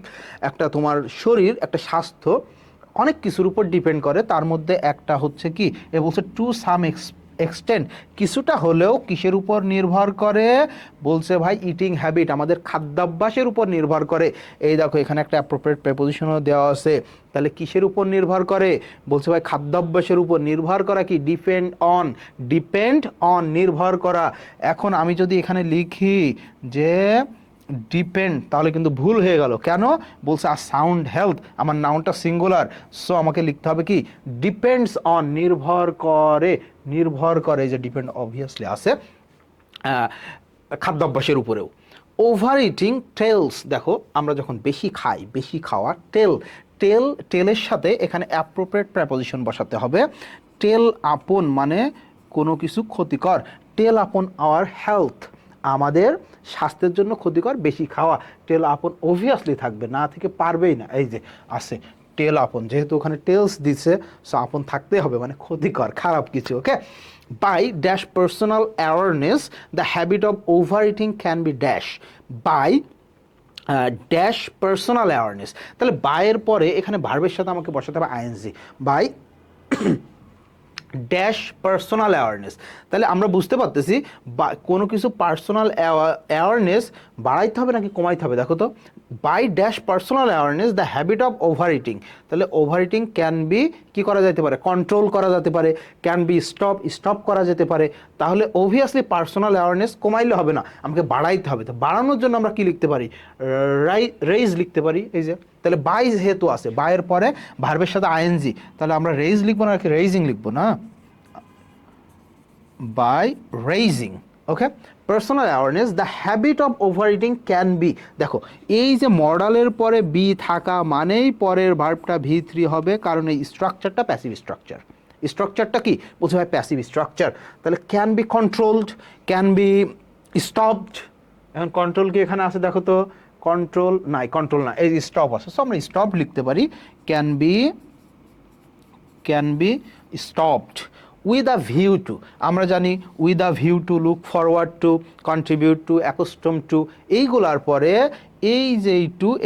একটা তোমার শরীর, একটা স্বাস্থ্য অনেক কিছুর উপর ডিপেন্ড করে, তার মধ্যে একটা হচ্ছে কি এ বলছে টু সাম এক্সটেন্ট, কিছুটা হলেও কিসের উপর নির্ভর করে, বলছে ভাই ইটিং হ্যাবিট, আমাদের খাদ্যাভ্যাসের উপর নির্ভর করে। এই দেখো এখানে একটা অ্যাপ্রোপ্রিয়েট প্রেপোজিশনও দেওয়া আছে, তাহলে কিসের উপর নির্ভর করে, বলছে ভাই খাদ্যাভ্যাসের উপর নির্ভর করা, কি ডিপেন্ড অন নির্ভর করা। এখন আমি যদি এখানে লিখি যে ডিপেন্ড, তাহলে কিন্তু ভুল হয়ে গেল, কেন, বলছে আর সাউন্ড হেলথ, আমার নাউনটা সিঙ্গুলার, সো আমাকে লিখতে হবে কি ডিপেন্ডস অন, নির্ভর করে, যে ডিপেন্ড অবভিয়াসলি আছে খাদ্যাভ্যাসের উপরেও। ওভার ইটিং টেলস, দেখো আমরা যখন বেশি খাই, বেশি খাওয়া, টেলের সাথে এখানে অ্যাপ্রোপ্রিয়েট প্রেপোজিশন বসাতে হবে। টেল আপন মানে কোনো কিছু ক্ষতিকর, টেল আপন আওয়ার হেলথ, আমাদের স্বাস্থ্যের জন্য ক্ষতিকর বেশি খাওয়া, টেল আপন অবভিয়াসলি থাকবে, না থেকে পারবেই না, এই যে আছে টেল আপন, যেহেতু ওখানে টেলস দিছে সো আপন থাকতে হবে, মানে ক্ষতিকর খারাপ কিছু, okay. By dash personal awareness the habit of over eating can be dash, by dash personal awareness, তাহলে বাইয়ের পরে এখানে ভার্বের সাথে আমাকে বসাতে হবে ING, by dash personal awareness, তাহলে আমরা বুঝতে পারতেছি বা কোনো কিছু পার্সোনাল অ্যাওয়ারনেস বাড়াইতে হবে নাকি কমাইতে হবে, দেখো তো, by dash personal awareness the habit of over eating, তাহলে ওভার ইটিং ক্যান বি কী করা যেতে পারে, কন্ট্রোল করা যেতে পারে, ক্যান বি স্টপ করা যেতে পারে, তাহলে অবভিয়াসলি পার্সোনাল অ্যাওয়ারনেস কমাইলে হবে না, আমাকে বাড়াইতে হবে, তো বাড়ানোর জন্য আমরা কি লিখতে পারি, রেইজ লিখতে পারি, এই যে, তাহলে বাই যেহেতু আছে, বাইয়ের পরে ভার্বের সাথে আইএনজি, তাহলে আমরা রেইজ লিখবো না, রেইজিং লিখবো না, by raising, okay. Personal awareness the habit of over eating can be, দেখো এই যে মডালের পরে বি থাকা মানেই পরের ভার্বটা V3 হবে, কারণ এই স্ট্রাকচারটা প্যাসিভ স্ট্রাকচারটা কি বলছে ভাই প্যাসিভ স্ট্রাকচার, তাহলে can be controlled, can be stopped, এখন কন্ট্রোল কি এখানে আছে, দেখো তো কন্ট্রোল নাই, কন্ট্রোল না, এই স্টপ আছে, সো আমরা স্টপ লিখতে পারি, can be stopped with a view to, আমরা জানি with a view to, look forward to, contribute to, accustom to, এইগুলার পরে এই যে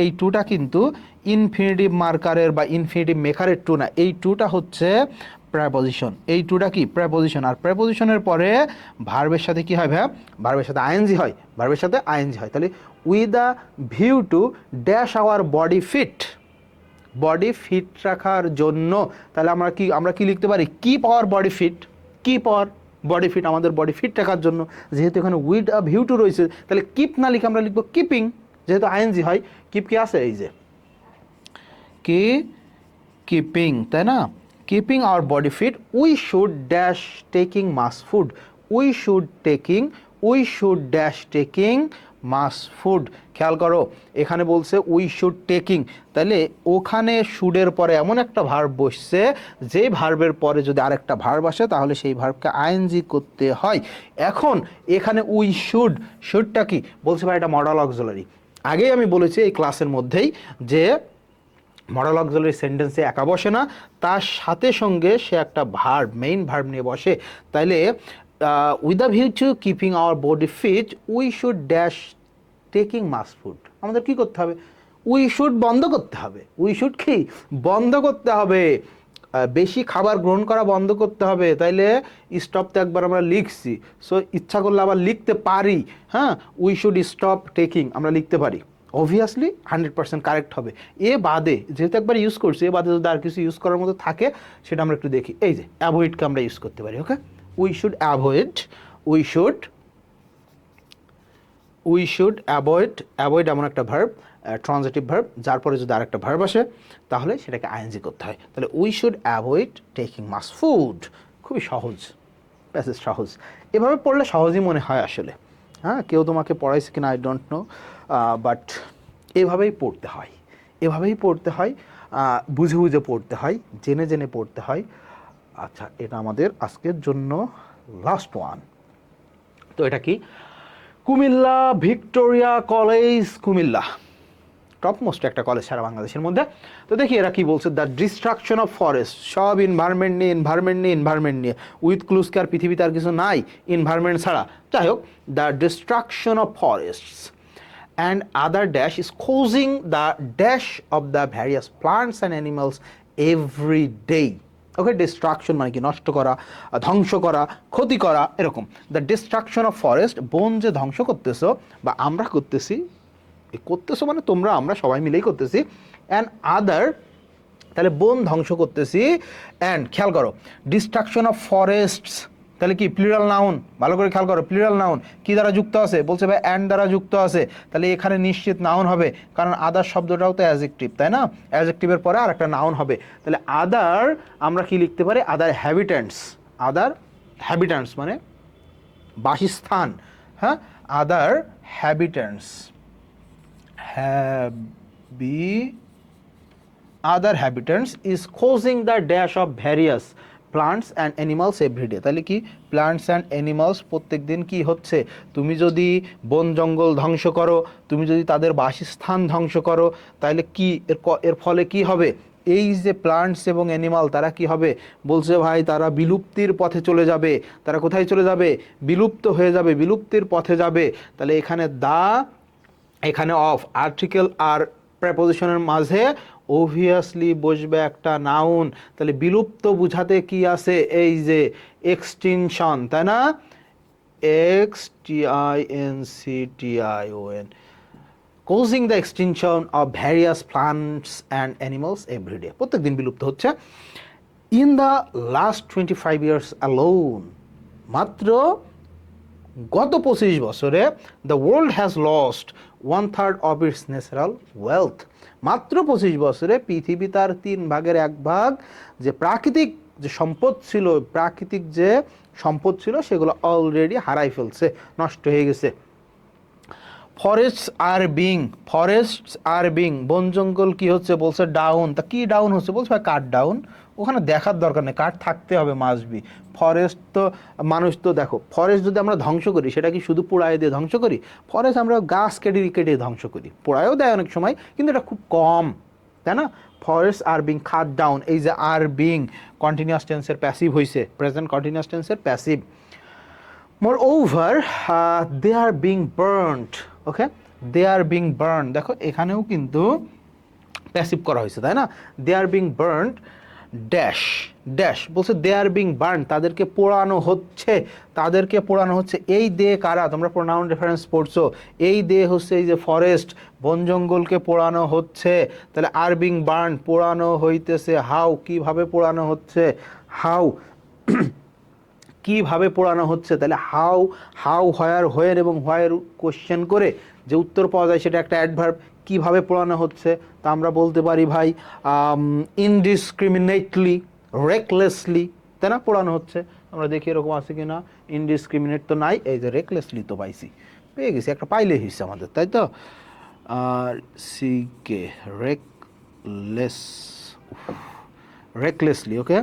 এই টুটা কিন্তু ইনফিনিটিভ মার্কারের বা ইনফিনিটিভ মেকারের টু না, এই টুটা হচ্ছে প্রেপোজিশন, এই টুটা কি প্রেপোজিশন, আর প্রেপোজিশনের পরে ভার্বের সাথে কি হয় ভাইয়া, ভার্বের সাথে আইএনজি হয়, তাহলে with a view to dash our body fit রাখার জন্য, তাহলে আমরা কি লিখতে পারি, কিপ আওয়ার বডি ফিট, আমাদের বডি ফিট রাখার জন্য, যেহেতু এখানে উইথ আ ভিউ টু রয়েছে, তাহলে কিপ না লিখে আমরা লিখবো কিপিং, যেহেতু আইএনজি হয়, কিপ কি আছে, এই যে কিপিং, তাই না, keeping our body fit, we should dash taking mass food, we should dash taking mass food, খেয়াল করো এখানে বলছে উই শুড টেকিং, তাহলে ওখানে শুডের পরে এমন একটা ভার্ব বসছে, যে ভার্বের পরে যদি আরেকটা ভার্ব আসে তাহলে সেই ভার্বকে আইএনজি করতে হয়। এখন এখানে উই শুডটা কি বলছে ভাই, এটা মডাল অক্সিলারি, আগেই আমি বলেছি এই ক্লাসের মধ্যেই যে মডাল অক্সিলারি সেন্টেন্সে একা বসে না, তার সাথে সঙ্গে সে একটা ভার্ব, মেইন ভার্ব নিয়ে বসে, তাইলে with the view to keeping our body fit we should dash taking mass food, আমাদের কি করতে হবে, উই শুড বন্ধ করতে হবে, বেশি খাবার গ্রহণ করা বন্ধ করতে হবে, তাইলে স্টপ তো একবার আমরা লিখছি, সো ইচ্ছা করলে আবার লিখতে পারি, হ্যাঁ, উই শুড স্টপ টেকিং আমরা লিখতে পারি, অবভিয়াসলি 100% কারেক্ট হবে, এ বাদে যেহেতু একবার ইউজ করছি, এ বাদে যদি আর কিছু ইউজ করার মতো থাকে সেটা আমরা একটু দেখি, এই যে অ্যাভয়েডকে আমরা ইউজ করতে পারি, ওকে, উই শুড অ্যাভয়েড, অ্যাভয়েড এমন একটা ভার্ব, ট্রানজিটিভ ভার্ব, যার পরে যদি আরেকটা ভার্ব আসে তাহলে সেটাকে আইএনজি করতে হয়। তাহলে we should avoid taking mass food. খুবই সহজ, প্যাসেজ সহজ, এভাবে পড়লে সহজই মনে হয় আসলে। হ্যাঁ, কেউ তোমাকে পড়াইছে কিনা আই ডোন্ট নো, বাট এভাবেই পড়তে হয়, এভাবেই পড়তে হয়, বুঝে বুঝে পড়তে হয়, জেনে জেনে পড়তে হয়। আচ্ছা, এটা আমাদের আজকের জন্য লাস্ট ওয়ান। তো এটা কি? Comilla Victoria college, Comilla topmost একটা কলেজ সারা বাংলাদেশের মধ্যে। তো দেখি এরা কি বলছে। দ্য ডিস্ট্রাকশন অফ ফরেস্ট, সব ইনভায়রনমেন্ট নিয়ে ইনভায়রনমেন্ট নিয়ে ইনভায়রনমেন্ট নিয়ে, উইথ ক্লুজকে আর পৃথিবীতে আর কিছু নাই ইনভায়রনমেন্ট ছাড়া। যাই হোক, the destruction of forests and other dash is causing the dash of the various plants and animals every day. Okay, destruction মানে কি? নষ্ট করা, ধ্বংস করা, ক্ষতি করা, এরকম। দ্য ডিস্ট্রাকশন অফ ফরেস্ট, বন যে ধ্বংস করতেছো বা আমরা করতেছি, করতেছো মানে তোমরা আমরা সবাই মিলেই করতেছি, অ্যান্ড আদার, তাহলে বন ধ্বংস করতেছি, অ্যান্ড খেয়াল করো ডিস্ট্রাকশন অফ ফরেস্টস, তাহলে কি প্লুরাল নাউন? ভালো করে খেয়াল করো, প্লুরাল নাউন কি দ্বারা যুক্ত আছে? বলছে ভাই অ্যান্ড দ্বারা যুক্ত আছে, তাহলে এখানে নিশ্চিত নাউন হবে, কারণ আদার শব্দটাও তো অ্যাডজেক্টিভ, তাই না? অ্যাডজেক্টিভের পরে আর একটা নাউন হবে, তাহলে আদার আমরা কি লিখতে পারি? আদার হ্যাবিট্যান্টস। আদার হ্যাবিট্যান্টস মানে বাসস্থান, হ্যাঁ, আদার হ্যাবিট্যান্টস, other habitants is causing the dash of various plants and animals every day. তাহলে কি? প্লান্টস অ্যান্ড অ্যানিমালস প্রত্যেক দিন কি হচ্ছে? তুমি যদি বন জঙ্গল ধ্বংস করো, তুমি যদি তাদের বাসস্থান ধ্বংস করো, তাহলে কি এর ফলে কি হবে? এই যে প্লান্টস এবং অ্যানিমাল, তারা কি হবে? বলছে ভাই তারা বিলুপ্তির পথে চলে যাবে। তারা কোথায় চলে যাবে? বিলুপ্ত হয়ে যাবে, বিলুপ্তির পথে যাবে। তাহলে এখানে দা, এখানে অফ, আর্টিকেল আর প্রেপোজিশনের মাঝে অবভিয়াসলি বসবে একটা নাউন। তাহলে বিলুপ্ত বুঝাতে কি আছে? এই যে এক্সটিনশন, তাই না? XTINCTION, causing the extinction of various plants and animals every day, প্রত্যেক দিন বিলুপ্ত হচ্ছে। In the last 25 years alone, মাত্র গত 25 বছরে the world has lost 1/3 of its natural wealth. মাত্র 25 বছরে পৃথিবী তার 3/1 যে প্রাকৃতিক যে সম্পদ ছিল, প্রাকৃতিক যে সম্পদ ছিল সেগুলো অলরেডি হারাই ফেলছে, নষ্ট হয়ে গেছে। ফরেস্টস আর বিং, বন জঙ্গল কি হচ্ছে? বলছে ডাউন। তা কি ডাউন হচ্ছে? বলছে কাট ডাউন। ওখানে দেখার দরকার নেই, কাঠ থাকতে হবে, মাস্ট বি। ফরেস্ট তো মানুষ তো দেখো, ফরেস্ট যদি আমরা ধ্বংস করি সেটা কি শুধু পোড়ায় দিয়ে ধ্বংস করি? ফরেস্ট আমরা গাছ কেটে কেটে ধ্বংস করি, পোড়ায়ও দেয় অনেক সময়, কিন্তু এটা খুব কম, তাই না? Forest are being cut down, এই যে আর বিং কন্টিনিউয়াস টেন্সের প্যাসিভ হয়েছে, প্রেজেন্ট কন্টিনিউয়াস টেন্সের passive. Moreover, they are being burnt. Okay, they are being burned. দেখো এখানেও কিন্তু প্যাসিভ করা হয়েছে, তাই না? They are being burnt dash dash, বলছে দে আর বিং বার্ন, তাদেরকে পোড়ানো হচ্ছে, তাদেরকে পোড়ানো হচ্ছে। এই দে কারা? তোমরা প্রোনাউন রেফারেন্স পড়ছো। এই দে হচ্ছে এই যে ফরেস্ট, বন জঙ্গলকে পোড়ানো হচ্ছে। তাহলে আর বিং বার্ন, পোড়ানো হইতেছে। হাউ, কিভাবে পোড়ানো হচ্ছে? হাউ, কিভাবে পোড়ানো হচ্ছে? তাহলে হাউ, হোয়ার এবং হোয়ার কোশ্চেন করে যে উত্তর পাওয়া যায় সেটা একটা অ্যাডভার্ব। কিভাবে পোড়ানো হচ্ছে? তা আমরা বলতে পারি ভাই ইনডিসক্রিমিনেটলি, রেকলেসলি, তাই না? পোড়ানো হচ্ছে। আমরা দেখি এরকম আছে কি না। ইনডিসক্রিমিনেট তো নাই, এই যে রেকলেসলি তো পাইছি, পেয়ে গেছি, একটা পাইলেই হয়েছে আমাদের, তাই তো? আর সিকে রেকলেসলি, ওকে,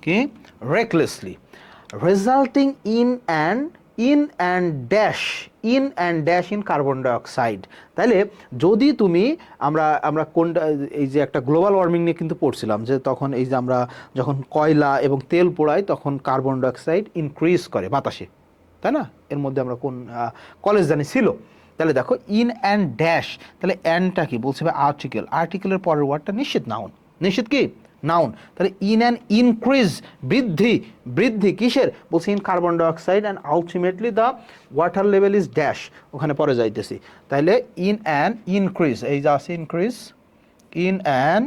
কি recklessly, resulting in and dash in carbon dioxide. তাহলে যদি তুমি আমরা কোনটা, এই যে একটা গ্লোবাল ওয়ার্মিং নিয়ে কিন্তু পড়ছিলাম, যে তখন এই যে আমরা যখন কয়লা এবং তেল পোড়াই তখন কার্বন ডাইঅক্সাইড ইনক্রিজ করে বাতাসে, তাই না? এর মধ্যে আমরা কোন কলেজ জানি ছিল। তাহলে দেখো ইন অ্যান্ড ড্যাশ, তাহলে অ্যান্ডটা কি? বলছে আর্টিকেল, আর্টিকেলের পরের ওয়ার্ডটা নিশ্চিত নাউন, নিশ্চিত কি? নাউন। তাহলে ইন অ্যান্ড ইনক্রিজ, বৃদ্ধি কিসের? বলছি in carbon dioxide, and ultimately the water level is dash, ওখানে পরে যাইতেছি। তাহলে ইন অ্যান্ড ইনক্রিজ, এই যে আছে increase, in and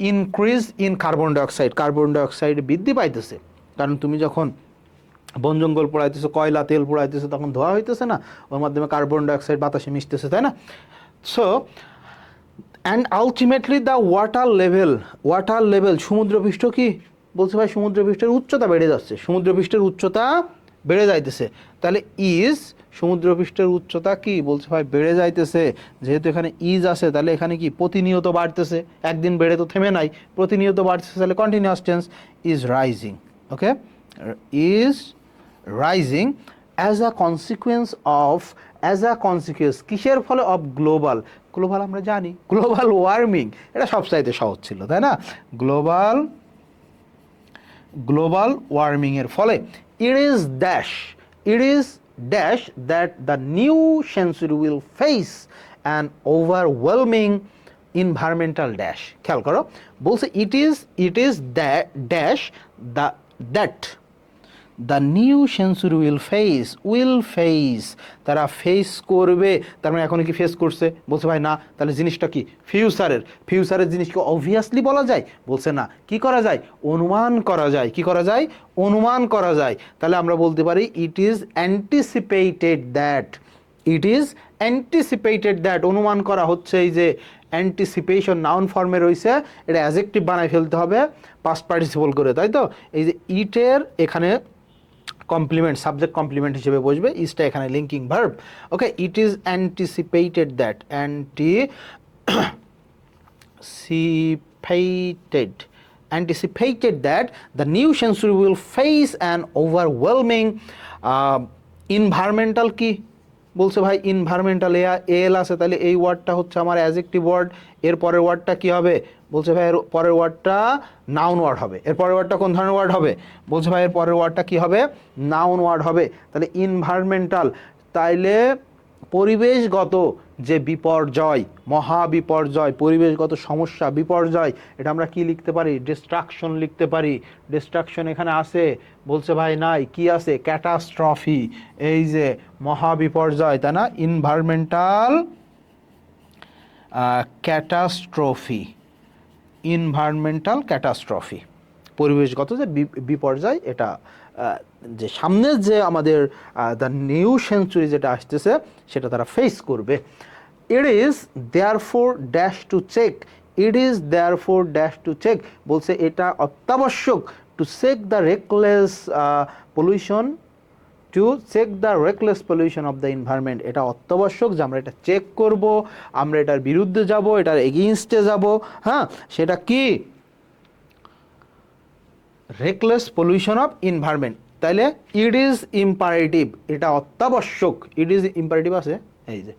increase in carbon dioxide, carbon dioxide বৃদ্ধি পাইতেছে। কারণ তুমি যখন বন জঙ্গল পোড়াইতেছে, কয়লা তেল পোড়াইতেছে, তখন ধোয়া হইতেছে না, ওর মাধ্যমে কার্বন ডাইঅক্সাইড বাতাসে মিশতেছে, তাই না? So and ultimately the water level সমুদ্রপৃষ্ঠ কি বলছে ভাই, সমুদ্রপৃষ্ঠের উচ্চতা বেড়ে যাচ্ছে, সমুদ্রপৃষ্ঠের উচ্চতা বেড়ে যাইতেছে। তাহলে ইজ সমুদ্রপৃষ্ঠের উচ্চতা কি বলছে ভাই বেড়ে যাইতেছে, যেহেতু এখানে ইজ আছে তাহলে এখানে কি প্রতিনিয়ত বাড়তেছে, একদিন বেড়ে তো থেমে নাই, প্রতিনিয়ত বাড়তেছে, তাহলে continuous tense is rising. Okay, is rising as a consequence কিসের ফলে? অফ গ্লোবাল আমরা জানি গ্লোবাল ওয়ার্মিং, এটা সবচাইতে সহজ ছিল, তাই না? গ্লোবাল ওয়ার্মিংয়ের ফলে it is dash that the new century will face an overwhelming environmental dash। খেয়াল করো, বলছে it is that the new century will face তারা ফেস করবে, তার মানে এখন কি ফেস করছে? বলছে ভাই না, তাহলে জিনিসটা কি ফিউচারের জিনিসকে অবভিয়াসলি বলা যায়? বলছে না, কি করা যায়? অনুমান করা যায়। কি করা যায়? অনুমান করা যায়। তাহলে আমরা বলতে পারি ইট ইজ অ্যান্টিসিপেটেড দ্যাট, অনুমান করা হচ্ছে। এই যে অ্যান্টিসিপেশন নাউন ফর্মে রয়েছে, এটা অ্যাডজেক্টিভ বানাই ফেলতে হবে পাস্ট পার্টিসিপল করে, তাই তো? এই যে ইটের এখানে কমপ্লিমেন্ট, সাবজেক্ট কমপ্লিমেন্ট হিসেবে বসবে, ইজটা এখানে linking verb. Okay, it is anticipated that the new century will face an overwhelming environmental কি বলছে ভাই? ইনভায়রনমেন্টাল এল আছে, তাহলে এই ওয়ার্ডটা হচ্ছে আমার অ্যাডজেক্টিভ ওয়ার্ড। এর পরের ওয়ার্ডটা কি হবে? বলছে ভাই এর পরের ওয়ার্ডটা নাউন ওয়ার্ড হবে। এর পরের ওয়ার্ডটা কোন ধরনের ওয়ার্ড হবে? বলছে ভাই এর পরের ওয়ার্ডটা কি হবে? নাউন ওয়ার্ড হবে। তাহলে ইনভায়রনমেন্টাল, তাইলে পরিবেশগত যে বিপর্যয়, মহাবিপর্যয়, পরিবেশগত সমস্যা, বিপর্যয়, এটা আমরা কি লিখতে পারি? ডিস্ট্রাকশন লিখতে পারি। ডিস্ট্রাকশন এখানে আছে, বলছে ভাই নাই, কি আছে? ক্যাটাস্ট্রফি। এই যে মহাবিপর্যয়, তাই না? ইনভায়রনমেন্টাল ক্যাটাস্ট্রফি, পরিবেশগত যে বিপর্যয়, এটা যে সামনের যে আমাদের দ্য নিউ সেঞ্চুরি যেটা আসতেছে সেটা তারা ফেস করবে। It is therefore dash to check, বলছে এটা অত্যাবশ্যক to check the reckless pollution of the environment. এটা অত্যাবশ্যক যে আমরা এটা চেক করব, আমরা এটার বিরুদ্ধে যাব, এটার এগেইনস্টে যাব। হ্যাঁ, সেটা কি? Reckless pollution of environment. তাইলে ইট ইজ ইম্পারেটিভ, এটা অত্যাবশ্যক। ইট ইজ ইম্পারেটিভ আছে, এই যে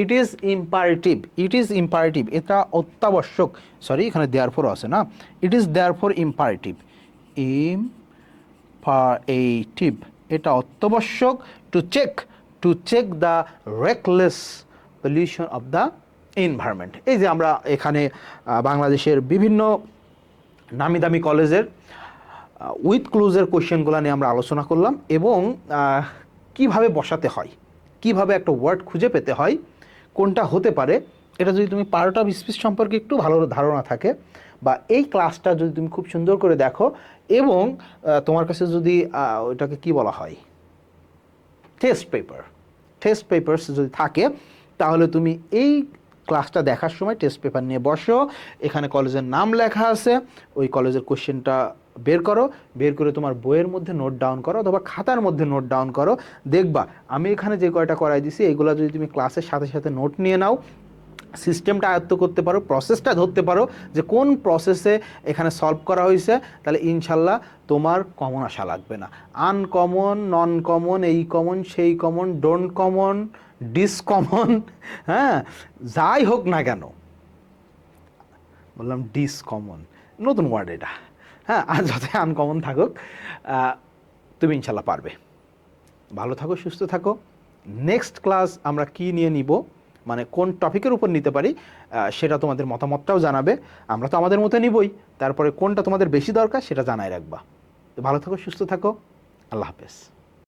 ইট ইজ ইম্পারেটিভ, এটা অত্যাবশ্যক। সরি, এখানে দেয়ারফোর আছে না, ইট ইজ দেয়ারফোর ইম্পারেটিভ, এটা অত্যাবশ্যক to check the reckless pollution of the environment. এই যে আমরা এখানে বাংলাদেশের বিভিন্ন নামি দামি কলেজের উইথ ক্লোজের কোয়েশ্চেনগুলো নিয়ে আমরা আলোচনা করলাম, এবং কিভাবে বসাতে হয়, কিভাবে একটা ওয়ার্ড খুঁজে পেতে হয়, কোনটা হতে পারে, এটা যদি তুমি পার্ট অফ স্পিচ সম্পর্কে একটু ভালো ধারণা থাকে, বা এই ক্লাসটা যদি তুমি খুব সুন্দর করে দেখো, এবং তোমার কাছে যদি ওইটাকে কি বলা হয়, টেস্ট পেপারস যদি থাকে, তাহলে তুমি এই ক্লাসটা দেখার সময় টেস্ট পেপার নিয়ে বসো, এখানে কলেজের নাম লেখা আছে, ওই কলেজের কোশ্চেনটা বের করে তোমার বইয়ের মধ্যে নোট ডাউন করো, অথবা খাতার মধ্যে নোট ডাউন করো। দেখবা আমি এখানে যে কয়টা করাই দিছি, এইগুলো যদি তুমি ক্লাসের সাথে সাথে নোট নিয়ে নাও, সিস্টেমটা আয়ত্ত করতে পারো, প্রসেসটা ধরতে পারো যে কোন প্রসেসে এখানে সলভ করা হয়েছে, তাহলে ইনশাল্লাহ তোমার কমন আসা লাগবে না। আনকমন, নন কমন, এই কমন, সেই কমন, ডোন্ট কমন, ডিসকমন, হ্যাঁ, যাই হোক না কেন, বললাম ডিসকমন, নতুন ওয়ার্ড এটা, হ্যাঁ, আর যতই আনকমন থাকুক, তুমি ইনশাল্লাহ পারবে। ভালো থাকো, সুস্থ থাকো। নেক্সট ক্লাস আমরা কি নিয়ে নিব, মানে কোন টপিকের উপর নিতে পারি, সেটা তোমাদের মতামতটাও জানাবে। আমরা তো আমাদের মতো নিবই, তারপরে কোনটা তোমাদের বেশি দরকার সেটা জানাই রাখবা। তো ভালো থাকো, সুস্থ থাকো, আল্লাহ হাফেজ।